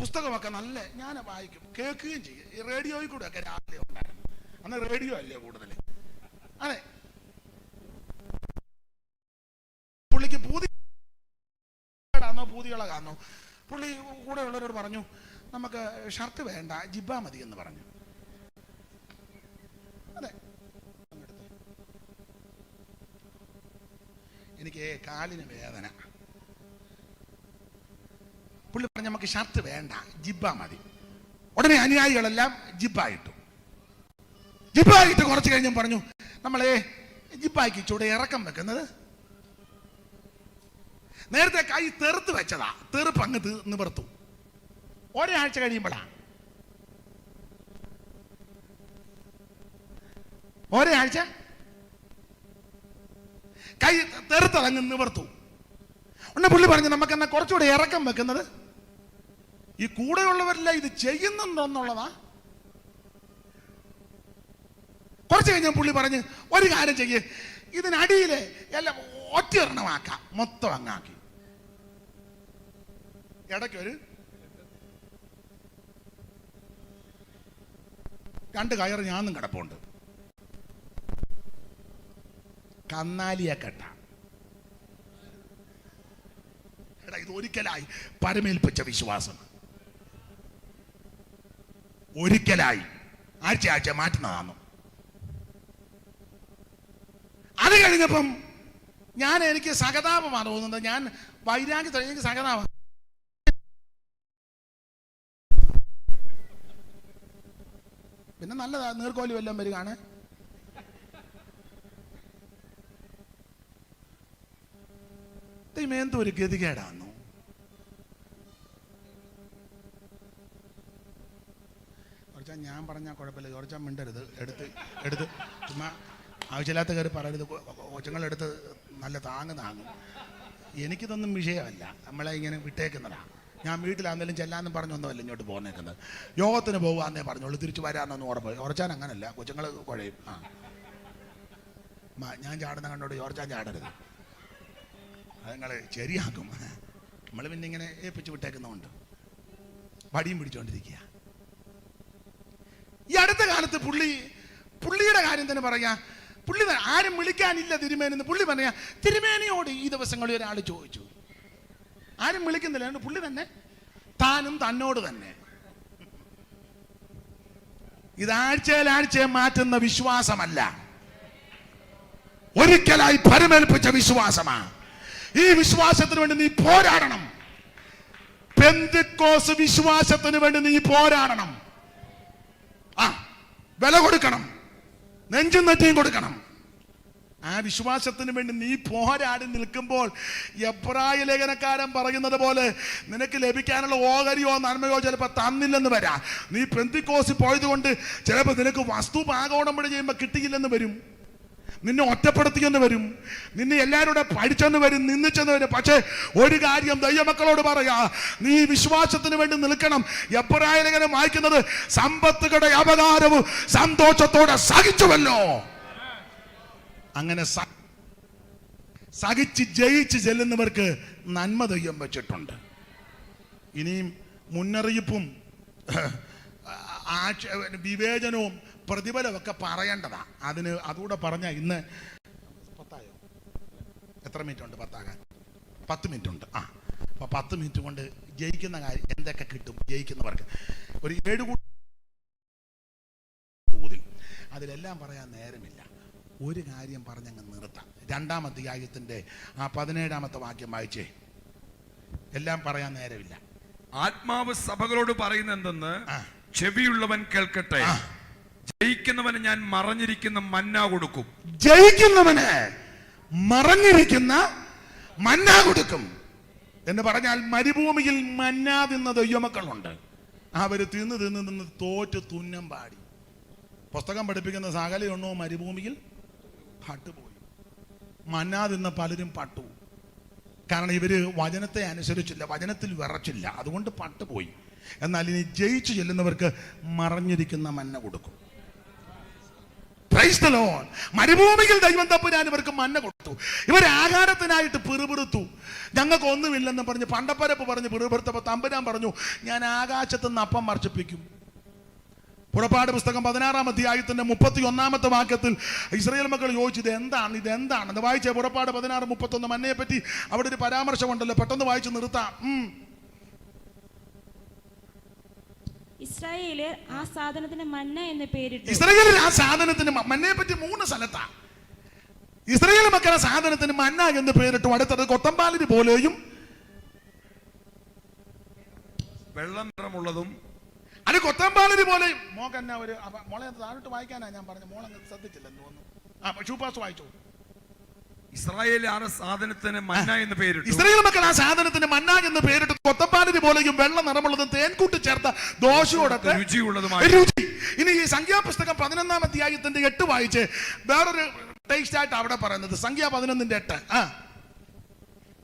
പുസ്തകമൊക്കെ നല്ല ഞാൻ വായിക്കും, കേൾക്കുകയും ചെയ്യും. ഈ റേഡിയോയിൽ കൂടെ ഒക്കെ രാവിലെ ഉണ്ടായിരുന്നു. അന്ന് റേഡിയോ അല്ലേ കൂടുതൽ. അതെ, പുള്ളിക്ക് പൂതികളാണോ? പുള്ളി കൂടെ ഉള്ളവരോട് പറഞ്ഞു നമുക്ക് ഷർട്ട് വേണ്ട, ജിബ്ബ മതി എന്ന് പറഞ്ഞു. അതെ, എനിക്ക് കാലിന് വേദന. പുള്ളി പറഞ്ഞു നമുക്ക് ഷർട്ട് വേണ്ട, ജിബ്ബ മതി. ഉടനെ അനുയായികളെല്ലാം ജിബ്ബായിട്ടു. ജിബ്ബായിട്ട് കുറച്ച് കഴിഞ്ഞ് പറഞ്ഞു നമ്മളെ ജിബ്ബാക്കി ചൂടെ ഇറക്കം വെക്കുന്നത്. നേരത്തെ കൈ തെറുത്ത് വെച്ചതാ, തെറുപ്പ് അങ്ങ് നിവർത്തു. ഒരാഴ്ച കഴിയുമ്പോഴാ, ഒരാഴ്ച കൈ തെറുത്തത് അങ്ങ് നിവർത്തു. ഉടനെ പുള്ളി പറഞ്ഞു നമുക്ക് എന്നാ കുറച്ചുകൂടെ ഇറക്കം വെക്കുന്നത്. ഈ കൂടെയുള്ളവരെല്ലാം ഇത് ചെയ്യുന്നുണ്ടോന്നുള്ളതാ. കുറച്ച് കഴിഞ്ഞ പുള്ളി പറഞ്ഞ് ഒരു കാര്യം ചെയ്യേ, ഇതിനടിയില് എല്ലാം ഒറ്റ എണ്ണമാക്കാം, മൊത്തം അങ്ങാക്കി. ഇടയ്ക്കൊരു 2 കയറ് ഞാനും കിടപ്പുണ്ട്. കന്നാലിയെ കെട്ട. എടാ, ഇത് ഒരിക്കലായി പരമേൽപ്പിച്ച വിശ്വാസം. ഒരിക്കലായി ആഴ്ച മാറ്റുന്നതാണോ? അത് കഴിഞ്ഞപ്പം എനിക്ക് സഹതാപമാണ് തോന്നുന്നത്. ഞാൻ വൈരാഗ്യത്തോടെ എനിക്ക് സഹതാപം. പിന്നെ നല്ലതാ, നീർക്കോലി വല്ലതും വരികയാണ്. എന്തോ ഒരു ഗതികേടാന്നു. കുറച്ചാ ഞാൻ പറഞ്ഞാൽ കുഴപ്പമില്ല, കുറച്ചാ മിണ്ടരുത്. എടുത്ത് ചുമ്മാ ആവശ്യമില്ലാത്ത കയറി പറയരുത്. കൊച്ചുങ്ങളെടുത്ത് നല്ല താങ്ങും. എനിക്കിതൊന്നും വിഷയമല്ല, നമ്മളെ ഇങ്ങനെ വിട്ടേക്കുന്നതാ. ഞാൻ വീട്ടിലാണെങ്കിലും ചെല്ലാന്നും പറഞ്ഞൊന്നുമല്ല ഇങ്ങോട്ട് പോന്നേക്കുന്നത്. യോഗത്തിന് പോകുവാന്നേ പറഞ്ഞോളൂ, തിരിച്ചു വരാമെന്നൊന്നും ഉറച്ചാൻ അങ്ങനല്ല, കൊച്ചുങ്ങൾ കുഴയും. ഞാൻ ചാടുന്ന കണ്ടോട് ഓർച്ചാൻ ചാടരുത്, അത് നിങ്ങൾ ശരിയാക്കും. നമ്മൾ പിന്നെ ഇങ്ങനെ ഏൽപ്പിച്ച് വിട്ടേക്കുന്നതുകൊണ്ട് വടിയും പിടിച്ചോണ്ടിരിക്കുക. ഈ അടുത്ത കാലത്ത് പുള്ളിയുടെ കാര്യം തന്നെ പറയാ. പുള്ളി ആരും വിളിക്കാനില്ല തിരുമേനെന്ന് പുള്ളി പറയാ. തിരുമേനിയോട് ഈ ദിവസങ്ങളിൽ ഒരാൾ ചോദിച്ചു, ആരും വിളിക്കുന്നില്ല, പുള്ളി തന്നെ താനും തന്നോട് തന്നെ. ഇതാഴ്ചയിലാഴ്ചയെ മാറ്റുന്ന വിശ്വാസമല്ല, ഒരിക്കലായി പരമേൽപ്പിച്ച വിശ്വാസമാണ്. ഈ വിശ്വാസത്തിന് വേണ്ടി നീ പോരാടണം. പെന്തിക്കോസ് വിശ്വാസത്തിന് വേണ്ടി നീ പോരാടണം. വില കൊടുക്കണം, നെഞ്ചും നെറ്റിയും കൊടുക്കണം. ആ വിശ്വാസത്തിന് വേണ്ടി നീ പോരാടി നിൽക്കുമ്പോൾ എബ്രായ ലേഖനക്കാരൻ പറയുന്നത് പോലെ നിനക്ക് ലഭിക്കാനുള്ള ഓഹരിയോ നന്മയോ ചിലപ്പോൾ തന്നില്ലെന്ന് വരാം. നീ പെന്തിക്കോസ് പോയത് കൊണ്ട് ചിലപ്പോൾ നിനക്ക് വസ്തു പാകോടമ്പടി ചെയ്യുമ്പോൾ കിട്ടിയില്ലെന്ന് വരും, നിന്നെ ഒറ്റപ്പെടുത്തിയെന്ന് വരും, നിന്നെ എല്ലാവരുടെ പഠിച്ചെന്ന് വരും, നിന്ദിച്ചെന്ന് വരും. പക്ഷേ ഒരു കാര്യം ദൈവമക്കളോട് പറയാ, നീ വിശ്വാസത്തിന് വേണ്ടി നിൽക്കണം. എബ്രായ ലേഖനം വായിക്കുന്നത് സമ്പത്തുകളുടെ അപകാരവും സന്തോഷത്തോടെ സഹിച്ചുവല്ലോ. അങ്ങനെ സഹിച്ച് ജയിച്ച് ചെല്ലുന്നവർക്ക് നന്മ ദൈവം വെച്ചിട്ടുണ്ട്. ഇനിയും മുന്നറിയിപ്പും വിവേചനവും പ്രതിഫലമൊക്കെ പറയേണ്ടതാ. അതുകൂടെ പറഞ്ഞ ഇന്ന് 10 എത്ര മിനിറ്റ് ഉണ്ട്? 10 മിനിറ്റ് ഉണ്ട്. അപ്പൊ 10 മിനിറ്റ് കൊണ്ട് ജയിക്കുന്ന കാര്യം എന്തൊക്കെ കിട്ടും ജയിക്കുന്നവർക്ക്? ഒരു 7 തോതിൽ അതിലെല്ലാം പറയാൻ നേരമില്ല. ഒരു കാര്യം പറഞ്ഞങ്ങ് നിർത്താം. 2-ാം അധ്യായത്തിന്റെ 17-ാമത്തെ വാക്യം വായിച്ചേ. എല്ലാം പറയാൻ നേരമില്ല. ആത്മാവ് സഭകളോട് പറയുന്ന എന്തെന്ന് ചെവിയുള്ളവൻ കേൾക്കട്ടെ. ജയിക്കുന്നവന് ഞാൻ മറഞ്ഞിരിക്കുന്ന മന്ന കൊടുക്കും. ജയിക്കുന്നവന് മറഞ്ഞിരിക്കുന്ന മന്ന കൊടുക്കും എന്ന് പറഞ്ഞാൽ മരുഭൂമിയിൽ മന്ന തിന്ന ദൈവമക്കളുണ്ട്. അവര് തിന്ന് തോറ്റ് തുന്നം പാടി. പുസ്തകം പഠിപ്പിക്കുന്ന സകലയൊന്നോ മരുഭൂമിയിൽ പട്ടുപോയി. മന്ന തിന്ന പലരും പട്ടു. കാരണം ഇവര് വചനത്തെ അനുസരിച്ചില്ല, വചനത്തിൽ വിറച്ചില്ല, അതുകൊണ്ട് പട്ടുപോയി. എന്നാൽ ഇനി ജയിച്ചു ചെല്ലുന്നവർക്ക് മറഞ്ഞിരിക്കുന്ന മന്ന കൊടുക്കും. Price the Lord. മരുഭൂമിയിൽ ദൈവം തമ്പുരാൻ ഇവർക്ക് മന്ന കൊടുത്തു. ഇവർ ആഹാരത്തിനായിട്ട് പിറുപിറുത്തു. ഞങ്ങൾക്ക് ഒന്നുമില്ലെന്ന് പറഞ്ഞ് പണ്ടപ്പരപ്പ് പറഞ്ഞ് പിറുപിറുത്തപ്പോൾ തമ്പുരാൻ പറഞ്ഞു, ഞാൻ ആകാശത്തുനിന്ന് അപ്പം വർഷിപ്പിക്കും. പുറപ്പാട് പുസ്തകം 16-ാം അധ്യായത്തിന്റെ 31-ാമത്തെ വാക്യത്തിൽ ഇസ്രായേൽ മക്കൾ ചോദിച്ചു, ഇതെന്താണെന്ന് വായിച്ചേ. പുറപ്പാട് 16:31 മന്നയെ പറ്റി അവിടെ ഒരു പരാമർശമുണ്ടല്ലോ, പെട്ടെന്ന് വായിച്ചു നിർത്താം. ഇസ്രായേലിയർ ആ സാധനത്തിന് മന്ന എന്ന് പേരിട്ടു. ഇസ്രായേലിൽ ആ സാധനത്തിന് മന്നയെ പറ്റി 3 സ്ഥലത്താ ഇസ്രായേൽ മക്കളുടെ സാധനത്തിന് മന്ന എന്ന് പേരിട്ടു. അടുത്തത് കൊത്തമ്പാലിന് പോലെയും വെള്ളം നിറമുള്ളതും. അത് കൊത്തമ്പാലിന് പോലെയും. മോക്കെന്നാ ഒരു മോളെ താഴോട്ട് വായിക്കാനാ ഞാൻ പറഞ്ഞു, മോളെ ശ്രദ്ധിച്ചില്ലെന്ന് തോന്നുന്നു. ഷൂപ്പാസ് വായിച്ചു. ഇസ്രായേൽ ആ സാധനത്തിന് മന്ന എന്ന് പേരിട്ടു. ഇസ്രായേൽ മക്കൾ ആ സാധനത്തിന് മന്ന എന്ന് പേരിട്ടു. കൊത്തമ്പാലിന് പോലെയും വെള്ളം നിറമുള്ളതും തേൻകൂട്ടി ചേർത്ത ദോശയോടൊക്കെ രുചിയുള്ളതുമായി. രുചി. ഇനി ഈ സംഖ്യാപുസ്തകം 11-ാം അധ്യായത്തിന്റെ 8 വായിച്ച് വേറൊരു ടേസ്റ്റ് ആയിട്ട് അവിടെ പറയുന്നത്. സംഖ്യ 11-ന്റെ 8.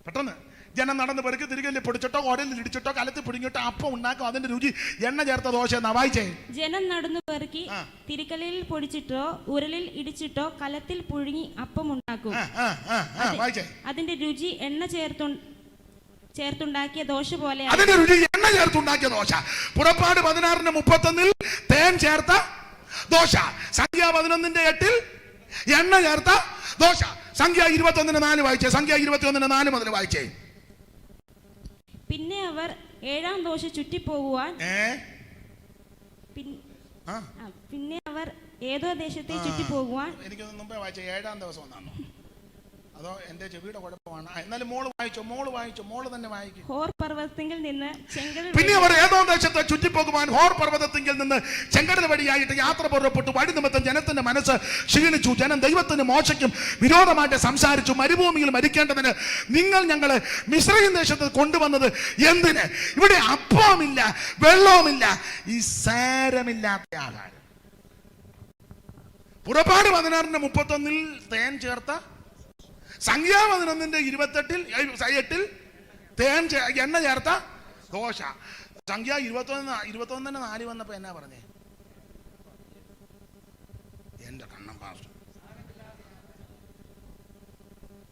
പെട്ടെന്ന് ജനം നടന്ന് പെറുക്കി തിരികെ പൊടിച്ചിട്ടോ ഓരലിൽ ഇടിച്ചിട്ടോ കലത്തിൽ പിടിങ്ങിട്ടോ അപ്പം ഉണ്ടാക്കും. അതിന്റെ രുചി എണ്ണ ചേർത്ത ദോശ എന്നാ വായിച്ചേ. ജനം നടന്നു പെറുക്കി തിരികലിൽ പൊടിച്ചിട്ടോ ഉരലിൽ ഇടിച്ചിട്ടോ കലത്തിൽ പുഴുങ്ങി അപ്പം ഉണ്ടാക്കും. അതിന്റെ രുചി എണ്ണ ചേർത്തുണ്ടാക്കിയ ദോശ പോലെ. അതിന്റെ രുചി എണ്ണ ചേർത്തുണ്ടാക്കിയ ദോശ. പുറപ്പാട് 16:31 തേൻ ചേർത്ത ദോശ. സംഖ്യ 11-ന്റെ 8 എണ്ണ ചേർത്ത ദോശ. സംഖ്യ 21-4 വായിച്ചേ. സംഖ്യ 21-4 മുതൽ വായിച്ചേ. പിന്നെ അവർ 7-ാം ദോശ ചുറ്റിപ്പോകുവാൻ പിന്നെ അവർ ഏതോ ദേശത്തെ ചുറ്റിപ്പോകുവാൻ. എനിക്ക് മുമ്പേ വായിച്ച 7-ാം ദിവസം ഒന്നാണോ അതോ എന്റെ ചെവിയുടെ കുഴപ്പമാണ്? എന്നാലും മോള് വായിച്ചോ. മോള് തന്നെ വായിക്കും. ഹോർ പർവ്വതത്തിൽ നിന്ന് ചെങ്കടൽ. പിന്നെ അവർ ഏതോ ദേശത്തെ ചുറ്റിപ്പോകുവാൻ ഹോർ പർവ്വതത്തിൽ നിന്ന് ചെങ്കടൽ വഴിയായിട്ട് യാത്ര പുറപ്പെട്ടു. വഴി നിമിത്തം ജനത്തിന്റെ മനസ്സ് ക്ഷീണിച്ചു. ജനം ദൈവത്തിന് മോശയ്ക്കും വിരോധമായിട്ട് സംസാരിച്ചു. മരുഭൂമിയിൽ മരിക്കേണ്ടതിന് നിങ്ങൾ ഞങ്ങളെ മിസ്രയീം ദേശത്ത് കൊണ്ടുവന്നത് എന്തിന്? ഇവിടെ അപ്പവുമില്ല, വെള്ളവുമില്ല, ഈ സാരമില്ലാത്ത ആഹാരം. പുറപ്പാട് 16:31 തേൻ ചേർത്ത. സംഖ്യ 11-ന്റെ 28 തേൻ എണ്ണ ചേർത്ത ദോശ. സംഖ്യ 21 4 വന്നപ്പോ എന്നാ പറഞ്ഞേ? എന്റെ കണ്ണം പാസ്റ്റർ,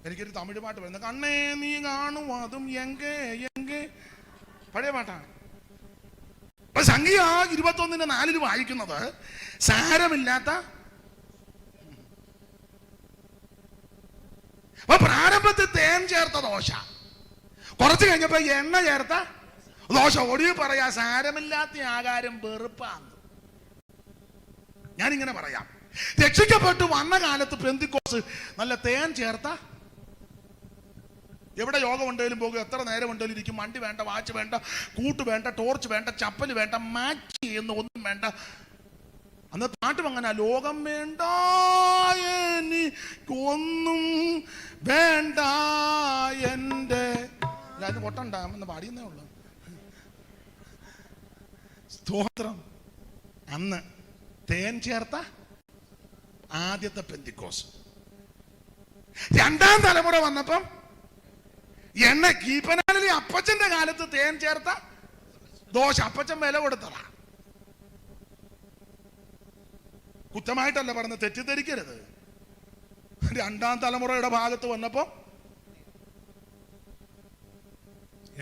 എനിക്കൊരു തമിഴ് പാട്ട് വരുന്നത്, കണ്ണേ നീ കാണും അതും എങ്കേ എങ്കേ, പഴയ പാട്ടാണ്. അപ്പൊ സംഖ്യ 21 4 വായിക്കുന്നത് സാരമില്ലാത്ത. അപ്പൊ പ്രാരംഭത്തിൽ തേൻ ചേർത്ത ദോശ, കുറച്ച് കഴിഞ്ഞപ്പോ എണ്ണ ചേർത്ത ദോശ. ഒടുവിൽ പറയാ സാരമില്ലാത്ത ആകാരം വെറുപ്പാന്ന്. ഞാനിങ്ങനെ പറയാം, രക്ഷിക്കപ്പെട്ടു വന്ന കാലത്ത് പെന്തിക്കോസ് നല്ല തേൻ ചേർത്ത, എവിടെ യോഗം ഉണ്ടെങ്കിലും പോകും, എത്ര നേരം ഉണ്ടെങ്കിലും ഇരിക്കും, വണ്ടി വേണ്ട, വാച്ച് വേണ്ട, കൂട്ട് വേണ്ട, ടോർച്ച് വേണ്ട, ചപ്പല് വേണ്ട, മാച്ച് ചെയ്യുന്ന ഒന്നും വേണ്ട. അന്ന് പാട്ടും അങ്ങനെ, ലോകം വേണ്ട എനിക്കൊന്നും വേണ്ട എൻ്റെ, എല്ലാവരും പൊട്ടണ്ടാമെന്ന് പാടിയെന്നേ ഉള്ളു. സ്തോത്രം. അന്ന് തേൻ ചേർത്ത ആദ്യത്തെ പെന്തിക്കോസ്. രണ്ടാം തലമുറ വന്നപ്പം എണ്ണ, കീപ്പനാലിലെ അപ്പച്ചന്റെ കാലത്ത് തേൻ ചേർത്ത ദോശ. അപ്പച്ചൻ വില കൊടുത്തതാ, കുറ്റമായിട്ടല്ല പറഞ്ഞ്, തെറ്റിദ്ധരിക്കരുത്. രണ്ടാം തലമുറയുടെ ഭാഗത്ത് വന്നപ്പോ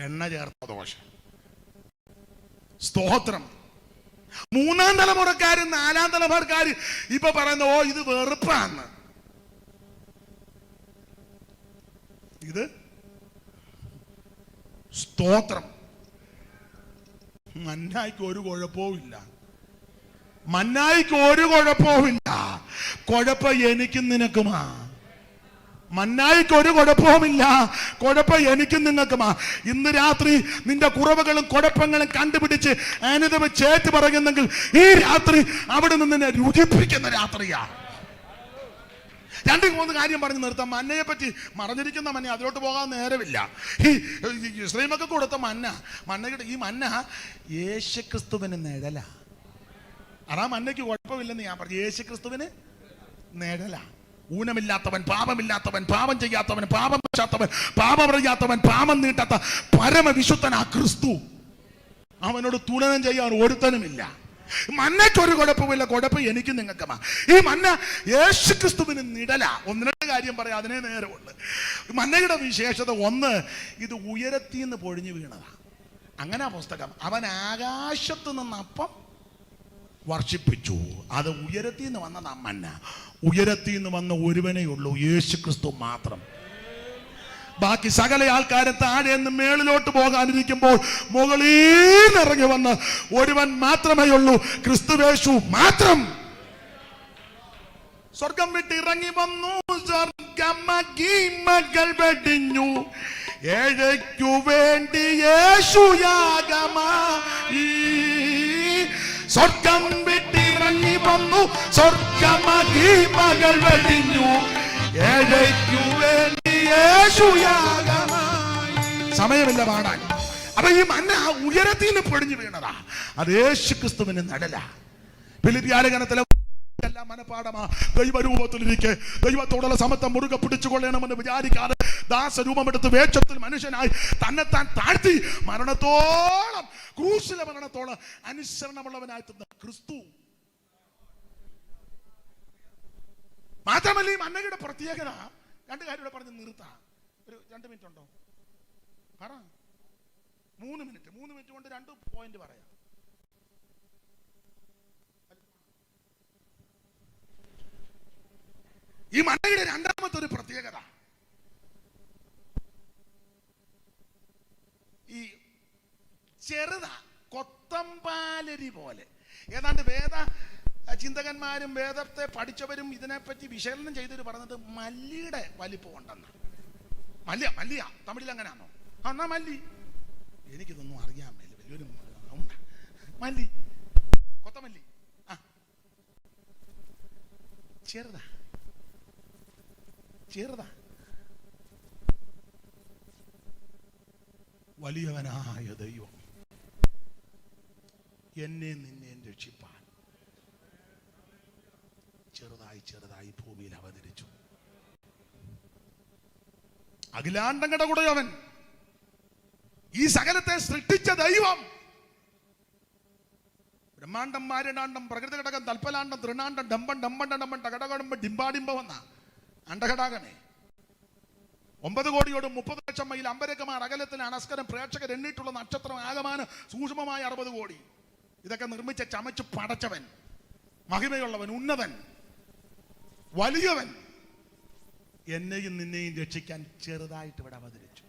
എണ്ണ ചേർത്ത ദോശ. സ്തോത്രം. മൂന്നാം തലമുറക്കാരും നാലാം തലമുറക്കാര് ഇപ്പൊ പറയുന്ന, ഓ ഇത് വെറുപ്പാന്ന്. ഇത് സ്തോത്രം. മന്നായിക്ക് ഒരു കുഴപ്പവും ഇല്ല, മന്നായിക്ക് ഒരു കുഴപ്പവും ഇല്ല. കുഴപ്പം എനിക്കും നിനക്കുമാ. മന്നായിക്ക് ഒരു കുഴപ്പവുമില്ല, കുഴപ്പം എനിക്കും നിങ്ങൾക്കുമാ. ഇന്ന് രാത്രി നിന്റെ കുറവുകളും കുഴപ്പങ്ങളും കണ്ടുപിടിച്ച് അനുദമ ചേറ്റ് പറയുന്നെങ്കിൽ ഈ രാത്രി അവിടെ നിന്ന് നിന്നെ രുചിപ്പിക്കുന്ന രാത്രിയാ. 2-3 കാര്യം പറഞ്ഞു നിർത്താം. മന്നയെ പറ്റി മറഞ്ഞിരിക്കുന്ന മന്ന, അതിലോട്ട് പോകാൻ നേരമില്ല. ഈ ഇസ്രായേലിനൊക്കെ കൊടുത്ത മന്നയുടെ ഈ മന്ന യേശുക്രിസ്തുവിന് നിഴല. അതാ മന്നയ്ക്ക് കുഴപ്പമില്ലെന്ന് ഞാൻ പറഞ്ഞു. യേശുക്രിസ്തുവിന് നിഴല. ഊനമില്ലാത്തവൻ, പാപമില്ലാത്തവൻ, പാപം ചെയ്യാത്തവൻ, പാപം ചെയ്യാത്തവൻ, പാപം പറയാത്തവൻ, പാപം നീട്ടാത്ത പരമവിശുദ്ധനാ ക്രിസ്തു. അവനോട് തുലനം ചെയ്യാൻ ഒരുത്തനുമില്ല. മന്നയ്ക്കൊരു കുഴപ്പമില്ല, കുഴപ്പം എനിക്ക് നിങ്ങൾക്കുമാ. ഈ മന്ന യേശുക്രിസ്തുവിന് നിഴല. 1-2 കാര്യം പറയാം, അതിനെ നേരമുണ്ട്. മന്നയുടെ വിശേഷത 1, ഇത് ഉയരത്തിൽ നിന്ന് പൊഴിഞ്ഞു വീണതാ. അങ്ങനെ പുസ്തകം. അവൻ ആകാശത്ത് നിന്ന് അപ്പം വർഷിപ്പിച്ചു. അത് ഉയരത്തിൽ നിന്ന് വന്നതാ മന്ന. ഉയരത്തിൽ നിന്ന് വന്ന ഒരുവനേ ഉള്ളൂ, യേശുക്രിസ്തു മാത്രം. ബാക്കി സകല ആൾക്കാരെ താഴെ നിന്ന് മേളിലോട്ട് പോകാനിരിക്കുമ്പോൾ മുകളിൽ ഇറങ്ങി വന്ന് ഒരുവൻ മാത്രമേ ഉള്ളൂ, ക്രിസ്തുവേശു മാത്രം. സ്വർഗം വിട്ട് ഇറങ്ങി വന്നു, സ്വർഗമഹിമകൾ വെടിഞ്ഞു, ഏഴയ്ക്കു വേണ്ടി യേശു യാഗമായി. സ്വർഗം വിട്ടിറങ്ങി വന്നു, സ്വർഗമഹിമകൾ വെടിഞ്ഞു, ഏഴയ്ക്കു വേണ്ടി യേശു യാഗമായി. സമയമില്ല പാടാൻ. അപ്പൊ ഈ മന്ന ഉയരത്തിൽ നിന്ന് പൊടിഞ്ഞു വീണതാ. അത് യേശുക്രിസ്തുവിന് നടല. ഫിലിപ്പിയാലേഖനത്തിലെ എല്ലാം മനപാഠമാ. ദൈവരൂപത്തിലിരിക്കെ ദൈവത്തോടുള്ള സമത്വം മുറുകെ പിടിച്ചുകൊള്ളണമെന്ന് വിചാരിക്കാതെ ദാസരൂപമെടുത്ത് വേഷത്തിൽ മനുഷ്യനായി തന്നെത്താൻ താഴ്ത്തി മരണത്തോളം, ക്രൂശിലെ മരണത്തോളം അനുസരണമുള്ളവനായി തീർന്ന ക്രിസ്തു. മാത്രമല്ല ഈ മന്നയുടെ പ്രത്യേകത, 2 കാര്യം ഇവിടെ പറഞ്ഞ് നിർത്താം. ഒരു 2 മിനിറ്റ് ഉണ്ടോ? പറ. 3 മിനിറ്റ് കൊണ്ട് 2 പോയിന്റ് പറയാം. ഈ മന്നയുടെ രണ്ടാമത്തെ ഒരു പ്രത്യേകത, ഈ ചെറുത കൊത്തമ്പാലരി പോലെ. ഏതാണ്ട് വേദ ചിന്തകന്മാരും വേദത്തെ പഠിച്ചവരും ഇതിനെപ്പറ്റി വിശകലനം ചെയ്തിട്ട് പറഞ്ഞത് മല്ലിയുടെ വലിപ്പം ഉണ്ടെന്ന്. മല്ലിയ തമിഴിൽ അങ്ങനെയാണോ? എന്നാ മല്ലി, എനിക്കിതൊന്നും അറിയാൻ മേല. വലിയൊരു മല്ലി, കൊത്തമല്ലി. ചെറുതാ. വലിയവനായ ദൈവം എന്നെ നിന്നെ രക്ഷിപ്പാൻ ചെറുതായി ഭൂമിയിൽ അവതരിച്ചു. അഖിലാണ്ടങ്ങളുടെ കൂടെ അവൻ ഈ സകലത്തെ സൃഷ്ടിച്ച ദൈവം ബ്രഹ്മാണ്ടം മാരണാണ്ടം പ്രകൃതി ഘടകം തൽപ്പലാണ്ടം തൃണാണ്ടം ഡമ്പം ഡമ്പം ഡമ്പം ടകടകടമ്പം ഡിംബാഡിംബം എന്ന അണ്ടഘടാകമേ 9 കോടിയോട് 30 ലക്ഷം മൈൽ അമ്പരക്കമാർ അകലത്തിൽ അണസ്കരം പ്രേക്ഷകർ എണ്ണിട്ടുള്ള നക്ഷത്രം ആകമാനം സൂക്ഷ്മമായ 60 കോടി. ഇതൊക്കെ നിർമ്മിച്ച ചമച്ചു പടച്ചവൻ, മഹിമയുള്ളവൻ, ഉന്നതൻ, വലിയവൻ എന്നെയും നിന്നെയും രക്ഷിക്കാൻ ചെറുതായിട്ട് ഇവിടെ അവതരിച്ചു.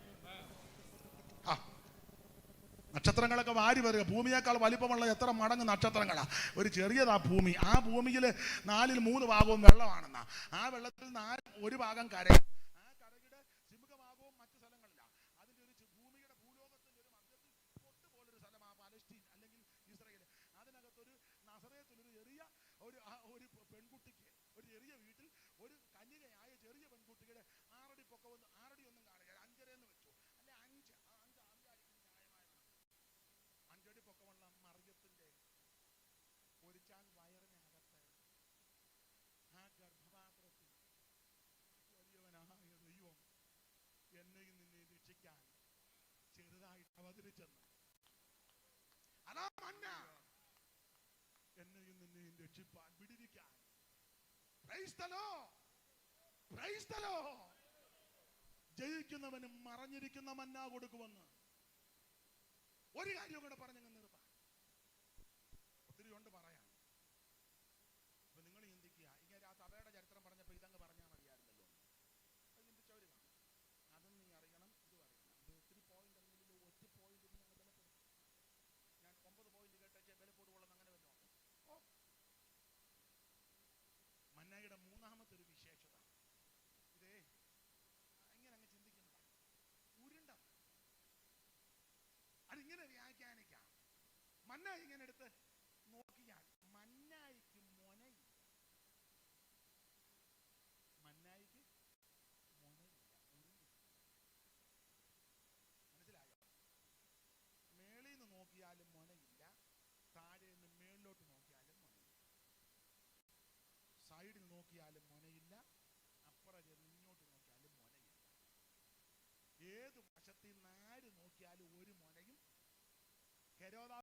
നക്ഷത്രങ്ങളൊക്കെ വാരി വരിക. ഭൂമിയേക്കാൾ വലിപ്പമുള്ള എത്ര മടങ്ങ് നക്ഷത്രങ്ങളാ. ഒരു ചെറിയതാ ഭൂമി. ആ ഭൂമിയിൽ 4ൽ 3 ഭാഗവും വെള്ളമാണെന്നാ. ആ വെള്ളത്തിൽ 1 ഭാഗം കരയാണ്. ആ കരയുടെ സിംഹഭാഗവും മറ്റു സ്ഥലങ്ങളില്ല. അതിന്റെ ഒരു ഭൂമിയുടെ ഭൂലോകത്തിന്റെ ഒരു മധ്യത്തിൽ പൊട്ട് പോലൊരു സ്ഥലമാണ് പാലസ്തീൻ അല്ലെങ്കിൽ ഇസ്രായേൽ. അതിനകത്തൊരു നസറേത്തിലൊരു ചെറിയ ഒരു പെൺകുട്ടിക്ക് ഒരു ചെറിയ വീട്ടിൽ ഒരു കന്യകയായ ചെറിയ പെൺകുട്ടിയുടെ 6 അടി പൊക്കവും 6 അടി ഒന്നും കാണില്ല, 5 എന്ന് വെച്ചു, അല്ലെ 5 അടി പൊക്കമുള്ള മറിയത്തിന്റെ ഒരു ചാൻ വയറിനകത്ത് ആ ഗർഭപാത്രത്തിൽ വലിയവനായ ദൈവം എന്നെയും നിന്നെയും രക്ഷിക്കാൻ ചെറുതായിട്ട് അവതരിച്ചെന്ന്. അതാ മന്ന എന്നെയും നിന്നെയും രക്ഷിപ്പാൻ വിടിവിക്കാൻ. Praise the lord, praise the lord. ജയിക്കുന്നവനും മറഞ്ഞിരിക്കുന്ന മന്ന കൊടുക്കുമെന്ന്. ഒരു കാര്യം കൂടെ പറഞ്ഞങ്ങ് നിർത്താം. ഒത്തിരി കൊണ്ട് പറയാം. അപ്പൊ നിങ്ങൾ ചിന്തിക്കുക, ഇങ്ങനെ ആ സഭയുടെ ചരിത്രം പറഞ്ഞപ്പോ ഇതങ്ങ് പറഞ്ഞാൽ മതിയായിരുന്നല്ലോ. അത് ചിന്തിച്ചവര് കാണും. അതും നീ അറിയണം, ഇതും അറിയണം. ഇത് ഒത്തിരി പോയിന്റ് ഒന്നുമില്ല, ഒറ്റ പോയിന്റ് ഞങ്ങൾ ബലപ്പെടും. ഞാൻ 9 പോയിന്റ് കേട്ടേ ബലപ്പെടുവോളെന്ന് അങ്ങനെ വല്ലോ. മന്നയുടെ 3ാമത്തെ ഒരു വിശേഷത ഇതേ ഇങ്ങനെ അങ്ങ് ചിന്തിക്കുന്നതാണ്. ഉരുണ്ട അതിങ്ങനെ വ്യാഖ്യാനിക്കാം. മന്ന ഇങ്ങനെ എടുത്ത് നോക്കിയാൽ മന്നായിക്ക് മൊനയില്ല. മന്നായിക്ക് മൊനയില്ല, മനസ്സിലായോ? മേളിൽ നിന്ന് നോക്കിയാലും മൊനയില്ല, താഴെ നിന്ന് മേളിലോട്ട് നോക്കിയാലും മൊനയില്ല, സൈഡിൽ നോക്കിയാലും മൊനയില്ല, അപ്പുറം ഇങ്ങോട്ട് നോക്കിയാലും മൊനയില്ല. ഏത് വശത്തിൽ നിന്ന് ആര് നോക്കിയാലും ഒരു മൊനയും. ഹെരോദാവ്